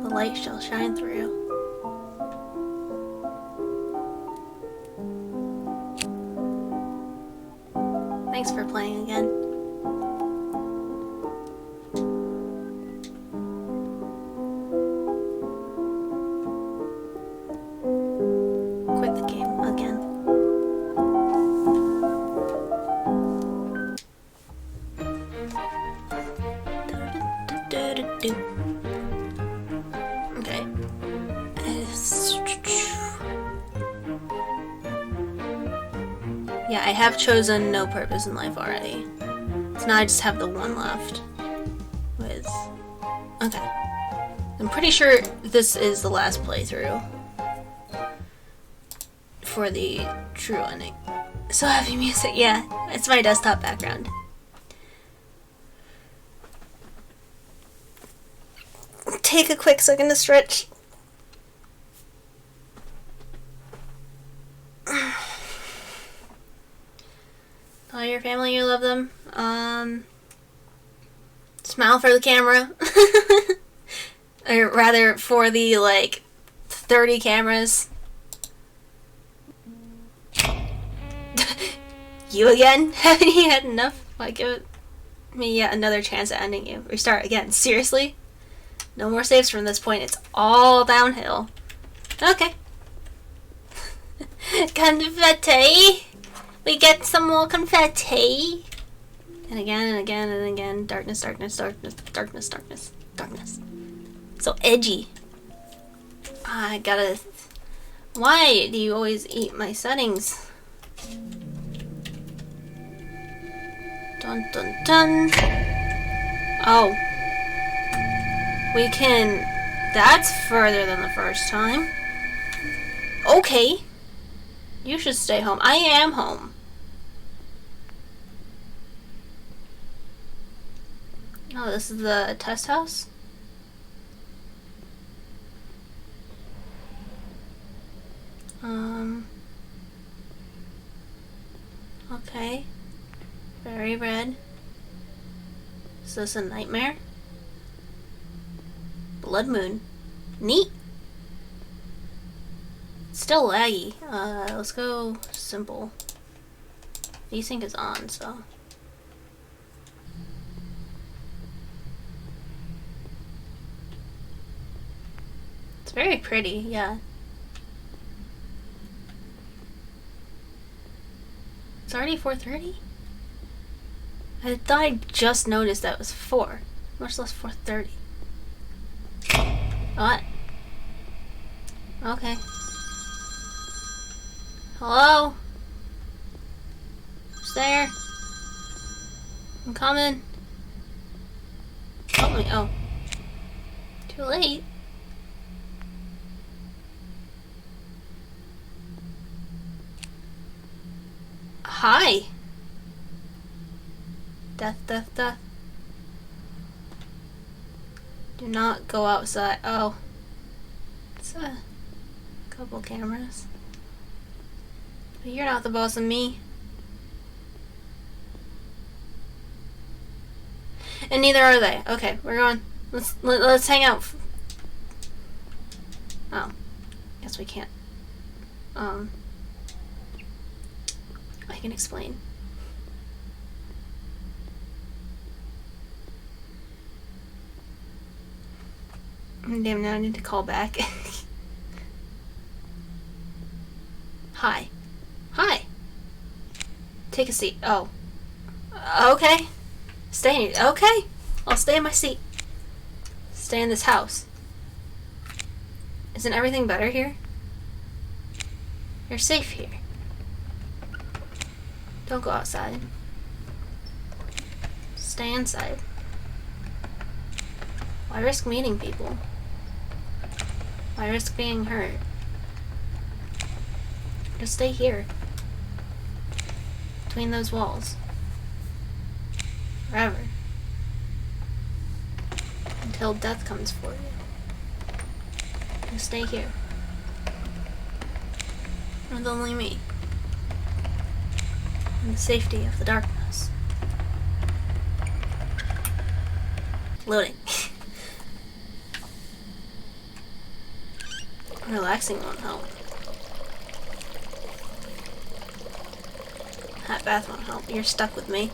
The light shall shine through. Thanks for playing again. Quit the game again. Okay. Yeah, I have chosen no purpose in life already. So now I just have the one left. With... Okay. I'm pretty sure this is the last playthrough. For the true ending. So happy music, yeah. It's my desktop background. Take a quick second to stretch. Tell your family you love them. Smile for the camera. Or rather, for the, like, 30 cameras. You again? Haven't you had enough? Like, give me yet another chance at ending you. Restart again. Seriously? No more saves from this point. It's all downhill. Okay. Confetti! We get some more confetti! And again and again and again. Darkness, darkness, darkness, darkness, darkness, darkness. So edgy. I gotta... Why do you always eat my settings? Dun dun dun. Oh. We can... That's further than the first time. Okay. You should stay home. I am home. Oh, this is the test house? Okay. Very red. Is this a nightmare? Blood moon. Neat. Still laggy. Let's go simple. Desync is on, so. It's very pretty, yeah. It's already 4:30? I thought I just noticed that it was 4. Much less 4:30. What? Okay. Hello? Who's there? I'm coming. Help me. Oh. Too late. Hi. Death, death, death. Do not go outside. Oh. It's a couple cameras. But you're not the boss of me. And neither are they. Okay, we're going. Let's hang out. Oh. Guess we can't. I can explain. Damn, now I need to call back. Hi. Hi. Take a seat. Oh. Okay. Stay in. Okay. I'll stay in my seat. Stay in this house. Isn't everything better here? You're safe here. Don't go outside. Stay inside. Why risk meeting people? Why risk being hurt? Just stay here. Between those walls. Forever. Until death comes for you. Just stay here. With only me. In the safety of the darkness. Loading. Relaxing won't help. Hot bath won't help. You're stuck with me.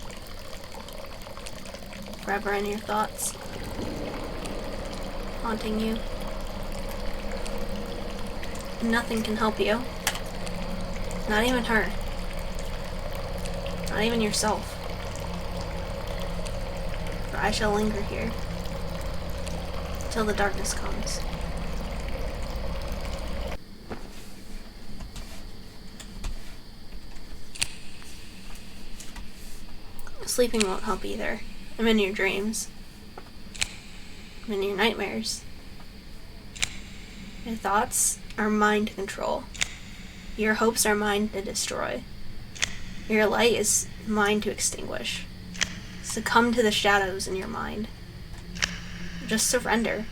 Forever in your thoughts. Haunting you. Nothing can help you. Not even her. Not even yourself. For I shall linger here. Till the darkness comes. Sleeping won't help either. I'm in your dreams. I'm in your nightmares. Your thoughts are mine to control. Your hopes are mine to destroy. Your light is mine to extinguish. Succumb to the shadows in your mind. Just surrender.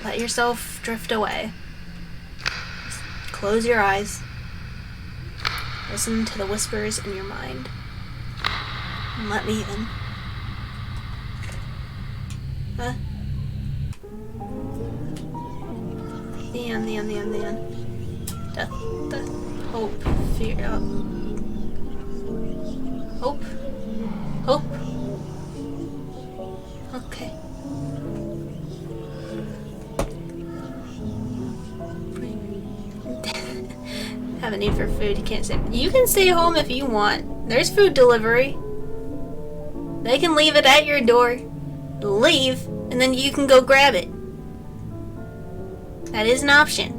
Let yourself drift away. Just close your eyes. Listen to the whispers in your mind. And let me in. Huh? The end. Death, hope, fear, hope, hope. Okay. Have a need for food. You can't stay. You can stay home if you want. There's food delivery. They can leave it at your door. Leave, and then you can go grab it. That is an option.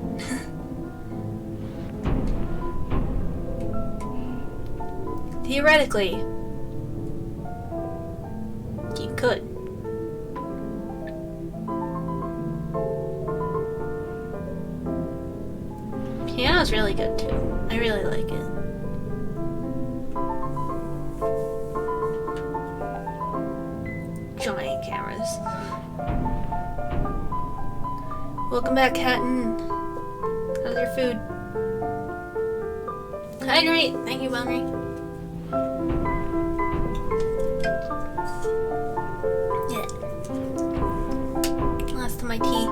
Theoretically, you could. Piano's really good too. I really like it. Giant cameras. Welcome back, Hatton. How's your food? Hydrate! Thank you, Bonry. Yeah. Last of my tea.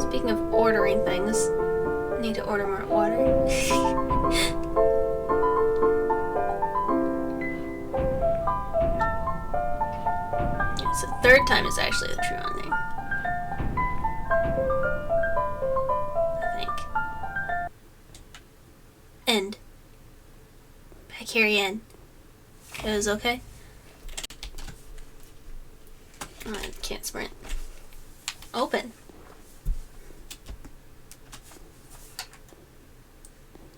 Speaking of ordering things, I need to order more water. So third time is actually the true ending. I think. End. Back here again. It was okay? Oh, I can't sprint. Open.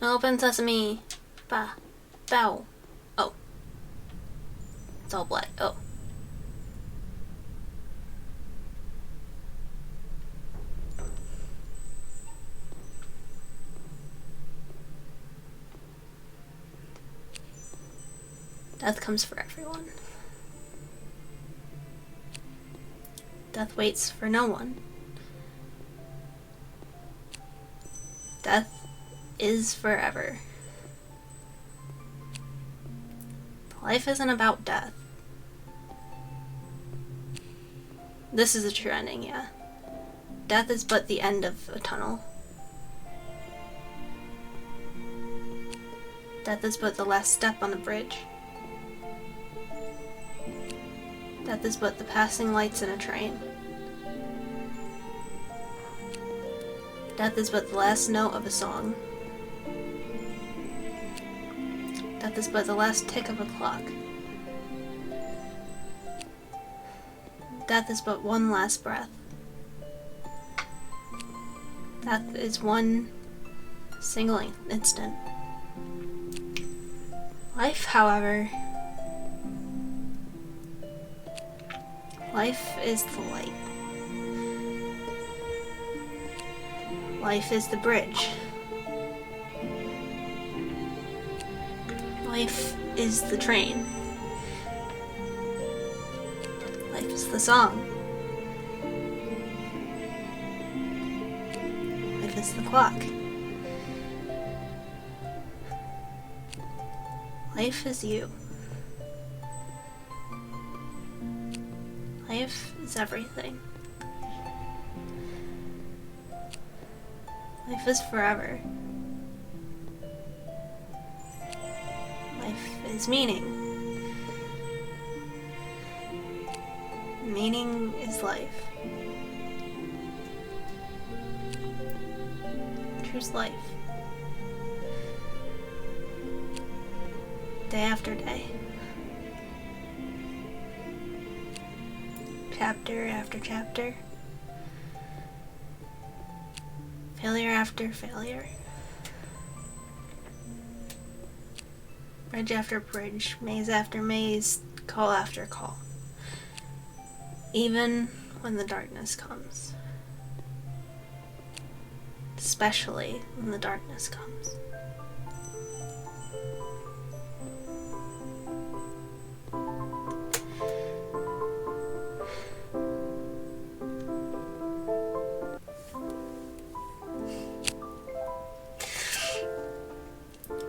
Open sesame. Ba. Bow. Oh. It's all black. Oh. Death comes for everyone. Death waits for no one. Death is forever. Life isn't about death. This is a true ending, yeah. Death is but the end of a tunnel. Death is but the last step on the bridge. Death is but the passing lights in a train. Death is but the last note of a song. Death is but the last tick of a clock. Death is but one last breath. Death is one single instant. Life, however, life is the light. Life is the bridge. Life is the train. Life is the song. Life is the clock. Life is you. Life is everything. Life is forever. Life is meaning. Meaning is life. Choose life. Day after day. Chapter after chapter. Failure after failure. Bridge after bridge, maze after maze, call after call. Even when the darkness comes. Especially when the darkness comes.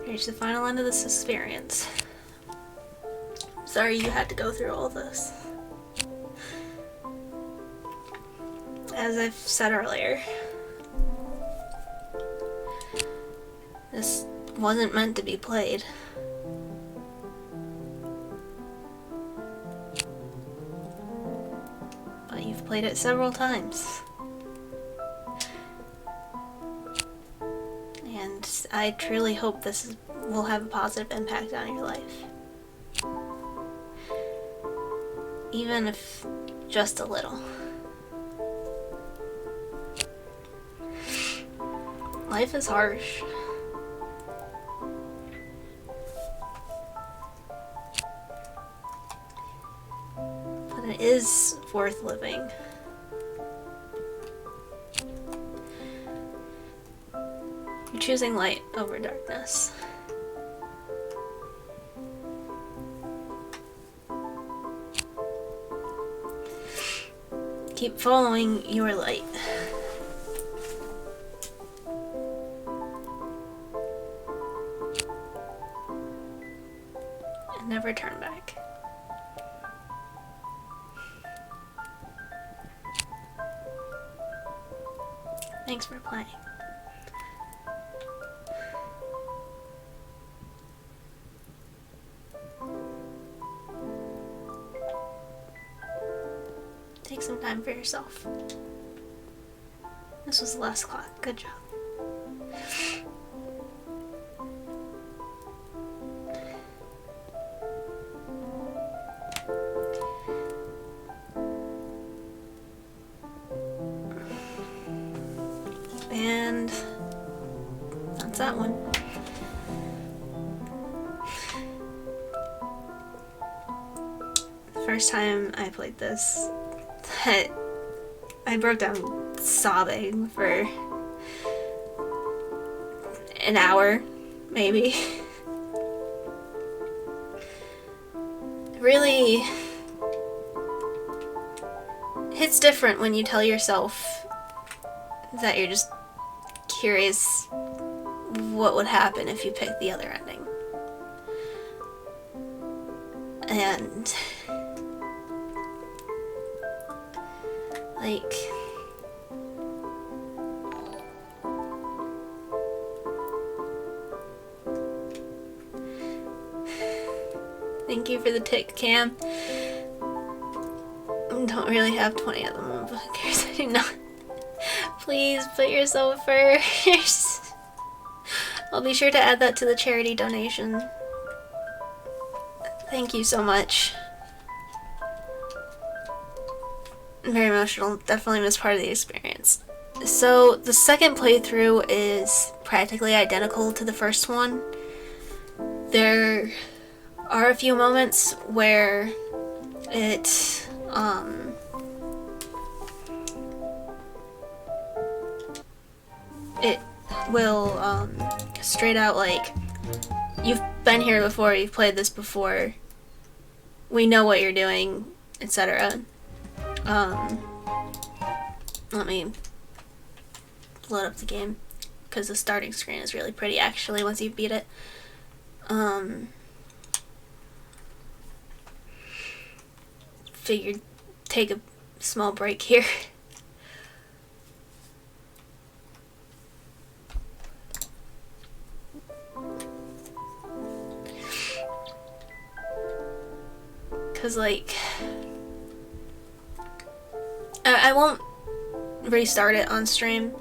Reach the final end of this experience. Sorry you had to go through all this. As I've said earlier, this wasn't meant to be played. But you've played it several times. And I truly hope this will have a positive impact on your life. Even if just a little. Life is harsh. But it is worth living. You're choosing light over darkness. Keep following your light. And never turn back. Thanks for playing. Take some time for yourself. This was the last clock. Good job. And that's that one. The first time I played this, I broke down sobbing for an hour, maybe. Really hits different when you tell yourself that you're just curious what would happen if you picked the other ending. And like, thank you for the tick, Cam. I don't really have 20 of them on bookers. I do not. Please put yourself first. I'll be sure to add that to the charity donation. Thank you so much. I'm very emotional. Definitely was part of the experience. So the second playthrough is practically identical to the first one. There are a few moments where it will straight out like, you've been here before, you've played this before, we know what you're doing, etc. Let me load up the game, because the starting screen is really pretty actually once you beat it. Figured take a small break here. Cause like, I won't restart it on stream.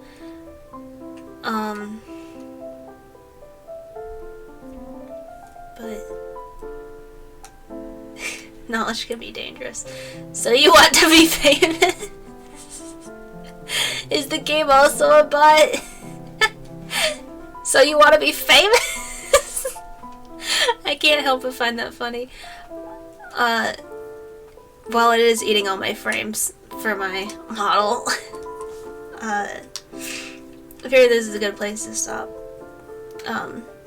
But knowledge can be dangerous. So you want to be famous? Is the game also a bot? So you want to be famous? I can't help but find that funny. While it is eating all my frames for my model, I figure this is a good place to stop.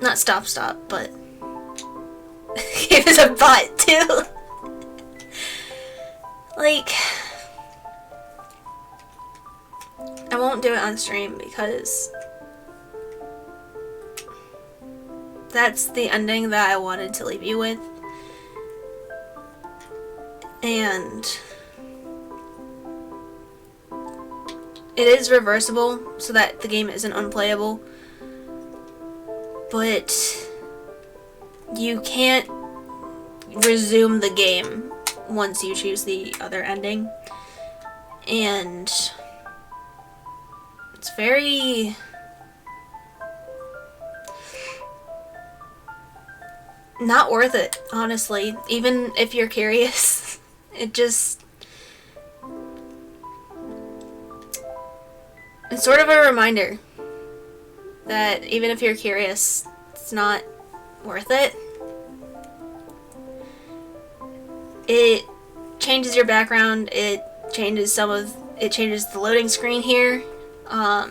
Not stop, but it was a bot too. Like, I won't do it on stream because that's the ending that I wanted to leave you with. and it is reversible so that the game isn't unplayable, but you can't resume the game once you choose the other ending, and it's very not worth it, honestly. Even if you're curious, it's sort of a reminder that even if you're curious, it's not worth it. It changes your background, it changes the loading screen here. I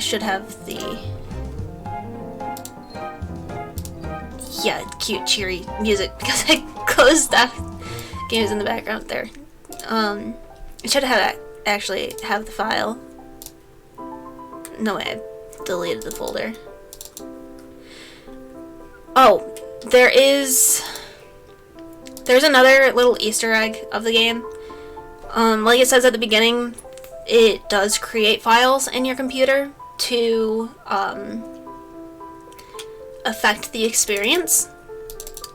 should have the cute cheery music because I closed that games in the background there. I should have actually have the file. No way, I deleted the folder. Oh, there's another little Easter egg of the game. Like it says at the beginning, it does create files in your computer to affect the experience.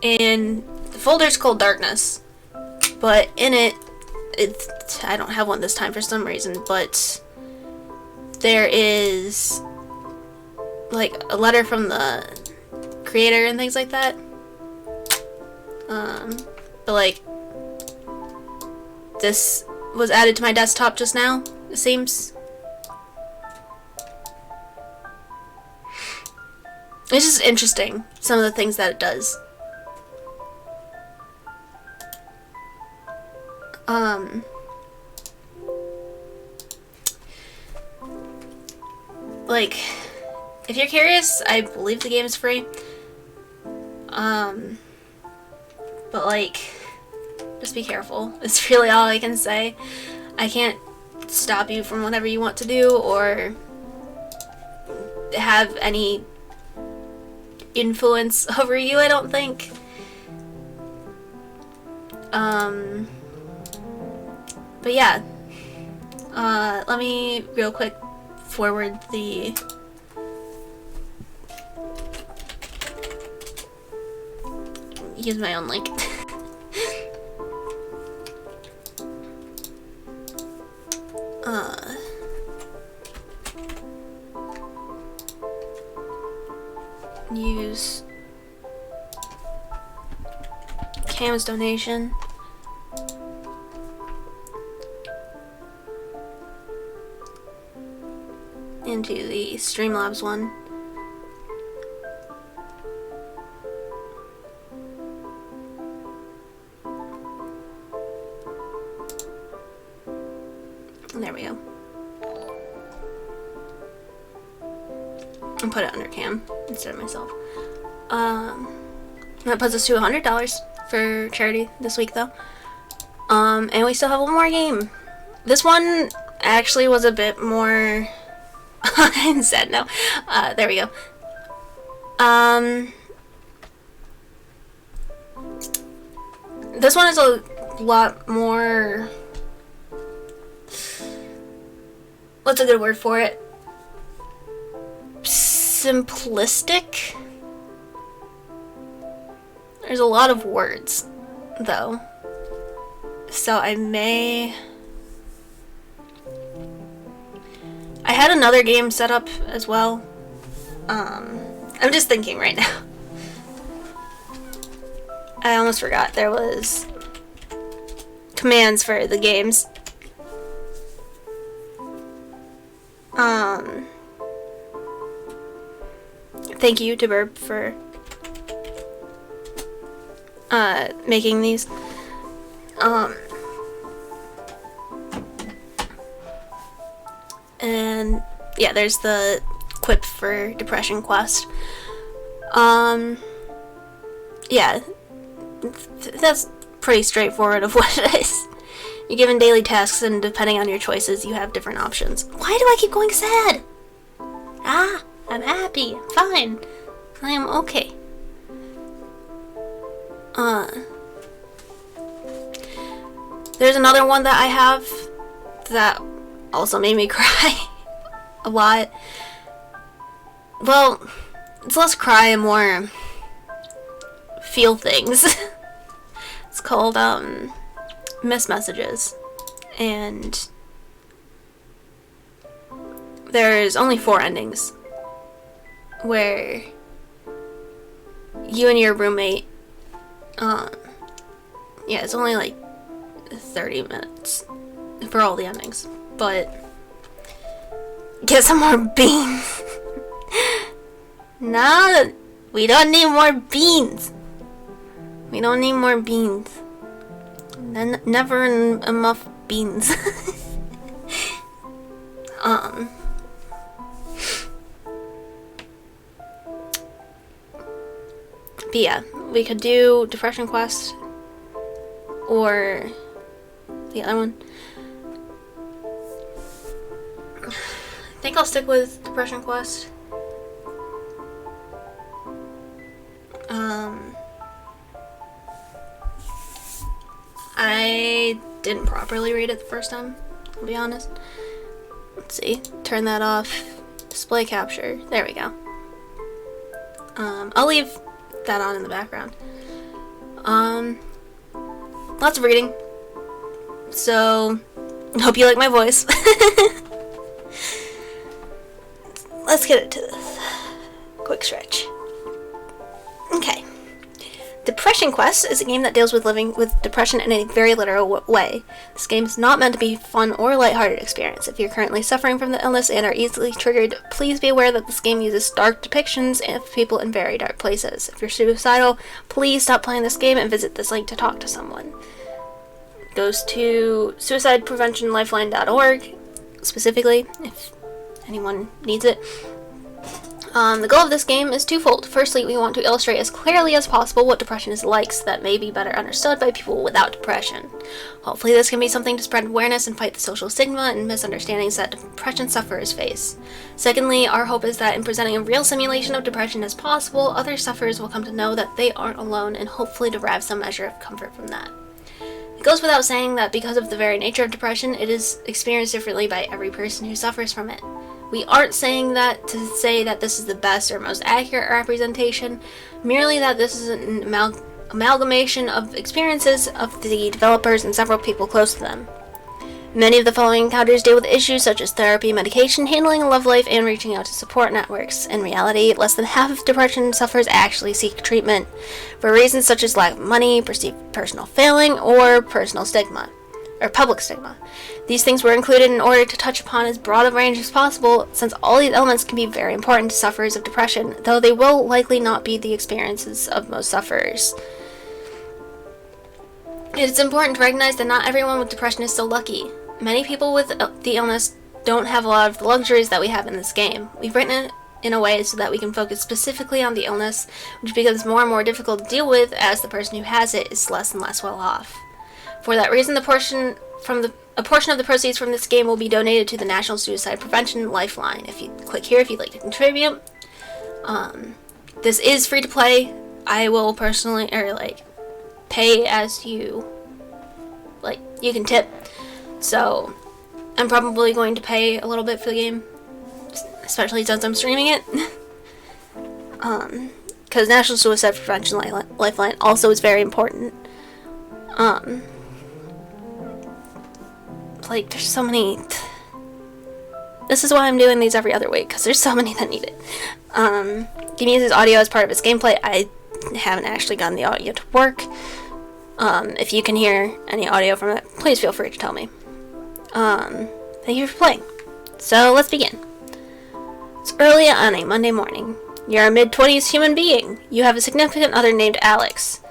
And the folder's called Darkness, but in it, I don't have one this time for some reason, but there is like a letter from the creator and things like that. But like this was added to my desktop just now, it seems. It's just interesting, some of the things that it does. Like, if you're curious, I believe the game is free. But like, just be careful. It's really all I can say. I can't stop you from whatever you want to do or have any influence over you, I don't think. But yeah. Let me real quick forward the use my own link. Use Cam's donation. Into the Streamlabs one. There we go. And put it under Cam instead of myself. That puts us to $100 for charity this week, though. And we still have one more game. This one actually was a bit more. I said no. There we go. This one is a lot more. What's a good word for it? Simplistic? There's a lot of words, though. So I had another game set up as well. I'm just thinking right now. I almost forgot there was commands for the games. Thank you to Burb for making these. And yeah, there's the quip for Depression Quest. Yeah, that's pretty straightforward of what it is. You're given daily tasks, and depending on your choices, you have different options. Why do I keep going sad? I'm happy. I'm fine. I am okay. There's another one that I have that also made me cry a lot. Well, it's less cry and more feel things. It's called Missed Messages, and there's only 4 endings where you and your roommate, yeah, it's only like 30 minutes for all the endings, but get some more beans. No, we don't need more beans. We don't need more beans. Never enough beans. But yeah, we could do Depression Quest or the other one. I think I'll stick with Depression Quest. I didn't properly read it the first time, I'll be honest. Let's see, turn that off. Display capture, there we go. I'll leave that on in the background. Lots of reading, so hope you like my voice. Let's get into this. Quick stretch. Okay. Depression Quest is a game that deals with living with depression in a very literal way. This game is not meant to be a fun or lighthearted experience. If you're currently suffering from the illness and are easily triggered, please be aware that this game uses dark depictions of people in very dark places. If you're suicidal, please stop playing this game and visit this link to talk to someone. It goes to suicidepreventionlifeline.org, specifically, if anyone needs it. The goal of this game is twofold. Firstly, we want to illustrate as clearly as possible what depression is like so that may be better understood by people without depression. Hopefully this can be something to spread awareness and fight the social stigma and misunderstandings that depression sufferers face. Secondly, our hope is that in presenting a real simulation of depression as possible, other sufferers will come to know that they aren't alone and hopefully derive some measure of comfort from that. It goes without saying that because of the very nature of depression, it is experienced differently by every person who suffers from it. We aren't saying that to say that this is the best or most accurate representation, merely that this is an amalgamation of experiences of the developers and several people close to them. Many of the following encounters deal with issues such as therapy, medication, handling a love life, and reaching out to support networks. In reality, less than half of depression sufferers actually seek treatment for reasons such as lack of money, perceived personal failing, or personal stigma, or public stigma. These things were included in order to touch upon as broad a range as possible, since all these elements can be very important to sufferers of depression, though they will likely not be the experiences of most sufferers. It's important to recognize that not everyone with depression is so lucky. Many people with the illness don't have a lot of the luxuries that we have in this game. We've written it in a way so that we can focus specifically on the illness, which becomes more and more difficult to deal with as the person who has it is less and less well off. For that reason, a portion of the proceeds from this game will be donated to the National Suicide Prevention Lifeline. If you click here if you'd like to contribute. This is free to play. I will personally, pay as you, you can tip. So, I'm probably going to pay a little bit for the game, especially since I'm streaming it. Because National Suicide Prevention Lifeline also is very important. There's so many. This is why I'm doing these every other week, because there's so many that need it. You can use his audio as part of his gameplay. I haven't actually gotten the audio to work. If you can hear any audio from it, please feel free to tell me. Thank you for playing. So let's begin. It's early on a Monday morning. You're a mid-20s human being. You have a significant other named Alex.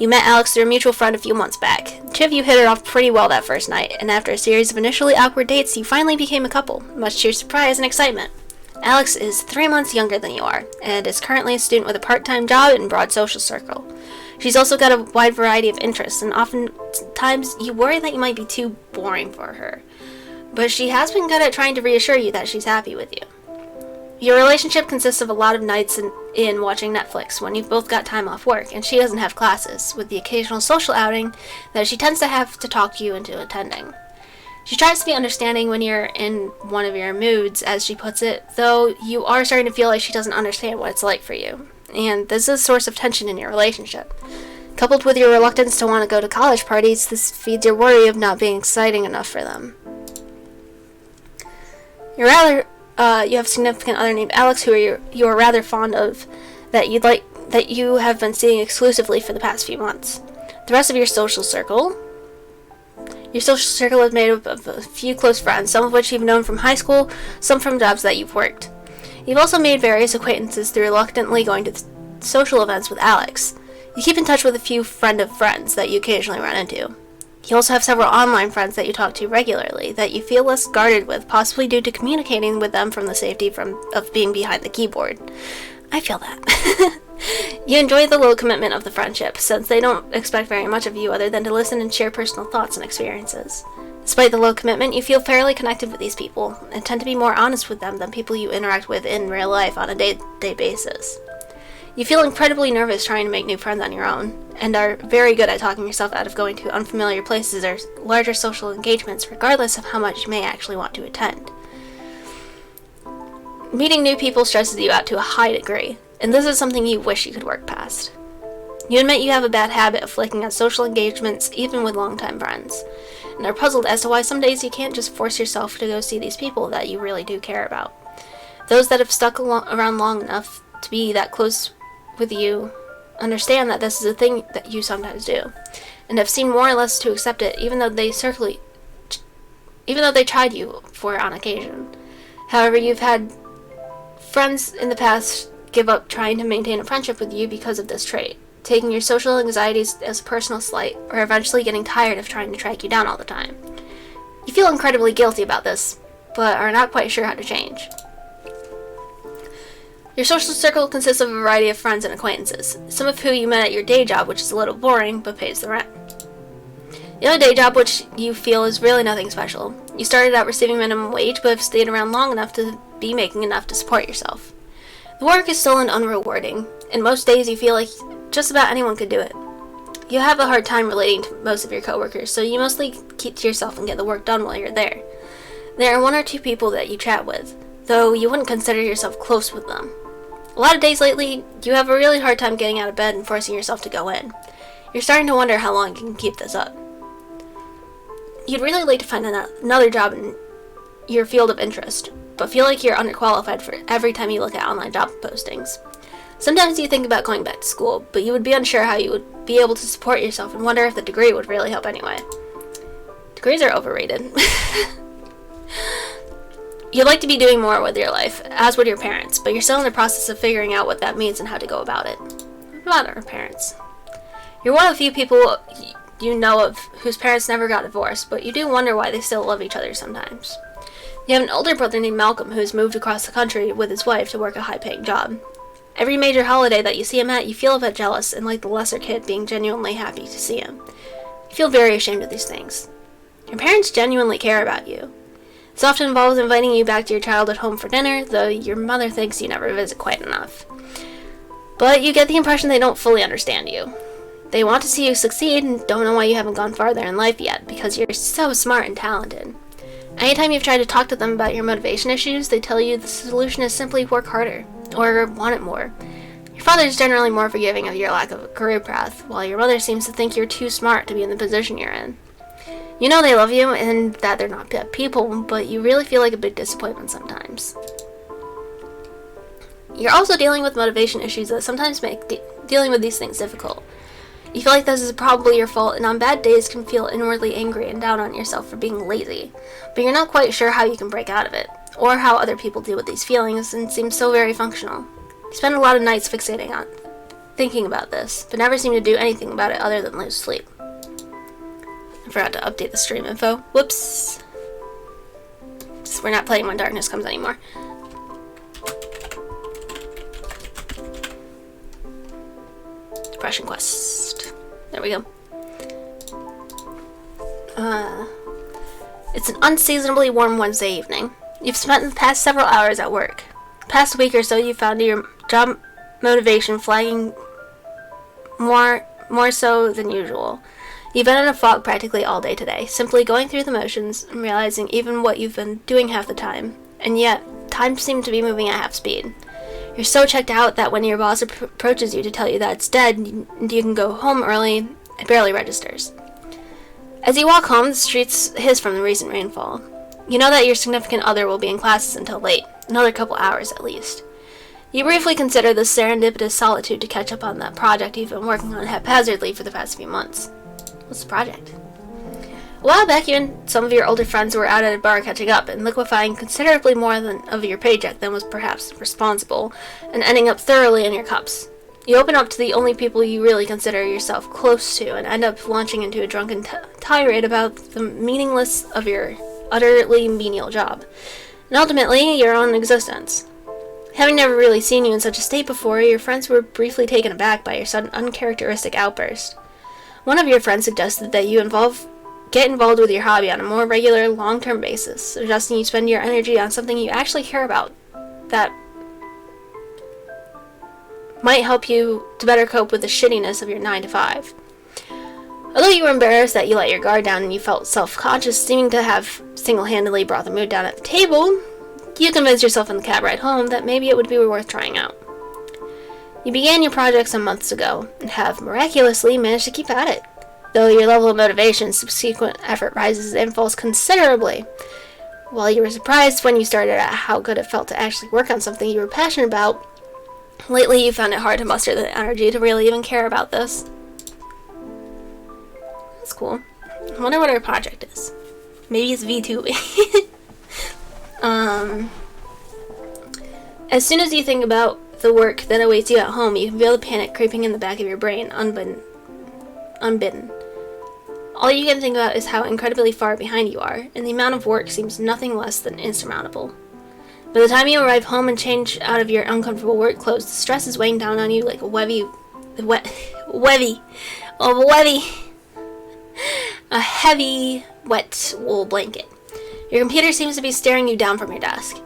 You met Alex through a mutual friend a few months back. The two of you hit it off pretty well that first night, and after a series of initially awkward dates, you finally became a couple, much to your surprise and excitement. Alex is 3 months younger than you are, and is currently a student with a part-time job and broad social circle. She's also got a wide variety of interests, and oftentimes you worry that you might be too boring for her. But she has been good at trying to reassure you that she's happy with you. Your relationship consists of a lot of nights in watching Netflix when you've both got time off work and she doesn't have classes, with the occasional social outing that she tends to have to talk you into attending. She tries to be understanding when you're in one of your moods, as she puts it, though you are starting to feel like she doesn't understand what it's like for you. And this is a source of tension in your relationship. Coupled with your reluctance to want to go to college parties, this feeds your worry of not being exciting enough for them. You have a significant other named Alex who you are rather fond of, that you have been seeing exclusively for the past few months. The rest of your social circle is made up of a few close friends, some of which you've known from high school, some from jobs that you've worked. You've also made various acquaintances through reluctantly going to social events with Alex. You keep in touch with a few friend of friends that you occasionally run into. You also have several online friends that you talk to regularly that you feel less guarded with, possibly due to communicating with them from the safety of being behind the keyboard. I feel that. You enjoy the low commitment of the friendship, since they don't expect very much of you other than to listen and share personal thoughts and experiences. Despite the low commitment, you feel fairly connected with these people, and tend to be more honest with them than people you interact with in real life on a day-to-day basis. You feel incredibly nervous trying to make new friends on your own, and are very good at talking yourself out of going to unfamiliar places or larger social engagements, regardless of how much you may actually want to attend. Meeting new people stresses you out to a high degree, and this is something you wish you could work past. You admit you have a bad habit of flaking on social engagements, even with longtime friends, and are puzzled as to why some days you can't just force yourself to go see these people that you really do care about. Those that have stuck around long enough to be that close with you understand that this is a thing that you sometimes do, and have seemed more or less to accept it, even though they tried you for it on occasion. However, you've had friends in the past give up trying to maintain a friendship with you because of this trait, taking your social anxieties as a personal slight, or eventually getting tired of trying to track you down all the time. You feel incredibly guilty about this, but are not quite sure how to change. Your social circle consists of a variety of friends and acquaintances, some of who you met at your day job, which is a little boring, but pays the rent. You have a day job which you feel is really nothing special. You started out receiving minimum wage, but have stayed around long enough to be making enough to support yourself. The work is still unrewarding, and most days you feel like just about anyone could do it. You have a hard time relating to most of your coworkers, so you mostly keep to yourself and get the work done while you're there. There are one or two people that you chat with, though you wouldn't consider yourself close with them. A lot of days lately, you have a really hard time getting out of bed and forcing yourself to go in. You're starting to wonder how long you can keep this up. You'd really like to find another job in your field of interest, but feel like you're underqualified for every time you look at online job postings. Sometimes you think about going back to school, but you would be unsure how you would be able to support yourself and wonder if the degree would really help anyway. Degrees are overrated. You'd like to be doing more with your life, as would your parents, but you're still in the process of figuring out what that means and how to go about it. What about our parents? You're one of the few people you know of whose parents never got divorced, but you do wonder why they still love each other sometimes. You have an older brother named Malcolm who has moved across the country with his wife to work a high-paying job. Every major holiday that you see him at, you feel a bit jealous and like the lesser kid being genuinely happy to see him. You feel very ashamed of these things. Your parents genuinely care about you. This often involves inviting you back to your childhood home for dinner, though your mother thinks you never visit quite enough. But you get the impression they don't fully understand you. They want to see you succeed and don't know why you haven't gone farther in life yet, because you're so smart and talented. Anytime you've tried to talk to them about your motivation issues, they tell you the solution is simply work harder, or want it more. Your father is generally more forgiving of your lack of a career path, while your mother seems to think you're too smart to be in the position you're in. You know they love you, and that they're not bad people, but you really feel like a big disappointment sometimes. You're also dealing with motivation issues that sometimes make dealing with these things difficult. You feel like this is probably your fault, and on bad days can feel inwardly angry and down on yourself for being lazy, but you're not quite sure how you can break out of it, or how other people deal with these feelings, and seem so very functional. You spend a lot of nights fixating on thinking about this, but never seem to do anything about it other than lose sleep. I forgot to update the stream info. Whoops. So we're not playing When Darkness Comes anymore. Depression Quest. There we go. It's an unseasonably warm Wednesday evening. You've spent the past several hours at work. past week or so, you found your job motivation flagging more so than usual. You've been in a fog practically all day today, simply going through the motions and realizing even what you've been doing half the time. And yet, time seemed to be moving at half speed. You're so checked out that when your boss approaches you to tell you that it's dead and you can go home early, it barely registers. As you walk home, the streets hiss from the recent rainfall. You know that your significant other will be in classes until late, another couple hours at least. You briefly consider the serendipitous solitude to catch up on that project you've been working on haphazardly for the past few months. What's the project? A while back, you and some of your older friends were out at a bar catching up and liquefying considerably more of your paycheck than was perhaps responsible, and ending up thoroughly in your cups. You open up to the only people you really consider yourself close to and end up launching into a drunken tirade about the meaninglessness of your utterly menial job, and ultimately your own existence. Having never really seen you in such a state before, your friends were briefly taken aback by your sudden uncharacteristic outburst. One of your friends suggested that you get involved with your hobby on a more regular, long-term basis, suggesting you spend your energy on something you actually care about that might help you to better cope with the shittiness of your 9 to 5. Although you were embarrassed that you let your guard down and you felt self-conscious, seeming to have single-handedly brought the mood down at the table, you convinced yourself in the cab ride home that maybe it would be worth trying out. You began your project some months ago, and have miraculously managed to keep at it, though your level of motivation subsequent effort rises and falls considerably. While you were surprised when you started at how good it felt to actually work on something you were passionate about, lately you found it hard to muster the energy to really even care about this. That's cool. I wonder what our project is. Maybe it's VTubing. As soon as you think about the work that awaits you at home, you can feel the panic creeping in the back of your brain, unbidden. All you can think about is how incredibly far behind you are, and the amount of work seems nothing less than insurmountable. By the time you arrive home and change out of your uncomfortable work clothes, the stress is weighing down on you like a heavy, wet wool blanket. Your computer seems to be staring you down from your desk.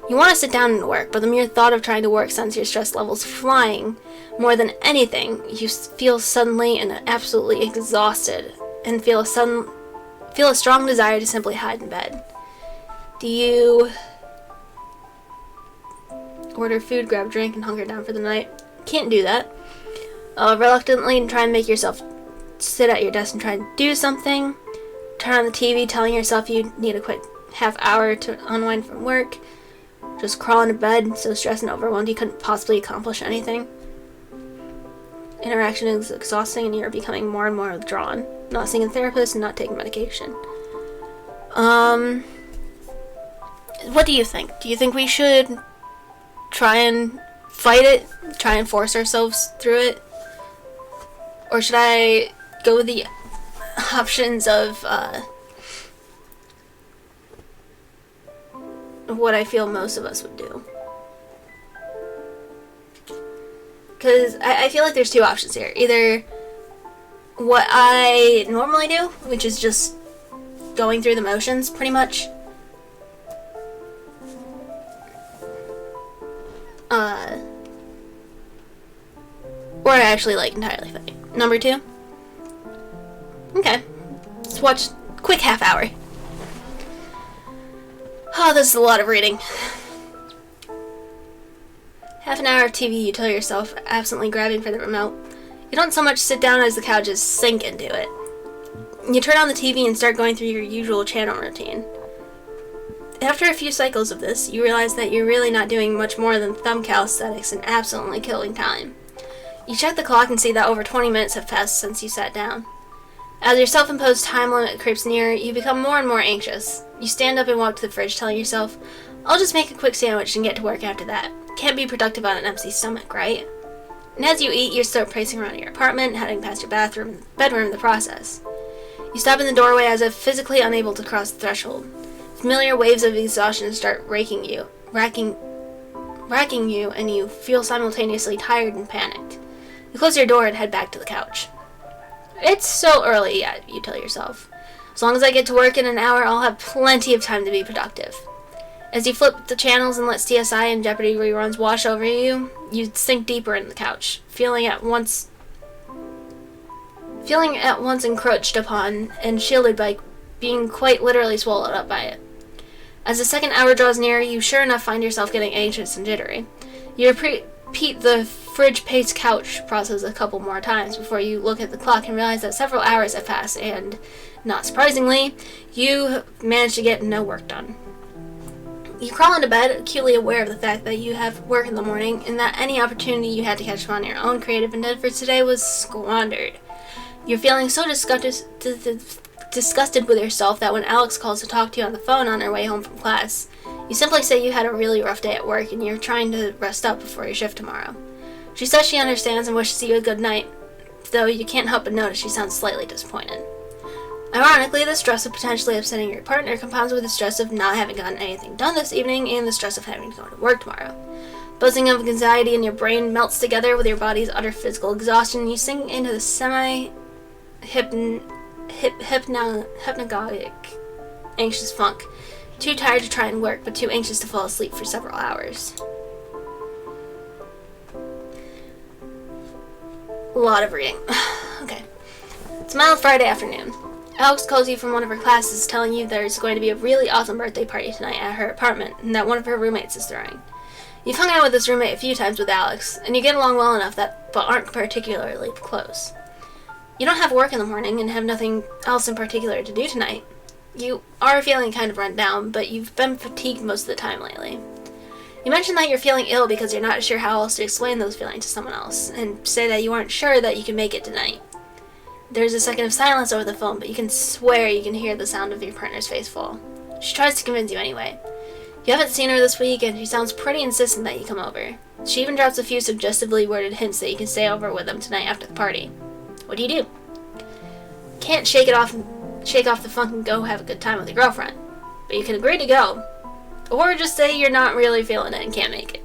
You want to sit down and work, but the mere thought of trying to work sends your stress levels flying. More than anything, you feel suddenly and absolutely exhausted, and feel a strong desire to simply hide in bed. Do you order food, grab a drink, and hunker down for the night? Can't do that. Reluctantly try and make yourself sit at your desk and try and do something. Turn on the TV, telling yourself you need a quick half hour to unwind from work. Just crawl into bed, so stressed and overwhelmed you couldn't possibly accomplish anything. Interaction is exhausting and you're becoming more and more withdrawn. Not seeing a therapist and not taking medication. What do you think? Do you think we should try and fight it? Try and force ourselves through it? Or should I go with the options of, what I feel most of us would do? Because I feel like there's two options here. Either what I normally do, which is just going through the motions, pretty much. Or I actually entirely fight. Number 2? Okay. Let's watch quick half hour. Oh, this is a lot of reading. Half an hour of TV, you tell yourself, absently grabbing for the remote. You don't so much sit down as the couches sink into it. You turn on the TV and start going through your usual channel routine. After a few cycles of this, you realize that you're really not doing much more than thumb calisthenics and absolutely killing time. You check the clock and see that over 20 minutes have passed since you sat down. As your self-imposed time limit creeps near, you become more and more anxious. You stand up and walk to the fridge, telling yourself, I'll just make a quick sandwich and get to work after that. Can't be productive on an empty stomach, right? And as you eat, you start pacing around your apartment, heading past your bathroom and bedroom in the process. You stop in the doorway as if physically unable to cross the threshold. Familiar waves of exhaustion start racking you, and you feel simultaneously tired and panicked. You close your door and head back to the couch. It's so early yet, you tell yourself. As long as I get to work in an hour, I'll have plenty of time to be productive. As you flip the channels and let CSI and Jeopardy reruns wash over you, you sink deeper in the couch, feeling at once encroached upon and shielded by being quite literally swallowed up by it. As the second hour draws near, you sure enough find yourself getting anxious and jittery. You repeat the fridge-paced couch process a couple more times before you look at the clock and realize that several hours have passed and, not surprisingly, you managed to get no work done. You crawl into bed, acutely aware of the fact that you have work in the morning and that any opportunity you had to catch up on your own creative endeavors today was squandered. You're feeling so disgusted with yourself that when Alex calls to talk to you on the phone on her way home from class, you simply say you had a really rough day at work and you're trying to rest up before your shift tomorrow. She says she understands and wishes you a good night, though you can't help but notice she sounds slightly disappointed. Ironically, the stress of potentially upsetting your partner compounds with the stress of not having gotten anything done this evening and the stress of having to go to work tomorrow. Buzzing of anxiety in your brain melts together with your body's utter physical exhaustion and you sink into the hypnagogic, anxious funk, too tired to try and work, but too anxious to fall asleep for several hours. A lot of reading. Okay. It's a mild Friday afternoon. Alex calls you from one of her classes telling you there's going to be a really awesome birthday party tonight at her apartment and that one of her roommates is throwing. You've hung out with this roommate a few times with Alex, and you get along well enough but aren't particularly close. You don't have work in the morning and have nothing else in particular to do tonight. You are feeling kind of run down, but you've been fatigued most of the time lately. You mention that you're feeling ill because you're not sure how else to explain those feelings to someone else, and say that you aren't sure that you can make it tonight. There's a second of silence over the phone, but you can swear you can hear the sound of your partner's face fall. She tries to convince you anyway. You haven't seen her this week, and she sounds pretty insistent that you come over. She even drops a few suggestively worded hints that you can stay over with them tonight after the party. What do? Can't shake off the funk and go have a good time with your girlfriend, but you can agree to go, or just say you're not really feeling it and can't make it.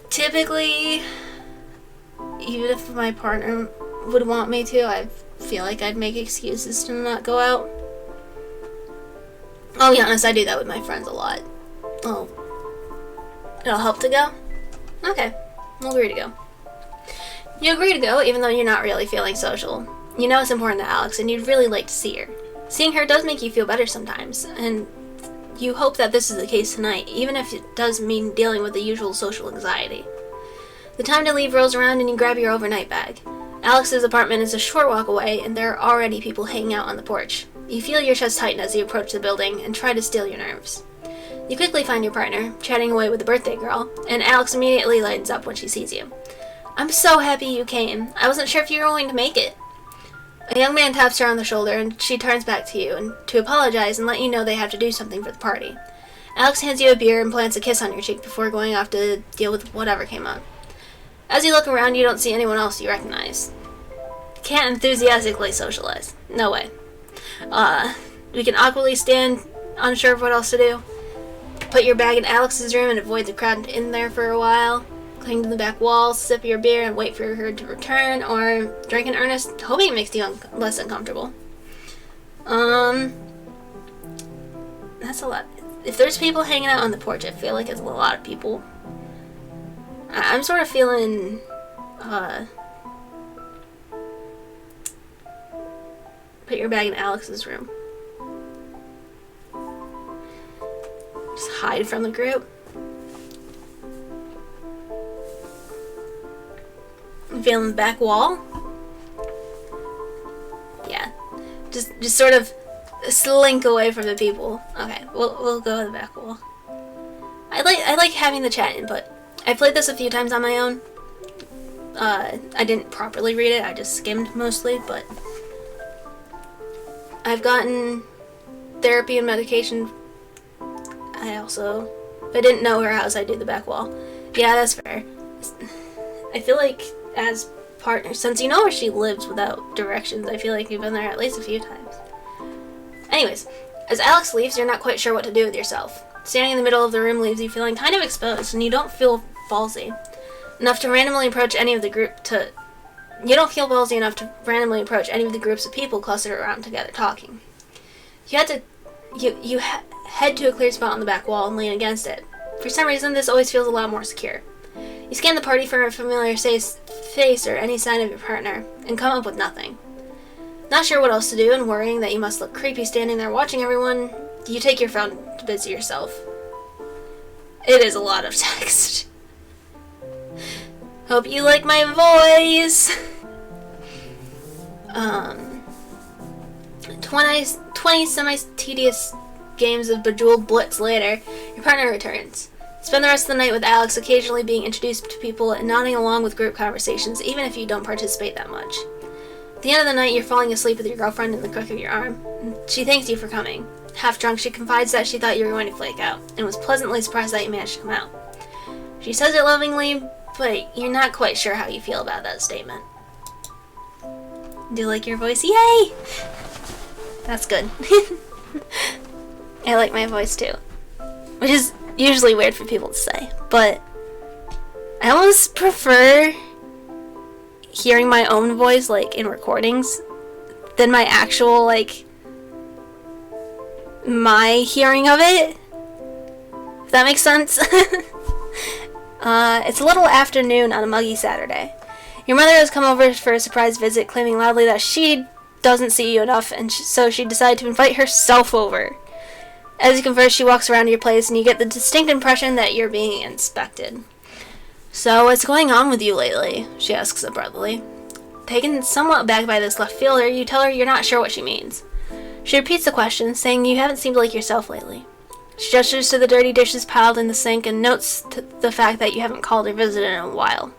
Typically, even if my partner would want me to, I feel like I'd make excuses to not go out. I'll be honest, I do that with my friends a lot. Oh, it'll help to go? Okay, we'll agree to go. You agree to go, even though you're not really feeling social. You know it's important to Alex, and you'd really like to see her. Seeing her does make you feel better sometimes, and you hope that this is the case tonight, even if it does mean dealing with the usual social anxiety. The time to leave rolls around and you grab your overnight bag. Alex's apartment is a short walk away, and there are already people hanging out on the porch. You feel your chest tighten as you approach the building and try to still your nerves. You quickly find your partner, chatting away with the birthday girl, and Alex immediately lightens up when she sees you. I'm so happy you came. I wasn't sure if you were going to make it. A young man taps her on the shoulder, and she turns back to you and to apologize and let you know they have to do something for the party. Alex hands you a beer and plants a kiss on your cheek before going off to deal with whatever came up. As you look around, you don't see anyone else you recognize. Can't enthusiastically socialize. No way. We can awkwardly stand, unsure of what else to do. Put your bag in Alex's room and avoid the crowd in there for a while. Cling to the back wall, sip your beer, and wait for her to return, or drink in earnest, hoping it makes you less uncomfortable. That's a lot. If there's people hanging out on the porch, I feel like it's a lot of people. I'm sort of feeling, put your bag in Alex's room. Just hide from the group. Feeling the back wall? Yeah. Just sort of slink away from the people. Okay, we'll go to the back wall. I like having the chat input. I played this a few times on my own. I didn't properly read it, I just skimmed mostly, but I've gotten therapy and medication. If I didn't know her house, I'd do the back wall. Yeah, that's fair. I feel like as partners, since you know where she lives without directions, I feel like you've been there at least a few times. Anyways, as Alex leaves, you're not quite sure what to do with yourself. Standing in the middle of the room leaves you feeling kind of exposed, and you don't feel ballsy enough to randomly approach any of the groups of people clustered around together talking. You head to a clear spot on the back wall and lean against it. For some reason, this always feels a lot more secure. You scan the party for a familiar face or any sign of your partner, and come up with nothing. Not sure what else to do, and worrying that you must look creepy standing there watching everyone, you take your phone to busy yourself. It is a lot of text. Hope you like my voice! 20 semi-tedious games of Bejeweled Blitz later, your partner returns. Spend the rest of the night with Alex, occasionally being introduced to people and nodding along with group conversations, even if you don't participate that much. At the end of the night, you're falling asleep with your girlfriend in the crook of your arm. She thanks you for coming. Half drunk, she confides that she thought you were going to flake out, and was pleasantly surprised that you managed to come out. She says it lovingly, but you're not quite sure how you feel about that statement. Do you like your voice? Yay! That's good. I like my voice too. Which is usually weird for people to say, but I almost prefer hearing my own voice, like, in recordings than my actual, like, my hearing of it. If that makes sense. It's a little afternoon on a muggy Saturday. Your mother has come over for a surprise visit, claiming loudly that she doesn't see you enough, and so she decided to invite herself over. As you converse, she walks around your place, and you get the distinct impression that you're being inspected. "So, what's going on with you lately?" she asks abruptly. Taken somewhat aback by this left fielder, you tell her you're not sure what she means. She repeats the question, saying you haven't seemed like yourself lately. She gestures to the dirty dishes piled in the sink and notes the fact that you haven't called or visited in a while.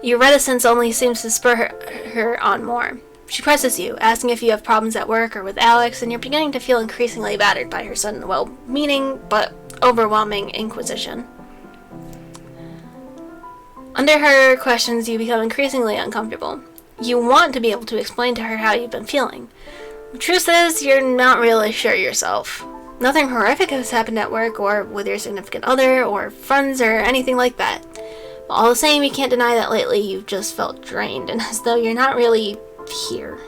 Your reticence only seems to spur her on more. She presses you, asking if you have problems at work or with Alex, and you're beginning to feel increasingly battered by her sudden well-meaning but overwhelming inquisition. Under her questions, you become increasingly uncomfortable. You want to be able to explain to her how you've been feeling. The truth is, you're not really sure yourself. Nothing horrific has happened at work or with your significant other or friends or anything like that. But all the same, you can't deny that lately you've just felt drained and as though you're not really here.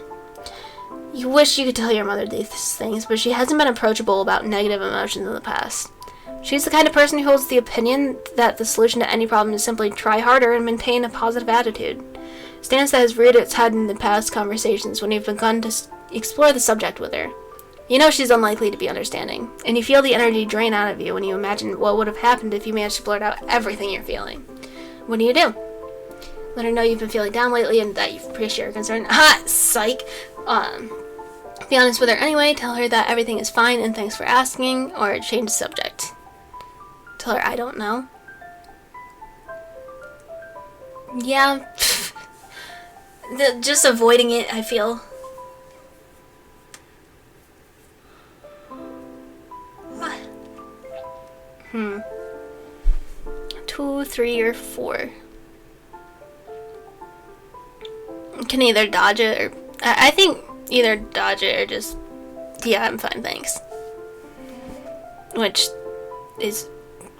You wish you could tell your mother these things, but she hasn't been approachable about negative emotions in the past. She's the kind of person who holds the opinion that the solution to any problem is simply try harder and maintain a positive attitude. A stance that has reared its head in the past conversations when you've begun to explore the subject with her. You know she's unlikely to be understanding, and you feel the energy drain out of you when you imagine what would have happened if you managed to blurt out everything you're feeling. What do? Let her know you've been feeling down lately and that you appreciate her concern. Ha! Psych! Be honest with her anyway, tell her that everything is fine and thanks for asking, or change the subject. Tell her I don't know. Yeah. Just avoiding it, I feel. What? 2, 3, or 4. Can either dodge it or... I think either dodge it or just... Yeah, I'm fine, thanks. Which is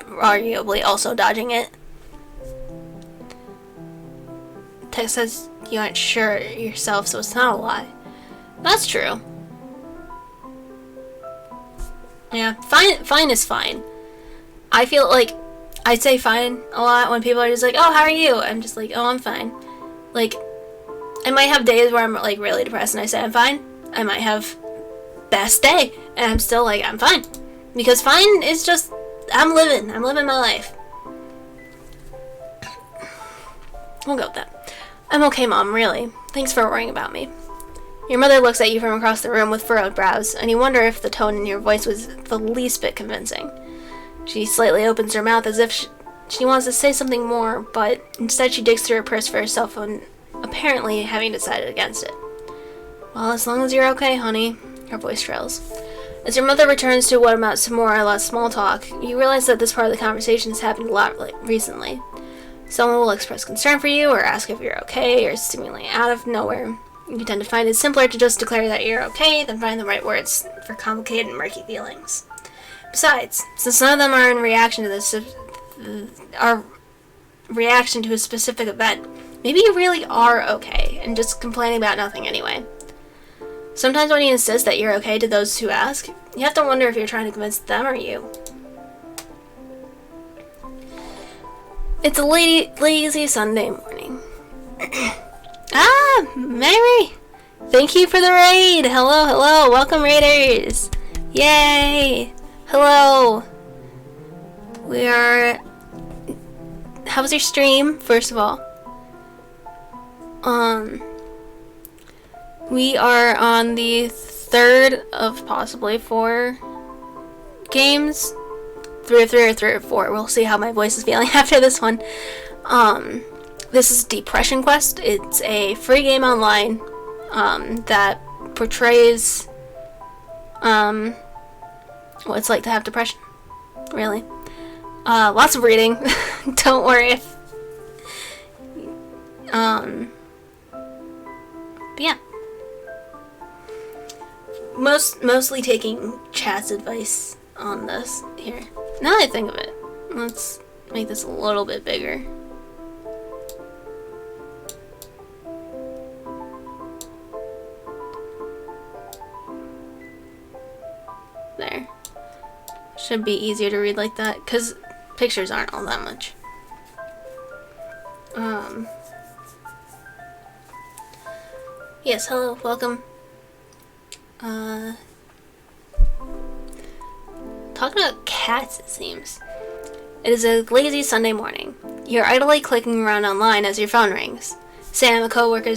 arguably also dodging it. Text says you aren't sure yourself, so it's not a lie. That's true. Yeah, fine is fine. I feel like I say fine a lot when people are just like, oh, how are you? I'm just like, oh, I'm fine. Like, I might have days where I'm like really depressed and I say I'm fine. I might have best day and I'm still like, I'm fine. Because fine is just, I'm living my life. We'll go with that. I'm okay, Mom, really. Thanks for worrying about me. Your mother looks at you from across the room with furrowed brows, and you wonder if the tone in your voice was the least bit convincing. She slightly opens her mouth as if she wants to say something more, but instead she digs through her purse for her cell phone, apparently having decided against it. Well, as long as you're okay, honey, her voice trails. As your mother returns to what amounts to more or less small talk, you realize that this part of the conversation has happened a lot recently. Someone will express concern for you, or ask if you're okay, or seemingly out of nowhere. You tend to find it simpler to just declare that you're okay than find the right words for complicated and murky feelings. Besides, since none of them are in reaction to this, reaction to a specific event, maybe you really are okay and just complaining about nothing anyway. Sometimes when you insist that you're okay to those who ask, you have to wonder if you're trying to convince them or you. It's a lazy Sunday morning. Ah, Mary! Thank you for the raid! Hello, hello! Welcome, raiders! Yay! Hello! We are... How was your stream, first of all? We are on the third of possibly 4 games. 3 of 3 or 3 or 4. We'll see how my voice is feeling after this one. This is Depression Quest. It's a free game online that portrays what it's like to have depression. Really. Lots of reading. Don't worry if... But yeah. Mostly taking chat's advice on this here. Now that I think of it, let's make this a little bit bigger. There. Should be easier to read like that, because pictures aren't all that much. Yes, hello, welcome. Talking about cats, it seems. It is a lazy Sunday morning. You're idly clicking around online as your phone rings. Sam, a coworker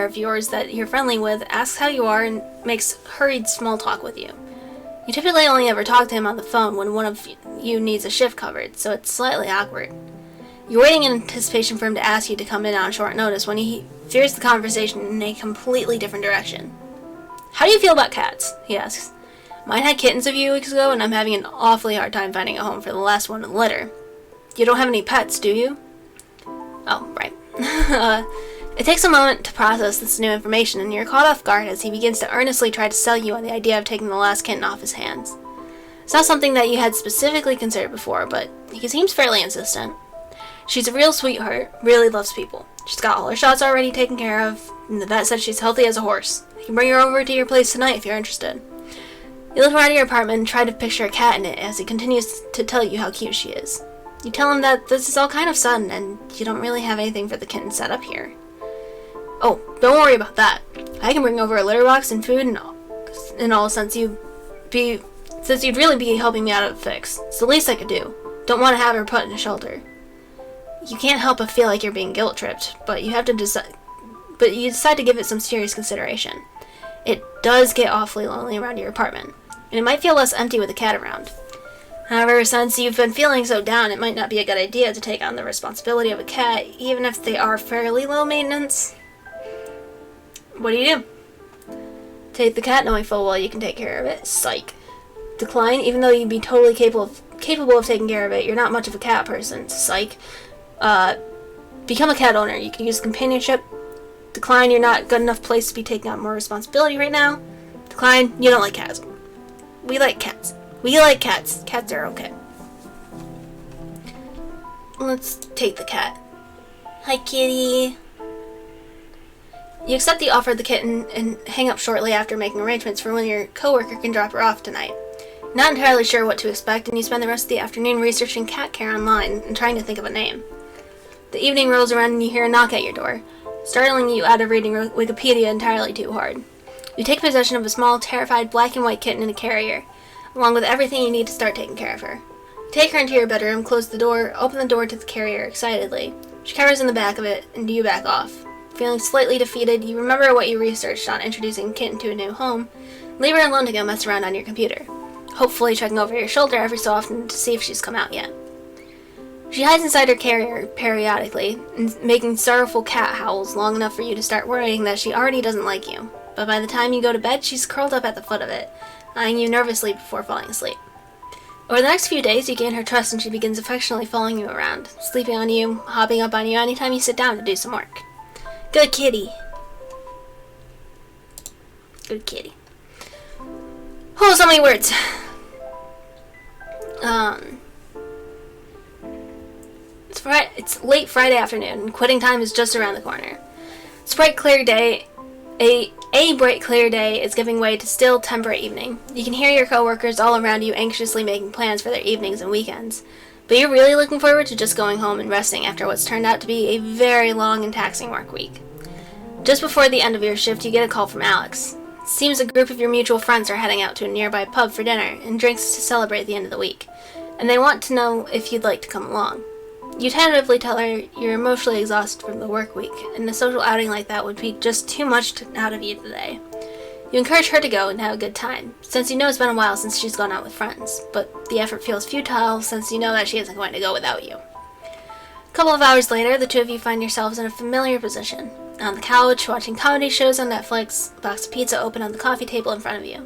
of yours that you're friendly with, asks how you are and makes hurried small talk with you. You typically only ever talk to him on the phone when one of you needs a shift covered, so it's slightly awkward. You're waiting in anticipation for him to ask you to come in on short notice when he veers the conversation in a completely different direction. How do you feel about cats? He asks. Mine had kittens a few weeks ago, and I'm having an awfully hard time finding a home for the last one in the litter. You don't have any pets, do you? Oh, right. It takes a moment to process this new information, and you're caught off guard as he begins to earnestly try to sell you on the idea of taking the last kitten off his hands. It's not something that you had specifically considered before, but he seems fairly insistent. She's a real sweetheart, really loves people. She's got all her shots already taken care of, and the vet said she's healthy as a horse. I can bring her over to your place tonight if you're interested. You look around your apartment and try to picture a cat in it as he continues to tell you how cute she is. You tell him that this is all kind of sudden and you don't really have anything for the kitten set up here. Oh, don't worry about that. I can bring over a litter box and food and all since you'd really be helping me out of a fix. It's the least I could do. Don't want to have her put in a shelter. You can't help but feel like you're being guilt-tripped, but you decide to give it some serious consideration. It does get awfully lonely around your apartment, and it might feel less empty with a cat around. However, since you've been feeling so down, it might not be a good idea to take on the responsibility of a cat, even if they are fairly low maintenance. What do you do? Take the cat knowing full well you can take care of it. Psych. Decline, even though you'd be totally capable of taking care of it. You're not much of a cat person. Psych. Become a cat owner. You can use companionship. Decline, you're not good enough place to be taking on more responsibility right now. Decline, you don't like cats. We like cats. We like cats. Cats are okay. Let's take the cat. Hi, kitty. You accept the offer of the kitten and hang up shortly after making arrangements for when your coworker can drop her off tonight. Not entirely sure what to expect, and you spend the rest of the afternoon researching cat care online and trying to think of a name. The evening rolls around and you hear a knock at your door, startling you out of reading Wikipedia entirely too hard. You take possession of a small, terrified black and white kitten in a carrier, along with everything you need to start taking care of her. You take her into your bedroom, close the door, open the door to the carrier excitedly. She covers in the back of it, and you back off. Feeling slightly defeated, you remember what you researched on introducing a kitten to a new home, leave her alone to go mess around on your computer, hopefully checking over your shoulder every so often to see if she's come out yet. She hides inside her carrier periodically, making sorrowful cat howls long enough for you to start worrying that she already doesn't like you, but by the time you go to bed, she's curled up at the foot of it, eyeing you nervously before falling asleep. Over the next few days, you gain her trust and she begins affectionately following you around, sleeping on you, hopping up on you anytime you sit down to do some work. Good kitty. Good kitty. Oh, so many words. It's late Friday afternoon, and quitting time is just around the corner. It's a bright, clear day, A bright clear day is giving way to still temperate evening. You can hear your coworkers all around you anxiously making plans for their evenings and weekends. But you're really looking forward to just going home and resting after what's turned out to be a very long and taxing work week. Just before the end of your shift, you get a call from Alex. It seems a group of your mutual friends are heading out to a nearby pub for dinner and drinks to celebrate the end of the week, and they want to know if you'd like to come along. You tentatively tell her you're emotionally exhausted from the work week, and a social outing like that would be just too much out of you today. You encourage her to go and have a good time, since you know it's been a while since she's gone out with friends, but the effort feels futile since you know that she isn't going to go without you. A couple of hours later, the two of you find yourselves in a familiar position, on the couch, watching comedy shows on Netflix, a box of pizza open on the coffee table in front of you.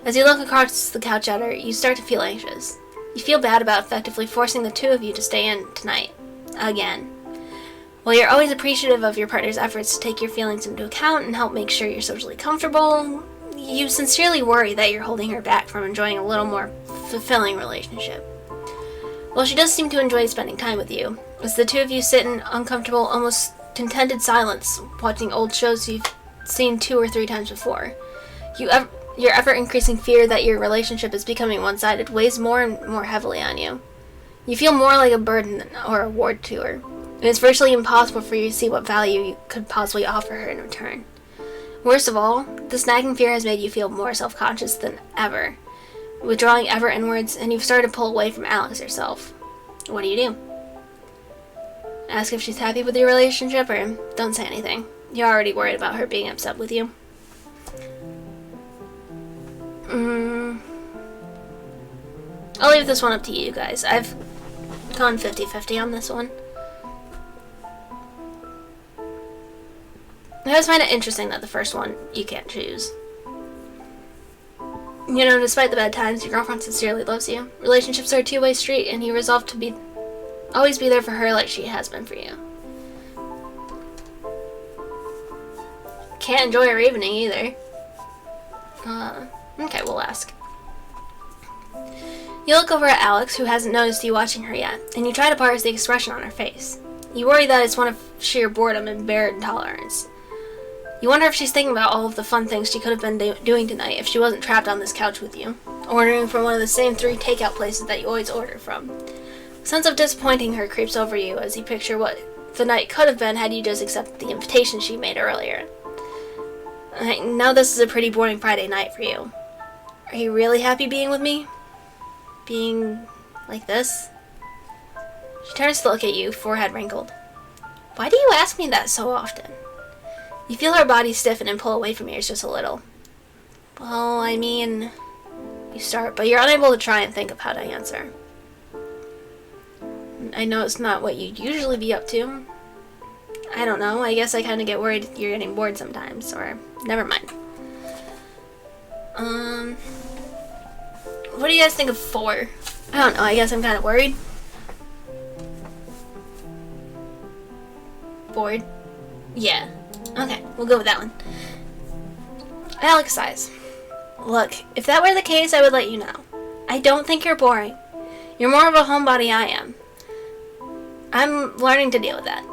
As you look across the couch at her, you start to feel anxious. You feel bad about effectively forcing the two of you to stay in tonight. Again. While you're always appreciative of your partner's efforts to take your feelings into account and help make sure you're socially comfortable, you sincerely worry that you're holding her back from enjoying a little more fulfilling relationship. While she does seem to enjoy spending time with you, as the two of you sit in uncomfortable, almost contented silence, watching old shows you've seen 2 or 3 times before, your ever-increasing fear that your relationship is becoming one-sided weighs more and more heavily on you. You feel more like a burden or a ward to her, and it's virtually impossible for you to see what value you could possibly offer her in return. Worst of all, this nagging fear has made you feel more self-conscious than ever, withdrawing ever inwards, and you've started to pull away from Alex herself. What do? Ask if she's happy with your relationship, or don't say anything. You're already worried about her being upset with you. I'll leave this one up to you guys. I've gone 50-50 on this one. I always find it interesting that the first one you can't choose. You know, despite the bad times, your girlfriend sincerely loves you. Relationships are a two-way street, and you resolve to always be there for her like she has been for you. Can't enjoy her evening either. Okay, we'll ask. You look over at Alex, who hasn't noticed you watching her yet, and you try to parse the expression on her face. You worry that it's one of sheer boredom and bare intolerance. You wonder if she's thinking about all of the fun things she could have been doing tonight if she wasn't trapped on this couch with you, ordering from one of the same 3 takeout places that you always order from. A sense of disappointing her creeps over you as you picture what the night could have been had you just accepted the invitation she made earlier. I know this is a pretty boring Friday night for you. Are you really happy being with me? Being like this? She turns to look at you, forehead wrinkled. Why do you ask me that so often? You feel her body stiffen and pull away from yours just a little. Well, I mean... You start, but you're unable to try and think of how to answer. I know it's not what you'd usually be up to. I don't know, I guess I kind of get worried you're getting bored sometimes, or... Never mind. What do you guys think of 4? I don't know, I guess I'm kind of worried. Bored? Yeah. Okay, we'll go with that one. Alex sighs. Look, if that were the case, I would let you know. I don't think you're boring. You're more of a homebody I am. I'm learning to deal with that.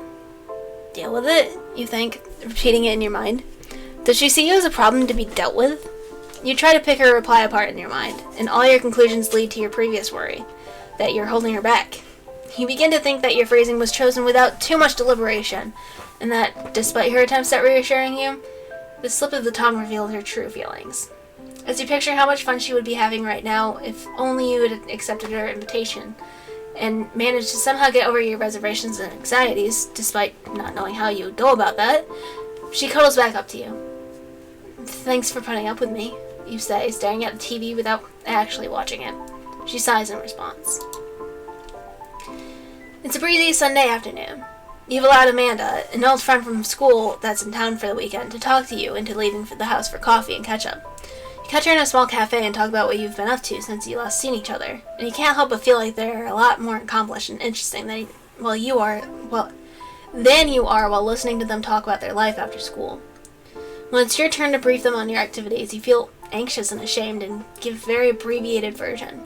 Deal with it, you think, repeating it in your mind. Does she see you as a problem to be dealt with? You try to pick her reply apart in your mind, and all your conclusions lead to your previous worry, that you're holding her back. You begin to think that your phrasing was chosen without too much deliberation, and that, despite her attempts at reassuring you, the slip of the tongue revealed her true feelings. As you picture how much fun she would be having right now if only you had accepted her invitation, and managed to somehow get over your reservations and anxieties, despite not knowing how you would go about that, she cuddles back up to you. Thanks for putting up with me, you say, staring at the TV without actually watching it. She sighs in response. It's a breezy Sunday afternoon. You've allowed Amanda, an old friend from school that's in town for the weekend, to talk to you into leaving for the house for coffee and catch-up. You catch her in a small cafe and talk about what you've been up to since you last seen each other, and you can't help but feel like they're a lot more accomplished and interesting than you are while listening to them talk about their life after school. When it's your turn to brief them on your activities, you feel anxious and ashamed and give a very abbreviated version.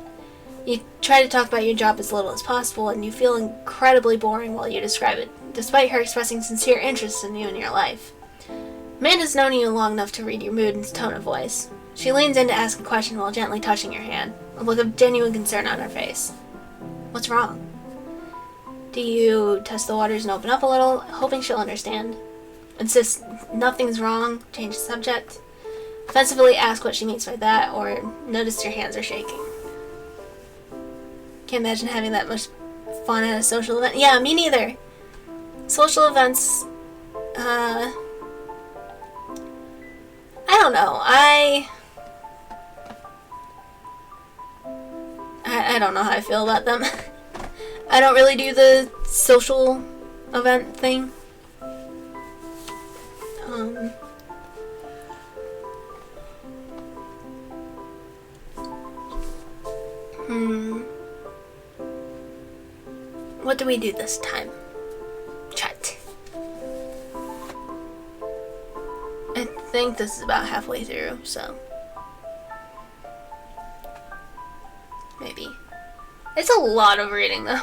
You try to talk about your job as little as possible, and you feel incredibly boring while you describe it, despite her expressing sincere interest in you and your life. Amanda's known you long enough to read your mood and tone of voice. She leans in to ask a question while gently touching your hand, a look of genuine concern on her face. What's wrong? Do you test the waters and open up a little, hoping she'll understand? Insist nothing's wrong, change the subject? Offensively ask what she means by that, or notice your hands are shaking. Can't imagine having that much fun at a social event. Yeah, me neither. Social events, I don't know. I don't know how I feel about them. I don't really do the social event thing. What do we do this time? Chat. I think this is about halfway through, so maybe. It's a lot of reading, though.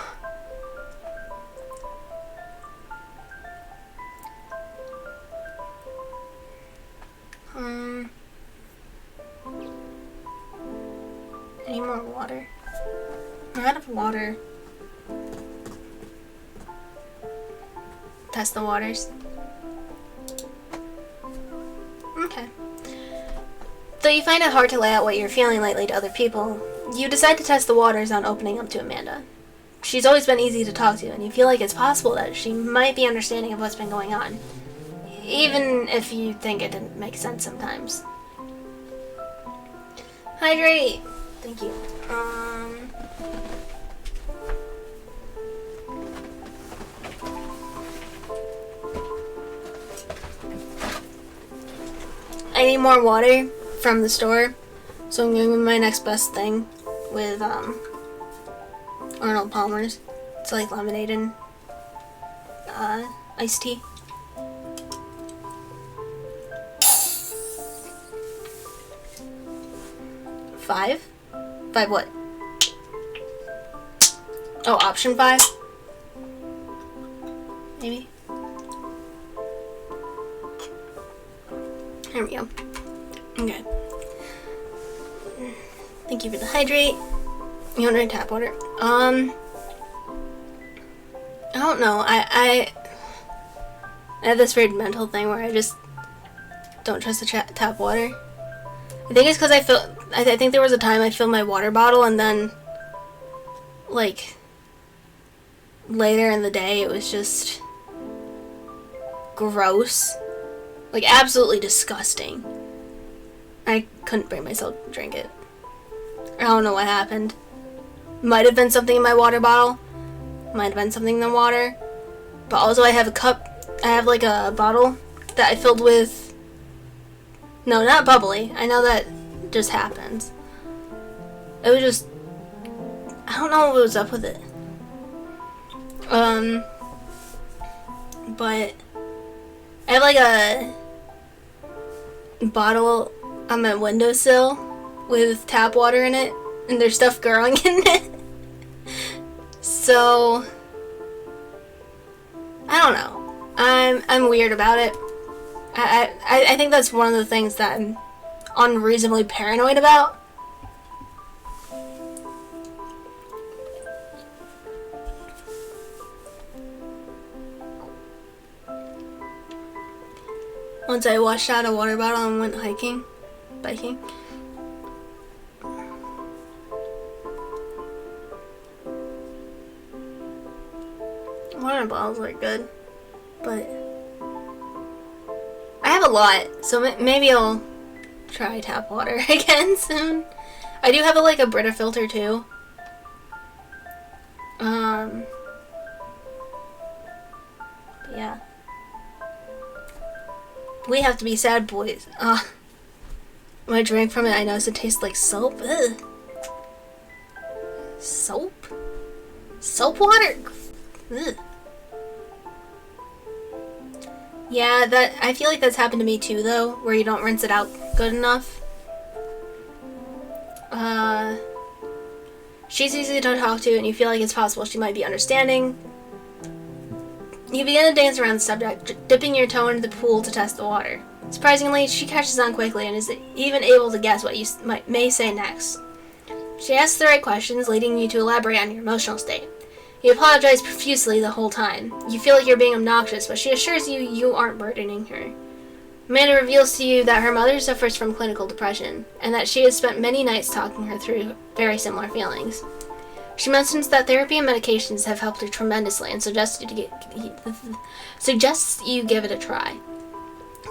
Any more water? I'm out of water. Test the waters. Okay. Though you find it hard to lay out what you're feeling lately to other people, you decide to test the waters on opening up to Amanda. She's always been easy to talk to, and you feel like it's possible that she might be understanding of what's been going on, even if you think it didn't make sense sometimes. Hydrate! Thank you. I need more water from the store, so I'm going with my next best thing with Arnold Palmer's. It's like lemonade and iced tea. Five? 5 what? Oh, option 5? Maybe? There we go. Okay. Thank you for the hydrate. You want to tap water? I don't know. I have this weird mental thing where I just don't trust the tap water. I think it's because I think there was a time I filled my water bottle and then, like, later in the day it was just gross. Like, absolutely disgusting. I couldn't bring myself to drink it. I don't know what happened. Might have been something in my water bottle. Might have been something in the water. But also I have a cup. I have like a bottle that I filled with... No, not bubbly. I know that just happens. It was just... I don't know what was up with it. But... I have like a bottle on my windowsill with tap water in it, and there's stuff growing in it. So I don't know. I'm weird about it. I think that's one of the things that I'm unreasonably paranoid about. Once I washed out a water bottle and went biking. Water bottles are good, but I have a lot, so maybe I'll try tap water again soon. I do have a Brita filter too. But yeah. We have to be sad boys. When I drank from it, I noticed it tastes like soap. Ugh. Soap? Soap water? Ugh. Yeah, I feel like that's happened to me too, though, where you don't rinse it out good enough. She's easy to talk to, and you feel like it's possible she might be understanding. You begin to dance around the subject, dipping your toe into the pool to test the water. Surprisingly, she catches on quickly and is even able to guess what you may say next. She asks the right questions, leading you to elaborate on your emotional state. You apologize profusely the whole time. You feel like you're being obnoxious, but she assures you you aren't burdening her. Amanda reveals to you that her mother suffers from clinical depression, and that she has spent many nights talking her through very similar feelings. She mentions that therapy and medications have helped her tremendously and suggests you give it a try.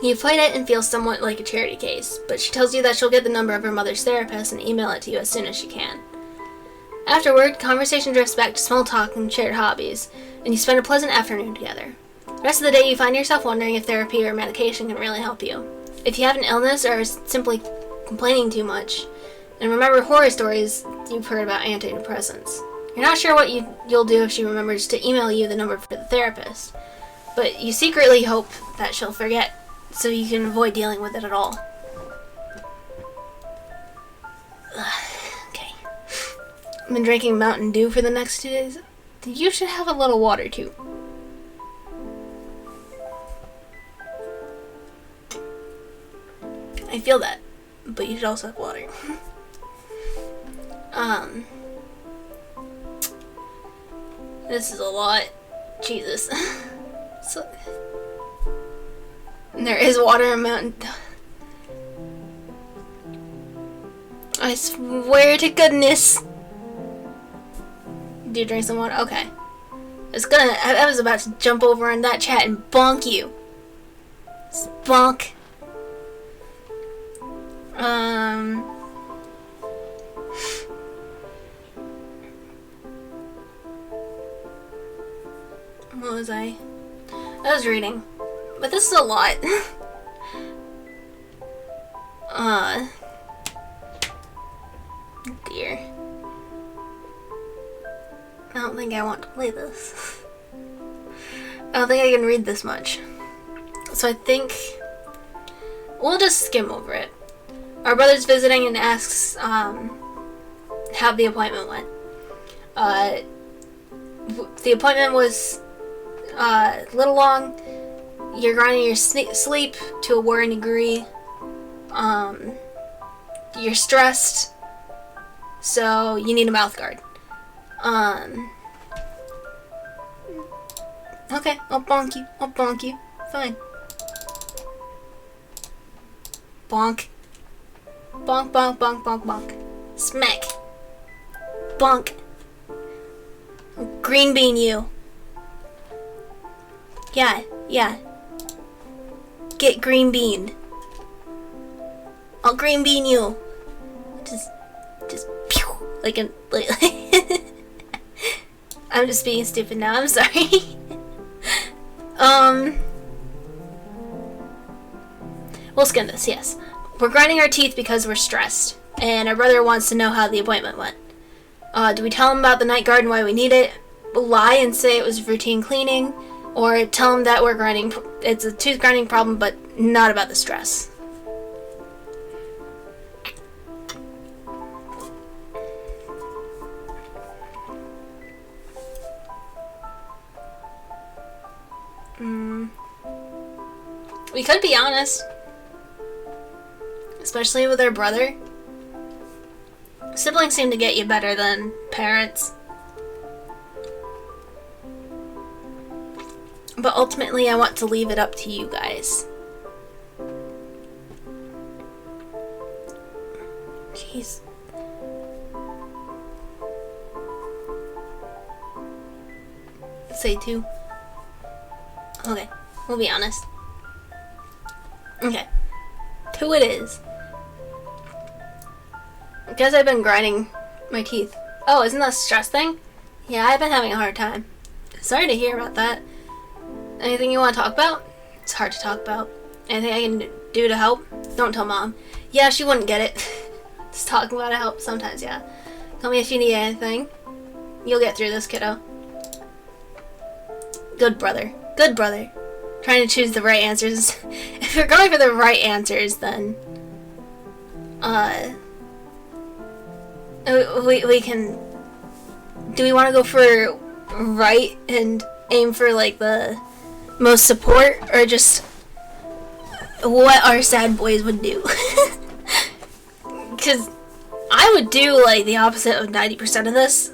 You fight it and feel somewhat like a charity case, but she tells you that she'll get the number of her mother's therapist and email it to you as soon as she can. Afterward, conversation drifts back to small talk and shared hobbies, and you spend a pleasant afternoon together. The rest of the day, you find yourself wondering if therapy or medication can really help you. If you have an illness or are simply complaining too much, and remember horror stories you've heard about antidepressants. You're not sure what you'll do if she remembers to email you the number for the therapist, but you secretly hope that she'll forget so you can avoid dealing with it at all. Okay. I've been drinking Mountain Dew for the next 2 days. You should have a little water too. I feel that, but you should also have water. This is a lot. Jesus. So, there is water in Mountain. I swear to goodness. Do you drink some water? Okay. I was about to jump over on that chat and bonk you. Bonk. What was I was reading. But this is a lot. Dear. I don't think I want to play this. I don't think I can read this much. So I think we'll just skim over it. Our brother's visiting and asks how the appointment went. The appointment was a little long. You're grinding your sleep to a worrying degree. You're stressed, so you need a mouth guard. Okay, I'll bonk you. Fine. Bonk. Bonk, bonk, bonk, bonk, bonk. Smack. Bonk. Green bean you. Yeah. Get green beaned. I'll green bean you. Just pew, like I'm just being stupid now, I'm sorry. We'll skim this, yes. We're grinding our teeth because we're stressed, and our brother wants to know how the appointment went. Do we tell him about the night guard and why we need it? Lie and say it was routine cleaning? Or tell him that we're grinding, it's a tooth grinding problem, but not about the stress? We could be honest. Especially with our brother. Siblings seem to get you better than parents. But ultimately, I want to leave it up to you guys. Jeez. Say 2. Okay, we'll be honest. Okay, 2 it is. Because I've been grinding my teeth. Oh, isn't that a stress thing? Yeah, I've been having a hard time. Sorry to hear about that. Anything you want to talk about? It's hard to talk about. Anything I can do to help? Don't tell Mom. Yeah, she wouldn't get it. Just talking about it helps sometimes, yeah. Tell me if you need anything. You'll get through this, kiddo. Good brother. Good brother. Trying to choose the right answers. If you're going for the right answers, then we can. Do we want to go for right and aim for like the most support, or just what our sad boys would do. Because I would do like the opposite of 90% of this.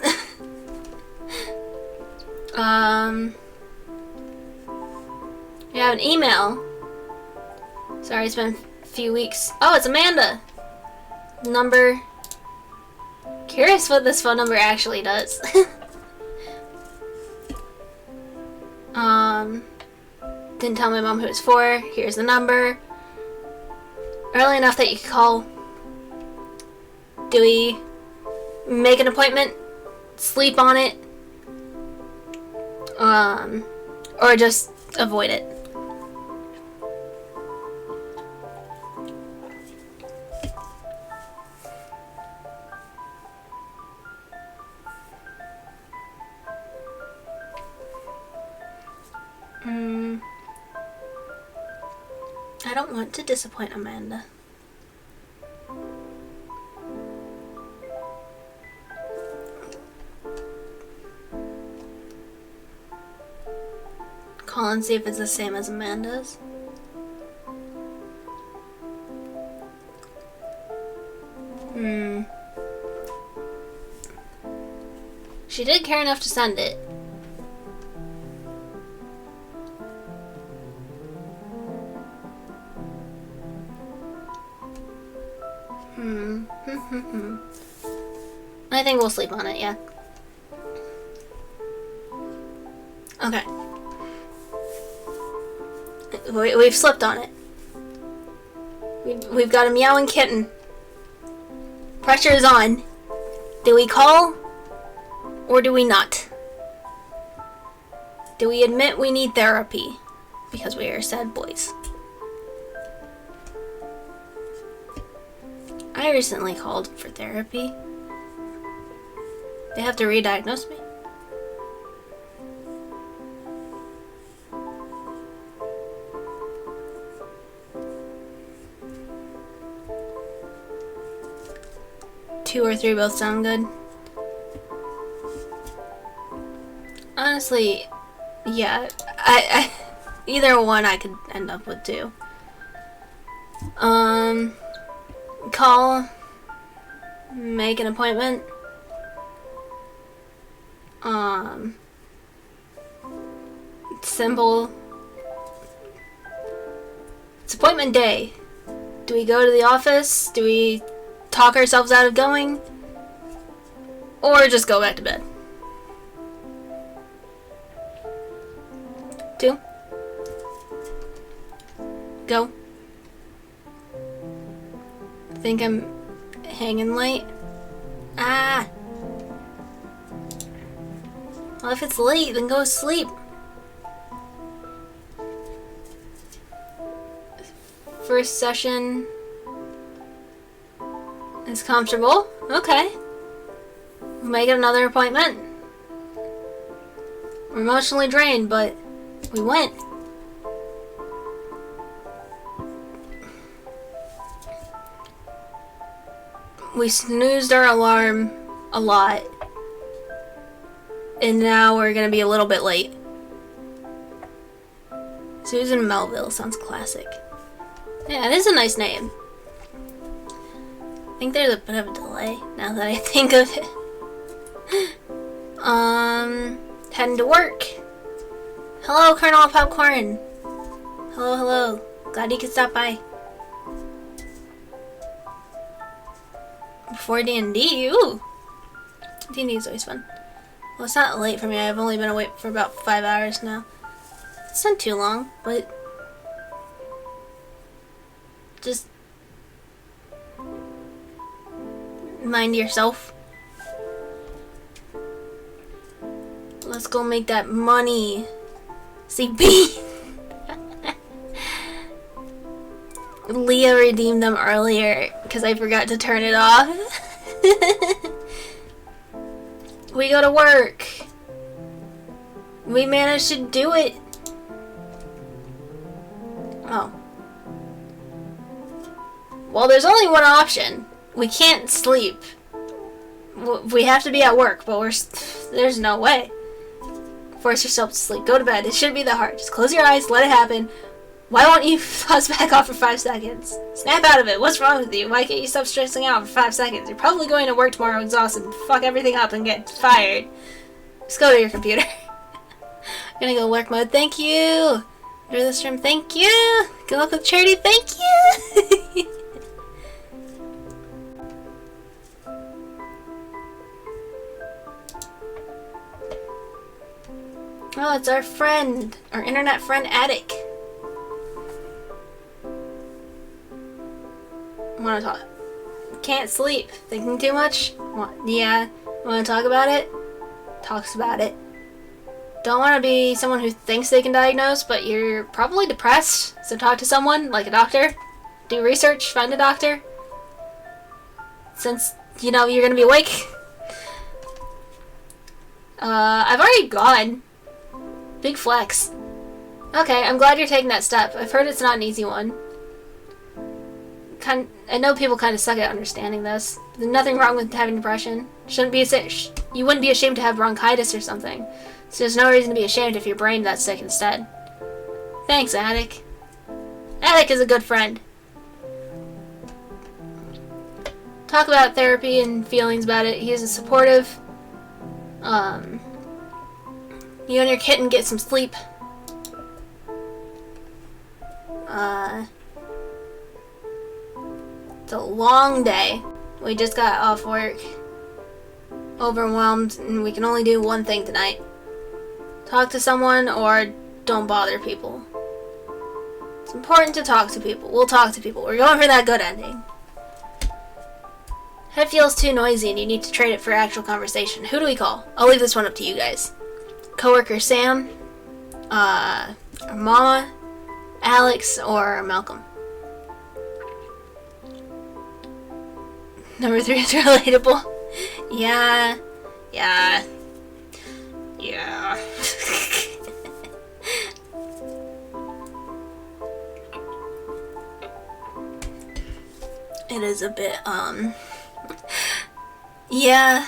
We have an email. Sorry, it's been a few weeks. Oh, it's Amanda. Number. Curious what this phone number actually does. Didn't tell my mom who it's for. Here's the number. Early enough that you can call. Do we make an appointment? Sleep on it? Or just avoid it? I don't want to disappoint Amanda. Call and see if it's the same as Amanda's. She did care enough to send it. I think we'll sleep on it, yeah. Okay. We've slept on it. We've got a meowing kitten. Pressure is on. Do we call? Or do we not? Do we admit we need therapy? Because we are sad boys. I recently called for therapy. They have to re-diagnose me. Two or three both sound good. Honestly, yeah, I either one I could end up with too. Call, make an appointment. Simple. It's appointment day. Do we go to the office? Do we talk ourselves out of going? Or just go back to bed? 2. Go. Think I'm hanging late? Ah! Well, if it's late, then go sleep. First session is comfortable. Okay. We'll make it another appointment. We're emotionally drained, but we went. We snoozed our alarm a lot. And now we're gonna be a little bit late. Susan Melville sounds classic. Yeah, it is a nice name. I think there's a bit of a delay now that I think of it. Heading to work. Hello, Colonel of Popcorn. Hello, hello. Glad you could stop by. Before D&D, ooh. D&D is always fun. Well, it's not late for me. I've only been awake for about 5 hours now. It's not too long, but just mind yourself. Let's go make that money. CP. Leah redeemed them earlier because I forgot to turn it off. We go to work. We managed to do it. Oh. Well, there's only one option. We can't sleep. We have to be at work, but there's no way. force yourself to sleep. Go to bed. It shouldn't be that hard. Just close your eyes, let it happen. Why won't you pause back off for 5 seconds? Snap out of it. What's wrong with you? Why can't you stop stressing out for 5 seconds? You're probably going to work tomorrow exhausted and fuck everything up and get fired. Just go to your computer. I'm gonna go work mode. Thank you. Enjoy the stream. Thank you. Good luck with charity. Thank you. Oh, it's our friend. Our internet friend, Attic. Wanna talk? Can't sleep. Thinking too much? Yeah. Wanna talk about it? Talks about it. Don't want to be someone who thinks they can diagnose, but you're probably depressed, so talk to someone, like a doctor. Do research, find a doctor. Since, you know, you're gonna be awake. I've already gone. Big flex. Okay, I'm glad you're taking that step. I've heard it's not an easy one. I know people kind of suck at understanding this. There's nothing wrong with having depression. You wouldn't be ashamed to have bronchitis or something. So there's no reason to be ashamed if your brain that's sick instead. Thanks, Attic. Attic is a good friend. Talk about therapy and feelings about it. He is supportive. You and your kitten get some sleep. It's a long day. We just got off work. Overwhelmed, and we can only do one thing tonight. Talk to someone or don't bother people. It's important to talk to people. We'll talk to people. We're going for that good ending. Head feels too noisy and you need to trade it for actual conversation. Who do we call? I'll leave this one up to you guys. Coworker Sam, our mama, Alex, or Malcolm. Number 3 is relatable. Yeah. It is a bit, yeah.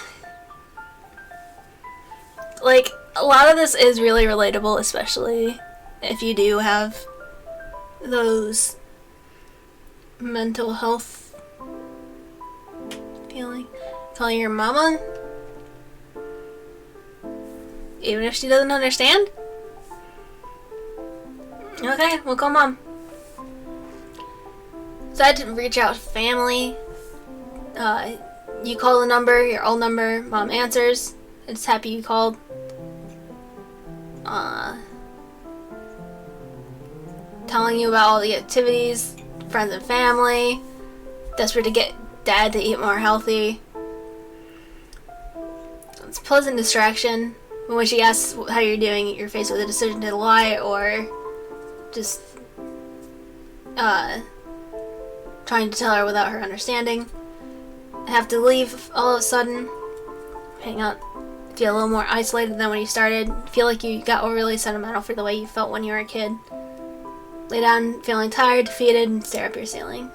Like, a lot of this is really relatable, especially if you do have those mental health feeling. Calling your mama? Even if she doesn't understand? Okay, we'll call mom. So I didn't reach out to family. You call the number, your old number, mom answers. It's happy you called. Telling you about all the activities, friends and family. Desperate to get dad to eat more healthy. It's a pleasant distraction. When she asks how you're doing, you're faced with a decision to lie or just trying to tell her without her understanding. Have to leave all of a sudden. Hang out. Feel a little more isolated than when you started. Feel like you got overly sentimental for the way you felt when you were a kid. Lay down feeling tired, defeated, and stare up your ceiling.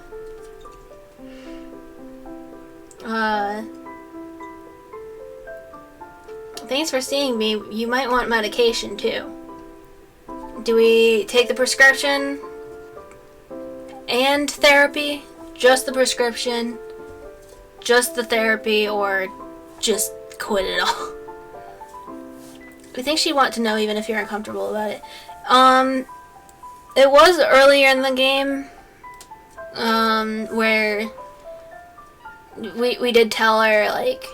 Thanks for seeing me. You might want medication too. Do we take the prescription and therapy? Just the prescription? Just the therapy? Or just quit it all? I think she'd want to know even if you're uncomfortable about it. It was earlier in the game where we did tell her, like,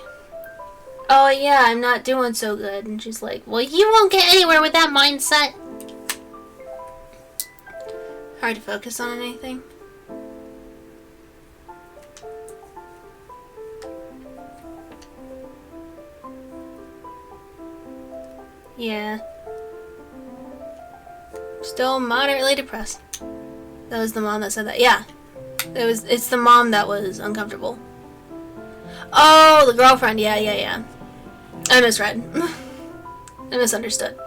oh yeah, I'm not doing so good. And she's like, well, you won't get anywhere with that mindset. Hard to focus on anything. Yeah. Still moderately depressed. That was the mom that said that. Yeah. It's the mom that was uncomfortable. Oh, the girlfriend. Yeah. I misread. I misunderstood.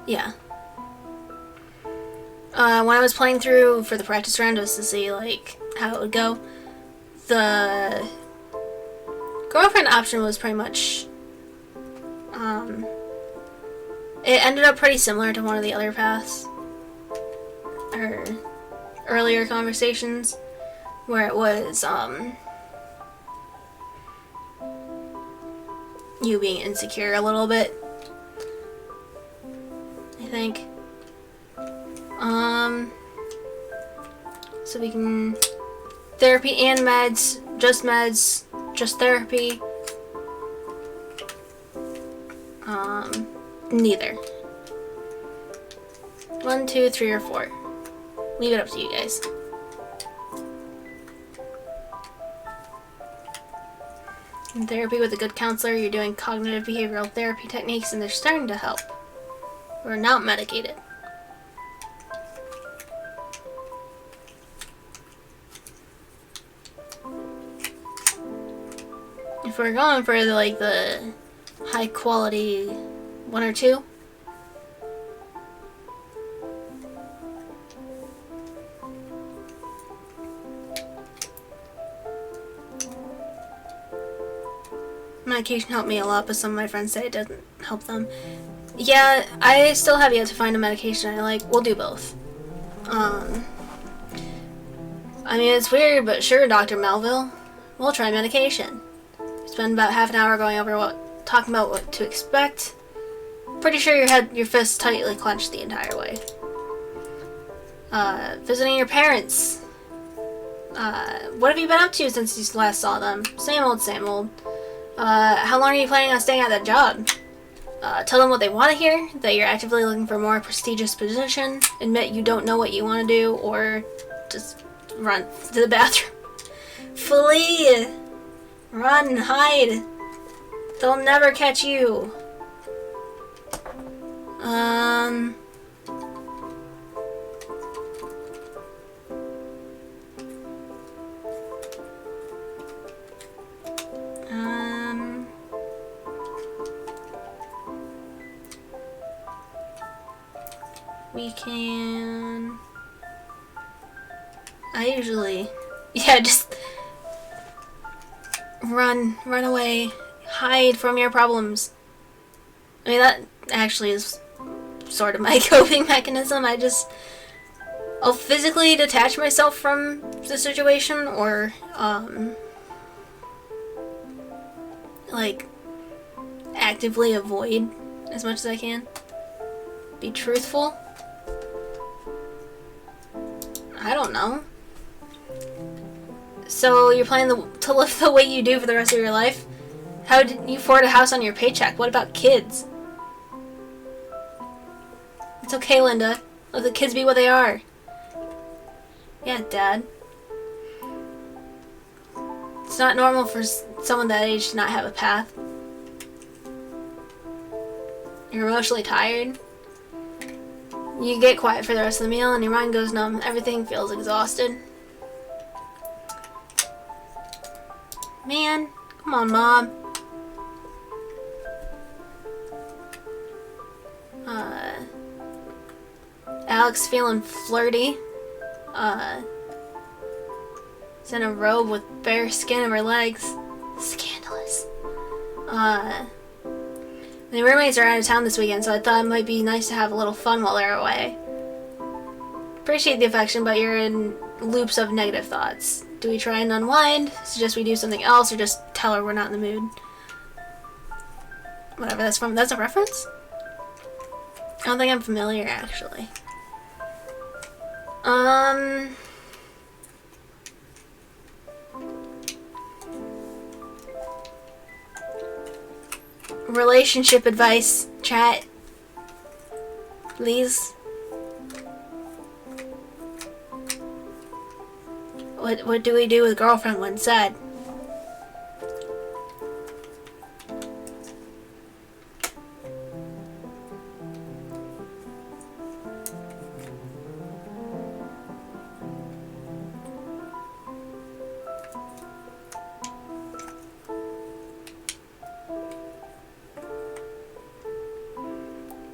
Yeah. When I was playing through for the practice round just to see, like, how it would go, the girlfriend option was pretty much, It ended up pretty similar to one of the other paths. Or earlier conversations. Where it was, you being insecure a little bit. I think. So we can... Therapy and meds, just therapy. Neither. 1, 2, 3, or 4. Leave it up to you guys. In therapy with a good counselor, you're doing cognitive behavioral therapy techniques and they're starting to help. We're not medicated. If we're going for like the high quality 1 or 2, medication helped me a lot, but some of my friends say it doesn't help them. Yeah, I still have yet to find a medication I like. We'll do both. I mean, it's weird, but sure, Dr. Melville. We'll try medication. Spend about half an hour going over talking about what to expect. Pretty sure your fists tightly clenched the entire way. Visiting your parents. What have you been up to since you last saw them? Same old, same old. How long are you planning on staying at that job? Tell them what they want to hear, that you're actively looking for a more prestigious position, admit you don't know what you want to do, or just run to the bathroom. Flee! Run, hide! They'll never catch you. We can... I usually... Yeah, just... Run away. Hide from your problems. I mean, that actually is sort of my coping mechanism. I'll physically detach myself from the situation, or, like, actively avoid as much as I can. Be truthful. I don't know. So you're planning to live the way you do for the rest of your life? How did you afford a house on your paycheck? What about kids? It's okay, Linda. Let the kids be what they are. Yeah, Dad. It's not normal for someone that age to not have a path. You're emotionally tired. You get quiet for the rest of the meal and your mind goes numb. Everything feels exhausted. Man, come on, Mom. Alex feeling flirty. Is in a robe with bare skin of her legs. Scandalous. The roommates are out of town this weekend, so I thought it might be nice to have a little fun while they're away. Appreciate the affection, but you're in loops of negative thoughts. Do we try and unwind? Suggest we do something else, or just tell her we're not in the mood? Whatever that's from. That's a reference? I don't think I'm familiar, actually. Relationship advice, chat. Please. What do we do with girlfriend when sad?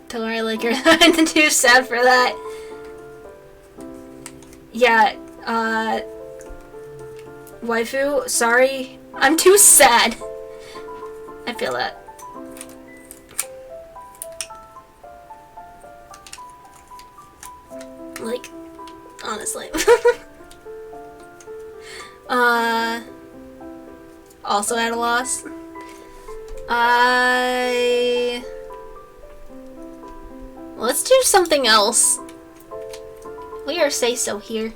Tell her I like her. I'm too sad for that. Yeah, waifu, sorry. I'm too sad. I feel that. Like, honestly. Also at a loss. Let's do something else. We are say so here.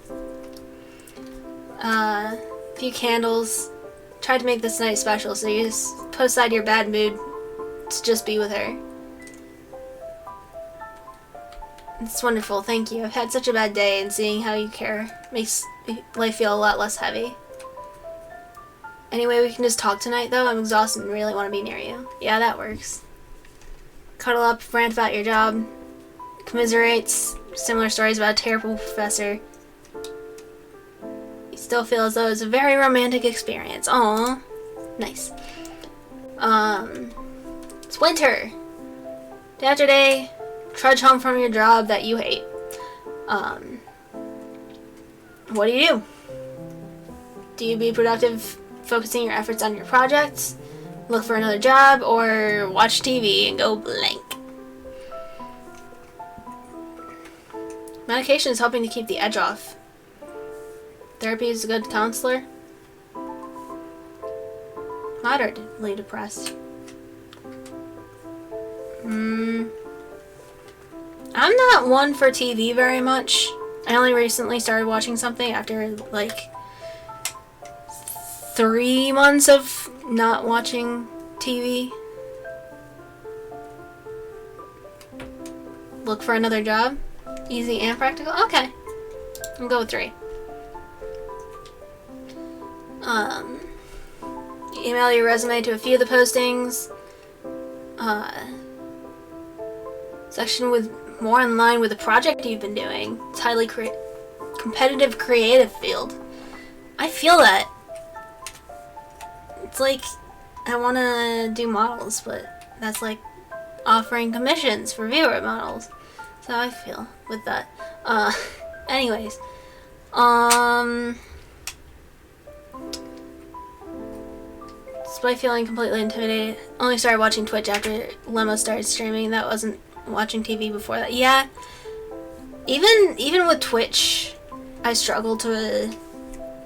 Few candles. Tried to make this night special, so you just put aside your bad mood to just be with her. It's wonderful, thank you. I've had such a bad day, and seeing how you care makes life feel a lot less heavy. Anyway, we can just talk tonight, though. I'm exhausted and really want to be near you. Yeah, that works. Cuddle up, rant about your job. Commiserates similar stories about a terrible professor. You still feel as though it's a very romantic experience. Aww. Nice. It's winter. Day after day, trudge home from your job that you hate. What do? Do you be productive focusing your efforts on your projects, look for another job, or watch TV and go blank? Medication is helping to keep the edge off. Therapy is a good counselor. Moderately depressed. I'm not one for TV very much. I only recently started watching something after like 3 months of not watching TV. Look for another job. Easy and practical. Okay. I'll go with 3. Email your resume to a few of the postings. Section with more in line with the project you've been doing. It's highly competitive creative field. I feel that. It's like I want to do models, but that's like offering commissions for viewer models. So I feel with that. Anyways. Despite feeling completely intimidated, only started watching Twitch after Lemma started streaming. That wasn't watching TV before that. Yeah. Even with Twitch, I struggle to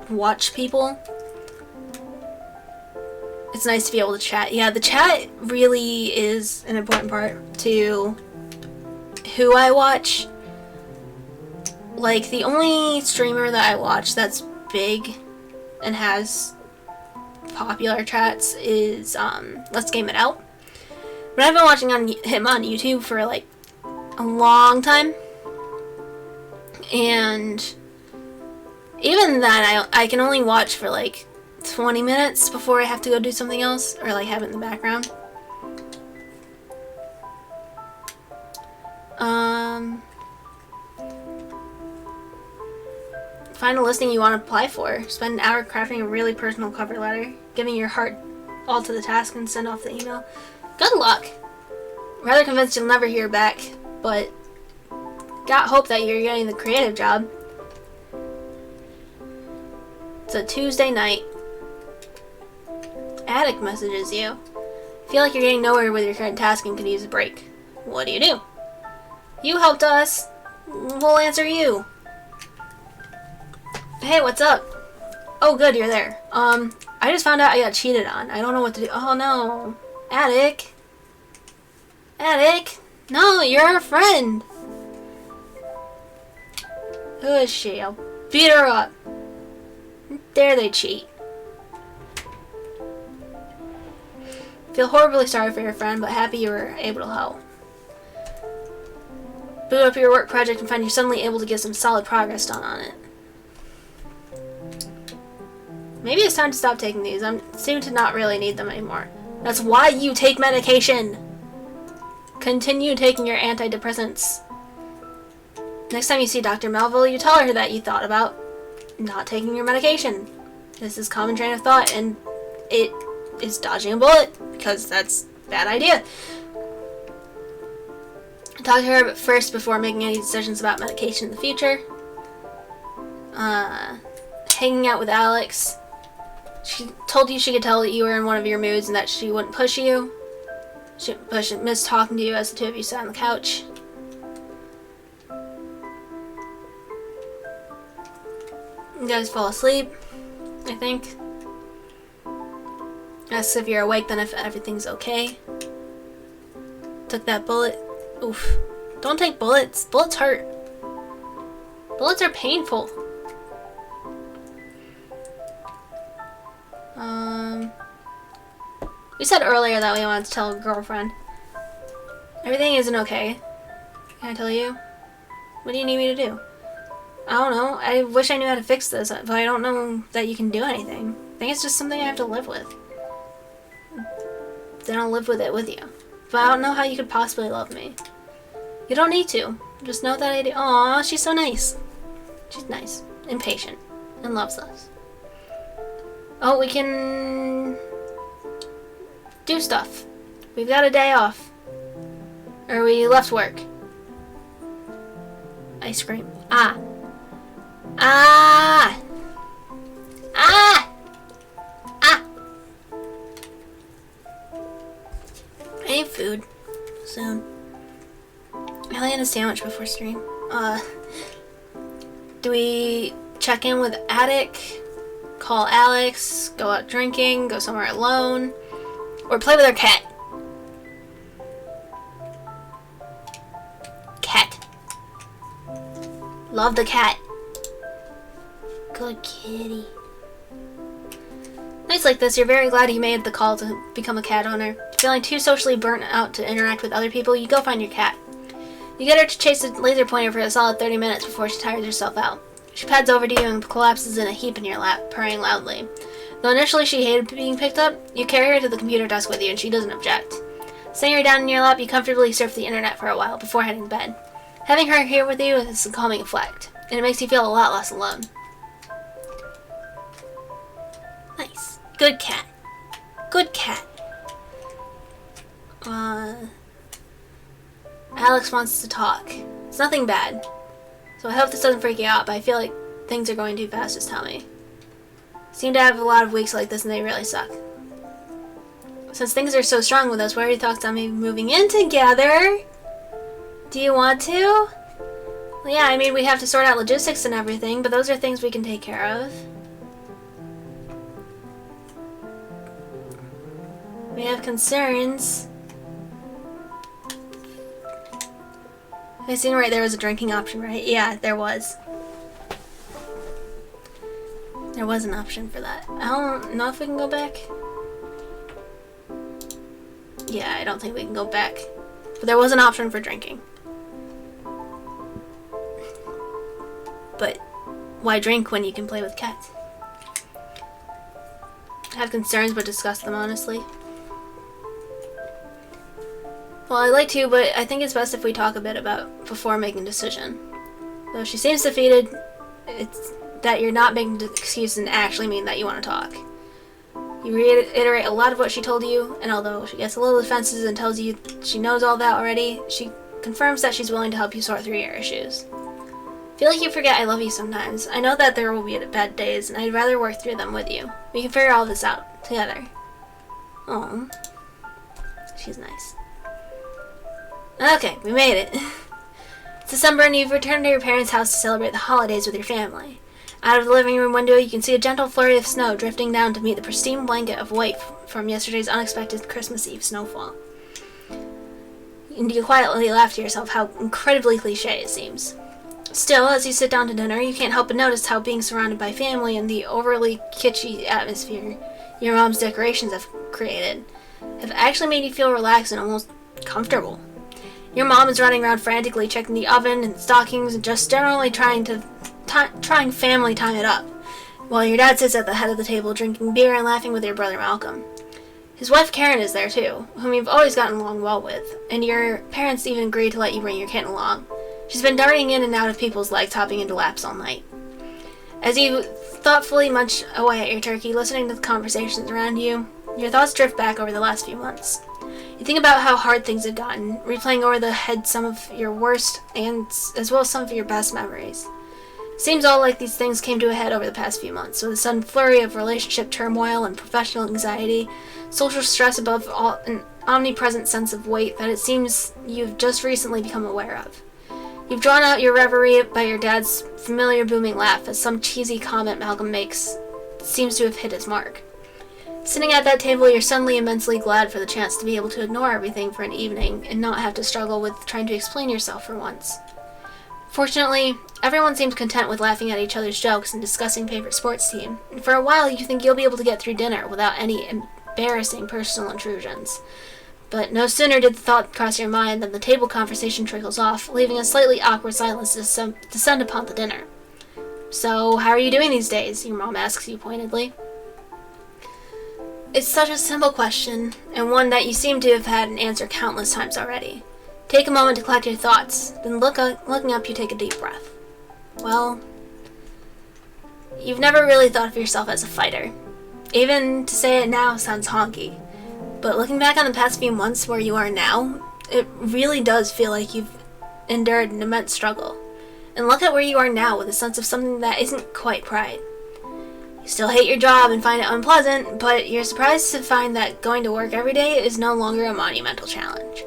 watch people. It's nice to be able to chat. Yeah, the chat really is an important part to who I watch. Like, the only streamer that I watch that's big and has popular chats is Let's Game It Out. But I've been watching him on YouTube for like a long time. And even that, I can only watch for like 20 minutes before I have to go do something else or like have it in the background. Find a listing you want to apply for. Spend an hour crafting a really personal cover letter, giving your heart all to the task, and send off the email. Good luck. Rather convinced you'll never hear back, but got hope that you're getting the creative job. It's a Tuesday night. Attic messages you. Feel like you're getting nowhere with your current task and could use a break. What do? You helped us. We'll answer you. Hey, what's up? Oh, good, you're there. I just found out I got cheated on. I don't know what to do. Oh, no. Attic. Attic. No, you're our friend. Who is she? I'll beat her up. Dare they cheat. Feel horribly sorry for your friend, but happy you were able to help. Boot up your work project and find you're suddenly able to get some solid progress done on it. Maybe it's time to stop taking these. I seem to not really need them anymore. That's why you take medication. Continue taking your antidepressants. Next time you see Dr. Melville, you tell her that you thought about not taking your medication. This is common train of thought, and it is dodging a bullet, because that's a bad idea. Talk to her first before making any decisions about medication in the future. Hanging out with Alex. She told you she could tell that you were in one of your moods and that she wouldn't push you. She missed talking to you as the two of you sat on the couch. You guys fall asleep, I think. Asks if you're awake, then if everything's okay. Took that bullet. Oof. Don't take bullets. Bullets hurt. Bullets are painful. We said earlier that we wanted to tell a girlfriend. Everything isn't okay. Can I tell you? What do you need me to do? I don't know. I wish I knew how to fix this, but I don't know that you can do anything. I think it's just something I have to live with. Then I'll live with it with you. But I don't know how you could possibly love me. You don't need to. Just know that I do. Aw, she's so nice. She's nice and patient and loves us. Oh, we can do stuff. We've got a day off. Or we left work. Ice cream. Ah. Ah! Ah! Ah! I need food soon. I land a sandwich before stream. Do we check in with Attic? Call Alex? Go out drinking? Go somewhere alone? Or play with our cat? Cat. Love the cat. Good kitty. Nights like this, you're very glad you made the call to become a cat owner. Feeling too socially burnt out to interact with other people, you go find your cat. You get her to chase a laser pointer for a solid 30 minutes before she tires herself out. She pads over to you and collapses in a heap in your lap, purring loudly. Though initially she hated being picked up, you carry her to the computer desk with you and she doesn't object. Setting her down in your lap, you comfortably surf the internet for a while before heading to bed. Having her here with you is a calming effect, and it makes you feel a lot less alone. Nice. Good cat. Good cat. Alex wants to talk. It's nothing bad. So I hope this doesn't freak you out, but I feel like things are going too fast, just tell me. Seem to have a lot of weeks like this and they really suck. Since things are so strong with us, what are your thoughts on maybe moving in together? Do you want to? Well, yeah, I mean, we have to sort out logistics and everything, but those are things we can take care of. We have concerns. I seen right there was a drinking option, right? Yeah, there was. There was an option for that. I don't know if we can go back. Yeah, I don't think we can go back. But there was an option for drinking. But why drink when you can play with cats? I have concerns, but discuss them honestly. Well, I'd like to, but I think it's best if we talk a bit about before making a decision. Though she seems defeated, it's that you're not making excuses and actually mean that you want to talk. You reiterate a lot of what she told you, and although she gets a little defensive and tells you she knows all that already, she confirms that she's willing to help you sort through your issues. I feel like you forget I love you sometimes. I know that there will be bad days, and I'd rather work through them with you. We can figure all this out together. Aww. She's nice. Okay, we made it. It's December and you've returned to your parents' house to celebrate the holidays with your family. Out of the living room window, you can see a gentle flurry of snow drifting down to meet the pristine blanket of white from yesterday's unexpected Christmas Eve snowfall. And you quietly laugh to yourself how incredibly cliche it seems. Still, as you sit down to dinner, you can't help but notice how being surrounded by family and the overly kitschy atmosphere your mom's decorations have created have actually made you feel relaxed and almost comfortable. Your mom is running around frantically checking the oven and stockings and just generally trying family time it up, while your dad sits at the head of the table drinking beer and laughing with your brother Malcolm. His wife Karen is there too, whom you've always gotten along well with, and your parents even agreed to let you bring your kitten along. She's been darting in and out of people's legs, hopping into laps all night. As you thoughtfully munch away at your turkey, listening to the conversations around you, your thoughts drift back over the last few months. You think about how hard things have gotten, replaying over the head some of your worst and as well as some of your best memories. Seems all like these things came to a head over the past few months, with a sudden flurry of relationship turmoil and professional anxiety, social stress above all, an omnipresent sense of weight that it seems you've just recently become aware of. You've drawn out your reverie by your dad's familiar booming laugh as some cheesy comment Malcolm makes seems to have hit his mark. Sitting at that table, you're suddenly immensely glad for the chance to be able to ignore everything for an evening and not have to struggle with trying to explain yourself for once. Fortunately, everyone seems content with laughing at each other's jokes and discussing favorite sports team, and for a while you think you'll be able to get through dinner without any embarrassing personal intrusions. But no sooner did the thought cross your mind than the table conversation trickles off, leaving a slightly awkward silence descend upon the dinner. "So, how are you doing these days?" your mom asks you pointedly. It's such a simple question, and one that you seem to have had an answer countless times already. Take a moment to collect your thoughts, then looking up you take a deep breath. Well, you've never really thought of yourself as a fighter. Even to say it now sounds honky. But looking back on the past few months where you are now, it really does feel like you've endured an immense struggle. And look at where you are now with a sense of something that isn't quite pride. You still hate your job and find it unpleasant, but you're surprised to find that going to work every day is no longer a monumental challenge.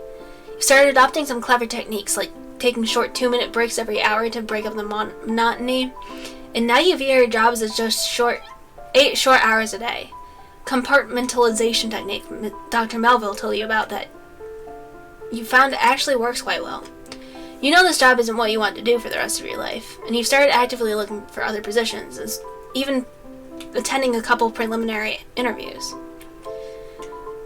You've started adopting some clever techniques, like taking short 2-minute breaks every hour to break up the monotony, and now you view your jobs as just 8 short hours a day. Compartmentalization technique Dr. Melville told you about that you found it actually works quite well. You know this job isn't what you want to do for the rest of your life, and you've started actively looking for other positions, even attending a couple preliminary interviews.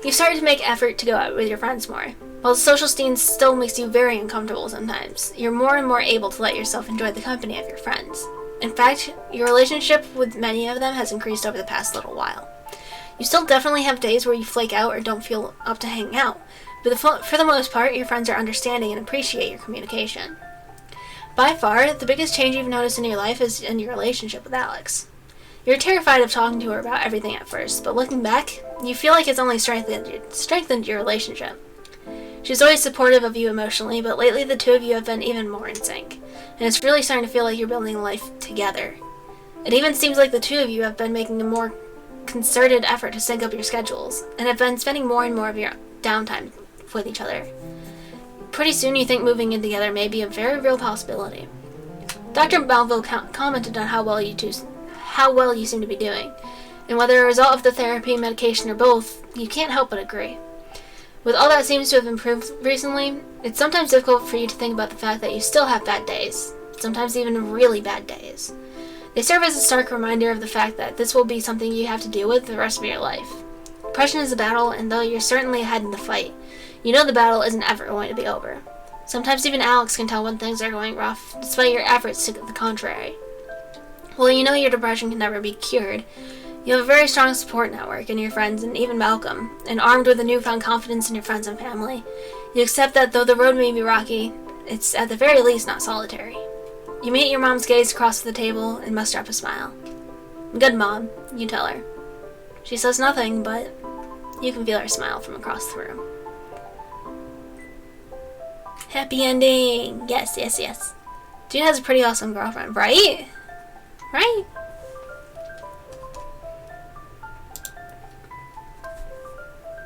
You've started to make effort to go out with your friends more. While the social scene still makes you very uncomfortable sometimes, you're more and more able to let yourself enjoy the company of your friends. In fact, your relationship with many of them has increased over the past little while. You still definitely have days where you flake out or don't feel up to hanging out, but for the most part, your friends are understanding and appreciate your communication. By far, the biggest change you've noticed in your life is in your relationship with Alex. You're terrified of talking to her about everything at first, but looking back, you feel like it's only strengthened your relationship. She's always supportive of you emotionally, but lately the two of you have been even more in sync, and it's really starting to feel like you're building life together. It even seems like the two of you have been making a more concerted effort to sync up your schedules, and have been spending more and more of your downtime with each other. Pretty soon you think moving in together may be a very real possibility. Dr. Melville commented on how well you seem to be doing, and whether a result of the therapy, medication, or both, you can't help but agree. With all that seems to have improved recently, it's sometimes difficult for you to think about the fact that you still have bad days, sometimes even really bad days. They serve as a stark reminder of the fact that this will be something you have to deal with the rest of your life. Depression is a battle, and though you're certainly ahead in the fight, you know the battle isn't ever going to be over. Sometimes even Alex can tell when things are going rough, despite your efforts to the contrary. While you know your depression can never be cured, you have a very strong support network in your friends and even Malcolm, and armed with a newfound confidence in your friends and family, you accept that though the road may be rocky, it's at the very least not solitary. You meet your mom's gaze across the table and muster up a smile. "Good, Mom," you tell her. She says nothing, but you can feel her smile from across the room. Happy ending! Yes, yes, yes. Dude has a pretty awesome girlfriend, right? Right?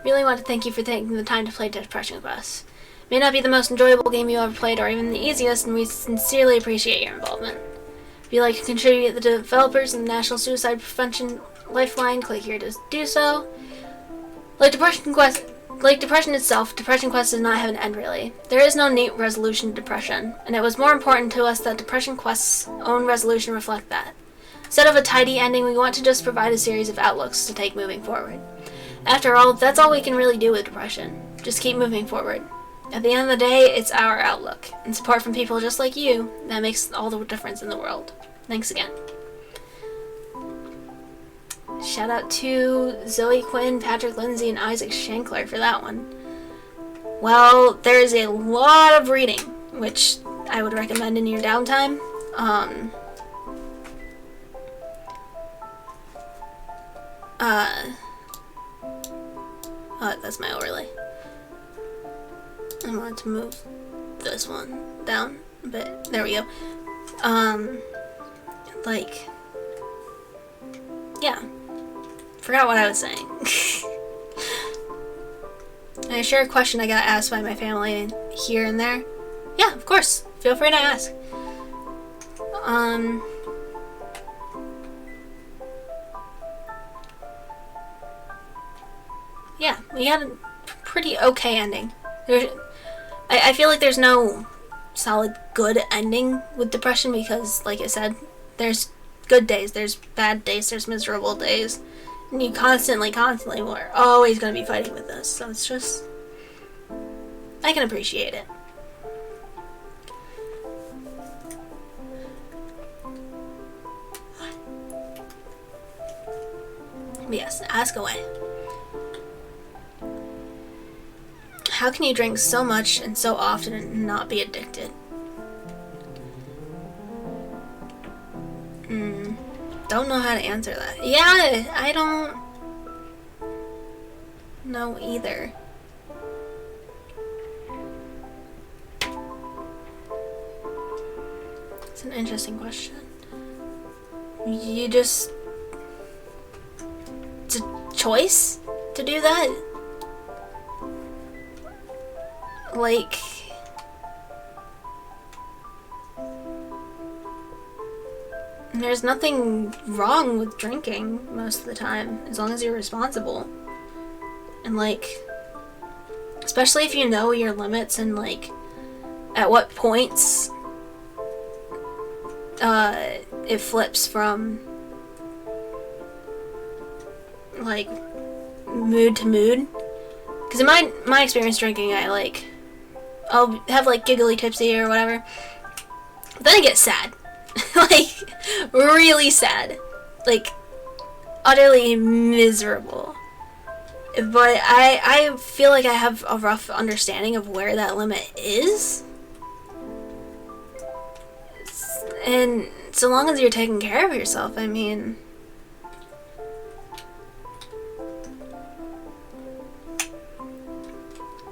Really want to thank you for taking the time to play Depression with us. It may not be the most enjoyable game you ever played or even the easiest, and we sincerely appreciate your involvement. If you'd like to contribute to the developers and the National Suicide Prevention Lifeline, click here to do so. Like Depression itself, Depression Quest does not have an end really. There is no neat resolution to depression, and it was more important to us that Depression Quest's own resolution reflect that. Instead of a tidy ending, we want to just provide a series of outlooks to take moving forward. After all, that's all we can really do with depression. Just keep moving forward. At the end of the day, it's our outlook, and support from people just like you that makes all the difference in the world. Thanks again. Shout out to Zoe Quinn, Patrick Lindsay, and Isaac Shankler for that one. Well, there's a lot of reading, which I would recommend in your downtime. That's my overlay. I wanted to move this one down, but there we go. Yeah. Forgot what I was saying. And I share a question I got asked by my family here and there. Yeah, of course. feel free to ask. Yeah, we had a pretty okay ending. I feel like there's no solid good ending with depression because, like I said, there's good days, there's bad days, there's miserable days. And you constantly are always going to be fighting with this. So it's just, I can appreciate it. But yes, ask away. How can you drink so much and so often and not be addicted? Don't know how to answer that. Yeah, I don't know either. It's an interesting question. You just... It's a choice to do that? Like... There's nothing wrong with drinking most of the time, as long as you're responsible. And like, especially if you know your limits and like, at what points it flips from like mood to mood. Because in my experience drinking, I'll have like giggly tipsy or whatever. Then I get sad. Like, really sad. Like, utterly miserable. But I feel like I have a rough understanding of where that limit is. And so long as you're taking care of yourself, I mean...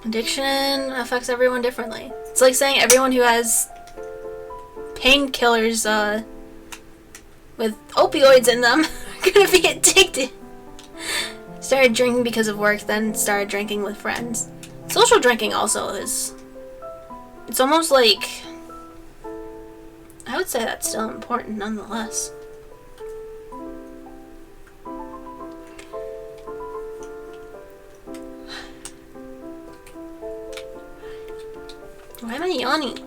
Addiction affects everyone differently. It's like saying everyone who has painkillers with opioids in them are gonna be addicted. Started drinking because of work, then started drinking with friends. Social drinking also is... It's almost like... I would say that's still important nonetheless. Why am I yawning?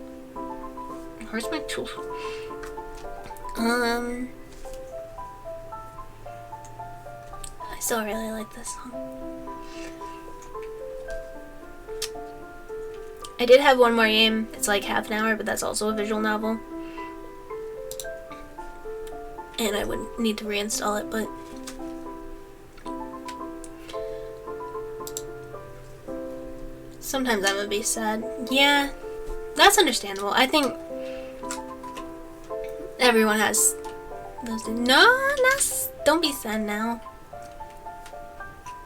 Where's my tooth? I still really like this song. I did have one more game. It's like half an hour, but that's also a visual novel. And I would need to reinstall it, but... Sometimes I would be sad. Yeah, that's understandable. I think everyone has those. No, don't be sad now.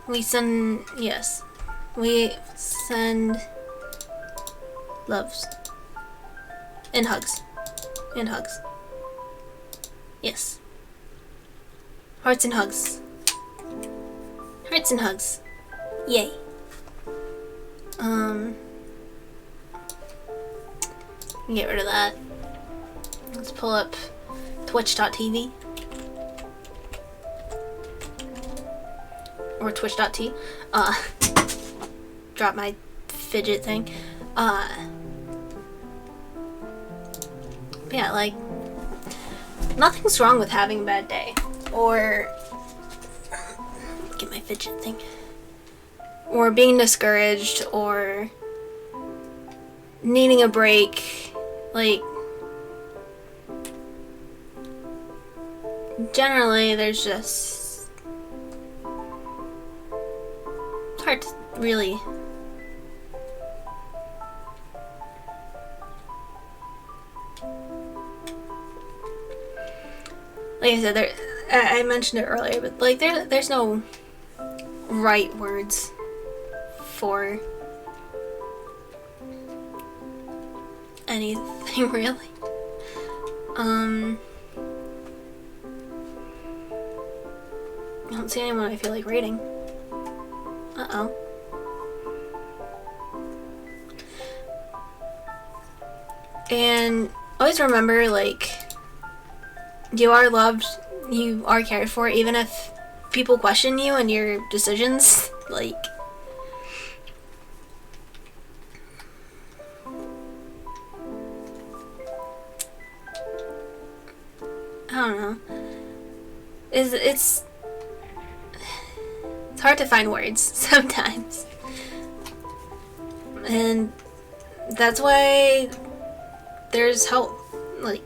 We send, yes. We send loves. And hugs. And hugs. Yes. Hearts and hugs. Hearts and hugs. Yay. Get rid of that. Let's pull up twitch.tv. Or twitch.t. Drop my fidget thing. Yeah, like, nothing's wrong with having a bad day. Or, get my fidget thing. Or being discouraged, or needing a break. Like, generally there's just... It's hard to really... Like I said, I mentioned it earlier, but like there's no right words for anything really. I don't see anyone I feel like rating. And always remember, like, you are loved, you are cared for, even if people question you and your decisions. Like, I don't know. It's hard to find words sometimes. And that's why there's help, like,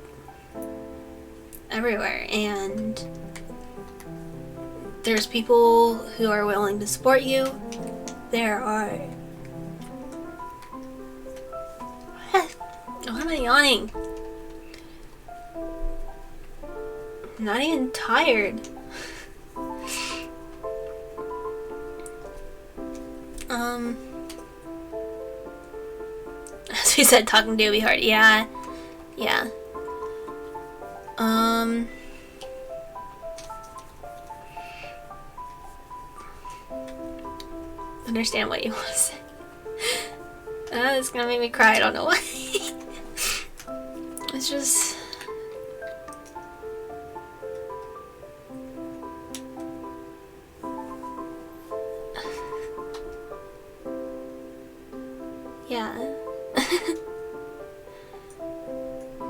everywhere. And there's people who are willing to support you. There are... Why am I yawning? I'm not even tired. As we said, talking to be hard. Yeah. Understand what you want to say. It's gonna make me cry. I don't know why. It's just... Yeah.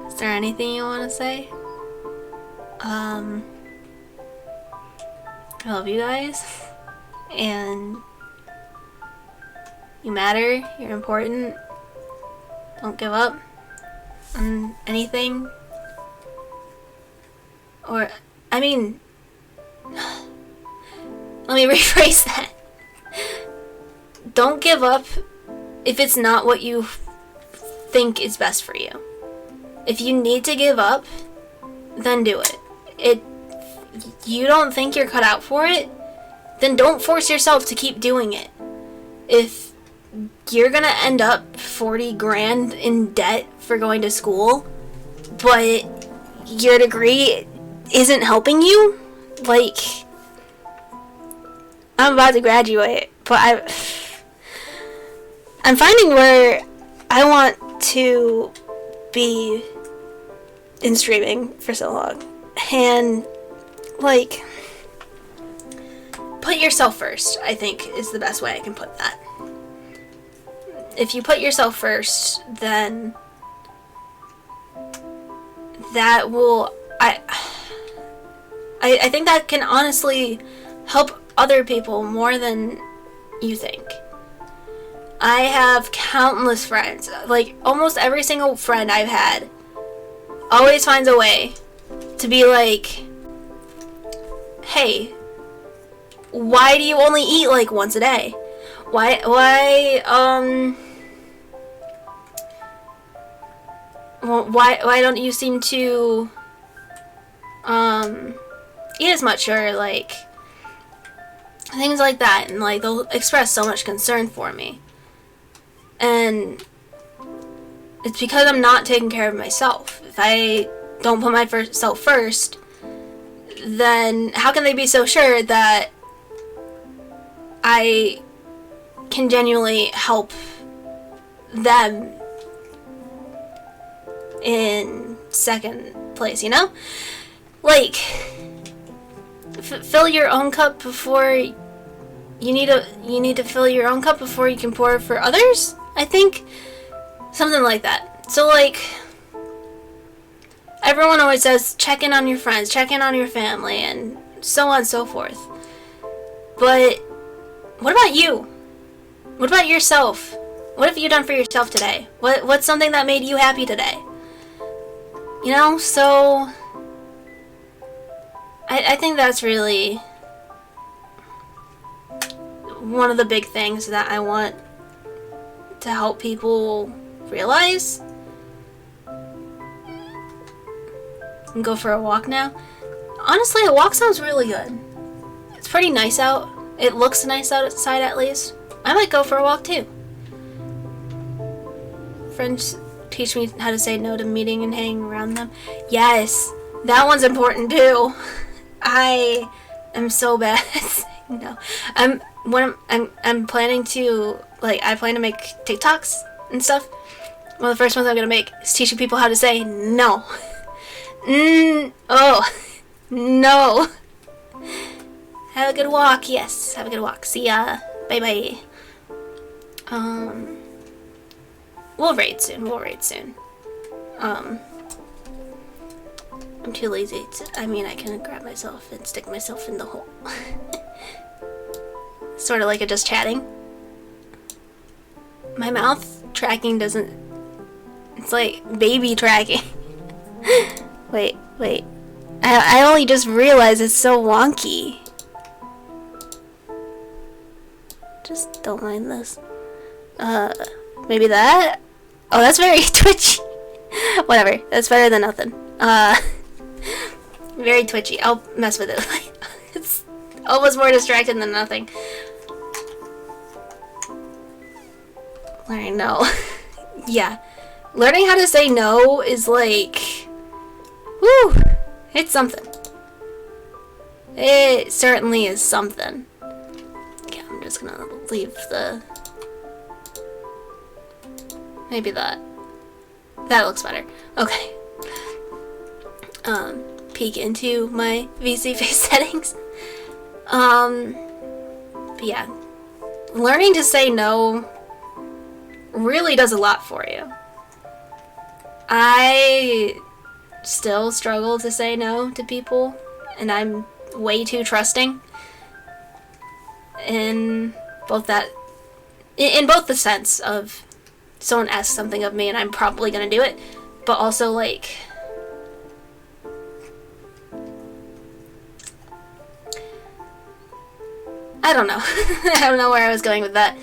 Is there anything you want to say? I love you guys. And you matter. You're important. Don't give up on anything. Or, I mean... Let me rephrase that. Don't give up if it's not what you think is best for you. If you need to give up, then do it. You don't think you're cut out for it, then don't force yourself to keep doing it. If you're gonna end up 40 grand in debt for going to school, but your degree isn't helping you, like, I'm about to graduate, but I'm finding where I want to be in streaming for so long. And, like, put yourself first, I think, is the best way I can put that. If you put yourself first, then that will... I think that can honestly help other people more than you think. I have countless friends. Like, almost every single friend I've had always finds a way to be like, hey, why do you only eat like once a day? Why don't you seem to eat as much, or like things like that, and like they'll express so much concern for me. And it's because I'm not taking care of myself. If I don't put myself first, then how can they be so sure that I can genuinely help them in second place, you know? Like, fill your own cup before you need to fill your own cup before you can pour for others, I think. Something like that. So, like, everyone always says, check in on your friends, check in on your family, and so on and so forth. But what about you? What about yourself? What have you done for yourself today? What's something that made you happy today? You know, so I think that's really one of the big things that I want to help people realize. And go for a walk now. Honestly, a walk sounds really good. It's pretty nice out. It looks nice outside, at least. I might go for a walk too. Friends teach me how to say no to meeting and hanging around them. Yes, that one's important too. I am so bad at saying no. I'm planning to, like, I plan to make TikToks and stuff One of the first ones I'm gonna make is teaching people how to say no. Oh, no. Have a good walk. Yes, have a good walk. See ya. Bye bye. We'll raid soon. We'll raid soon. I'm too lazy to, I mean, I can grab myself and stick myself in the hole. Sort of like a just chatting. My mouth tracking doesn't, it's like baby tracking. Wait. I only just realized it's so wonky. Just don't mind this. Maybe that? Oh, that's very twitchy. Whatever, that's better than nothing. Very twitchy. I'll mess with it. It's almost more distracted than nothing. Learning no. Yeah. Learning how to say no is like... Woo! It's something. It certainly is something. Okay, I'm just gonna leave the... Maybe that. That looks better. Okay. Peek into my VC face settings. But yeah. Learning to say no really does a lot for you. I still struggle to say no to people, and I'm way too trusting in both the sense of someone asks something of me and I'm probably gonna do it, but also like I don't know. I don't know where I was going with that.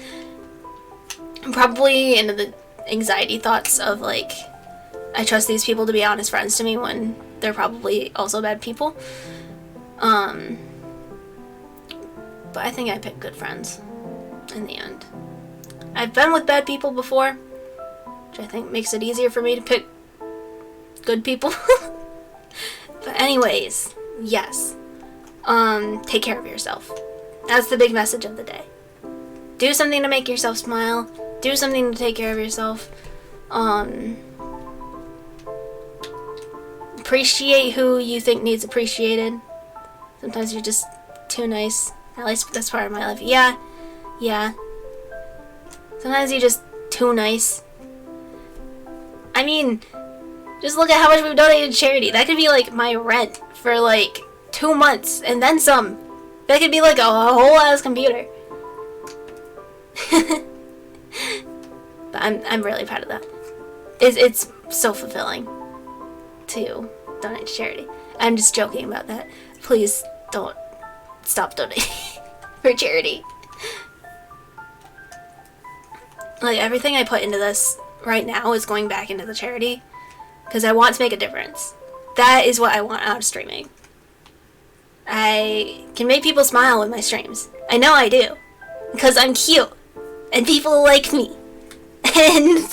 I'm probably into the anxiety thoughts of like, I trust these people to be honest friends to me when they're probably also bad people. But I think I picked good friends in the end. I've been with bad people before, which I think makes it easier for me to pick good people. But anyways, yes. Take care of yourself. That's the big message of the day. Do something to make yourself smile. Do something to take care of yourself. Appreciate who you think needs appreciated. Sometimes you're just too nice. At least that's part of my life. Yeah. Sometimes you're just too nice. I mean, just look at how much we've donated to charity. That could be like my rent for like 2 months and then some. That could be like a whole ass computer. But I'm really proud of that. It's so fulfilling to donate to charity. I'm just joking about that. Please don't stop donating for charity. Like, everything I put into this right now is going back into the charity because I want to make a difference. That is what I want out of streaming. I can make people smile with my streams. I know I do. Because I'm cute. And people like me. And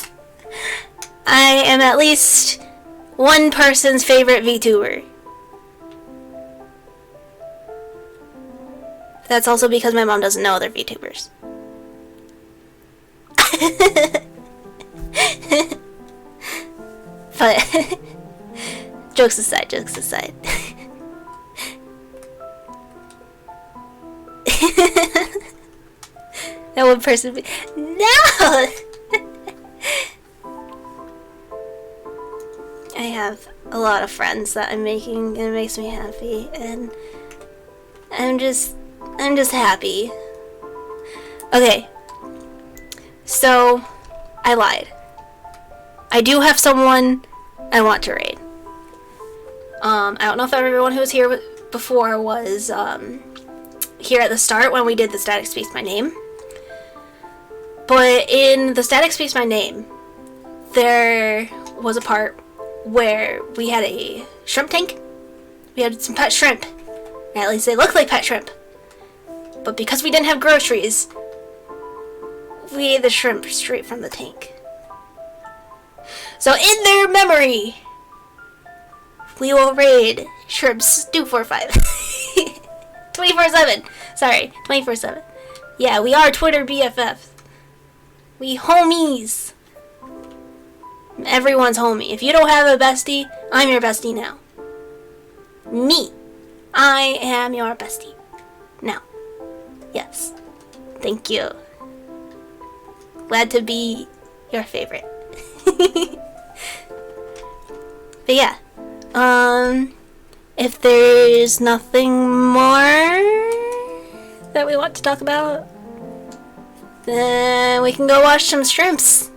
I am at least one person's favorite VTuber. That's also because my mom doesn't know other VTubers. But jokes aside. That one person be no. I have a lot of friends that I'm making and it makes me happy, and I'm just happy. Okay. So I lied. I do have someone I want to raid. I don't know if everyone who was here before was here at the start when we did the Static Speaks My Name. But in the Static Speaks My Name, there was a part where we had a shrimp tank. We had some pet shrimp. At least they looked like pet shrimp. But because we didn't have groceries, we ate the shrimp straight from the tank. So in their memory, we will raid Shrimps 245. 24/7. Sorry, 24/7. Yeah, we are Twitter BFFs. We homies. Everyone's homie. If you don't have a bestie, I'm your bestie now. Me. I am your bestie. Now. Yes. Thank you. Glad to be your favorite. But yeah. If there's nothing more that we want to talk about, then we can go watch some shrimps.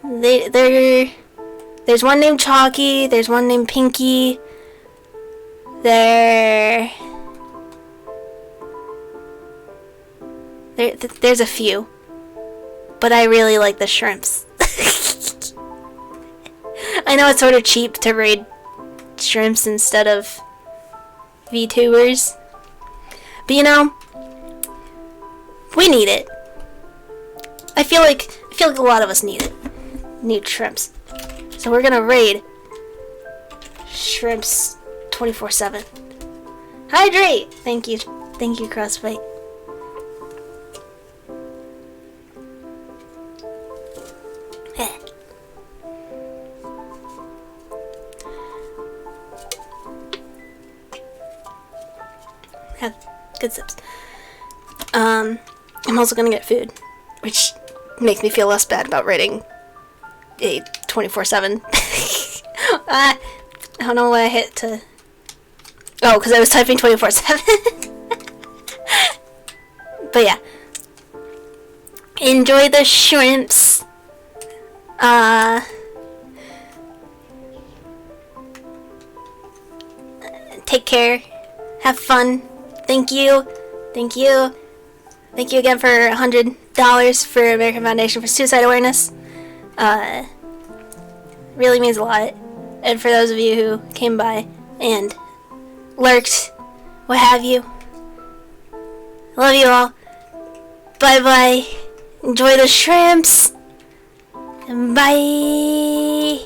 There's one named Chalky, there's one named Pinky. There's a few. But I really like the shrimps. I know it's sort of cheap to raid shrimps instead of VTubers. But you know, we need it. I feel like a lot of us need it. Need shrimps. So we're gonna raid shrimps 24/7. Hydrate! Thank you, Crossbite. Have good sips. I'm also gonna get food, which makes me feel less bad about raiding a 24/7. I don't know why I hit to. Oh, because I was typing 24/7. But yeah, enjoy the shrimps. Take care. Have fun. Thank you again for $100 for American Foundation for Suicide Awareness. Really means a lot. And for those of you who came by and lurked, what have you, love you all. Bye bye. Enjoy the shrimps. Bye.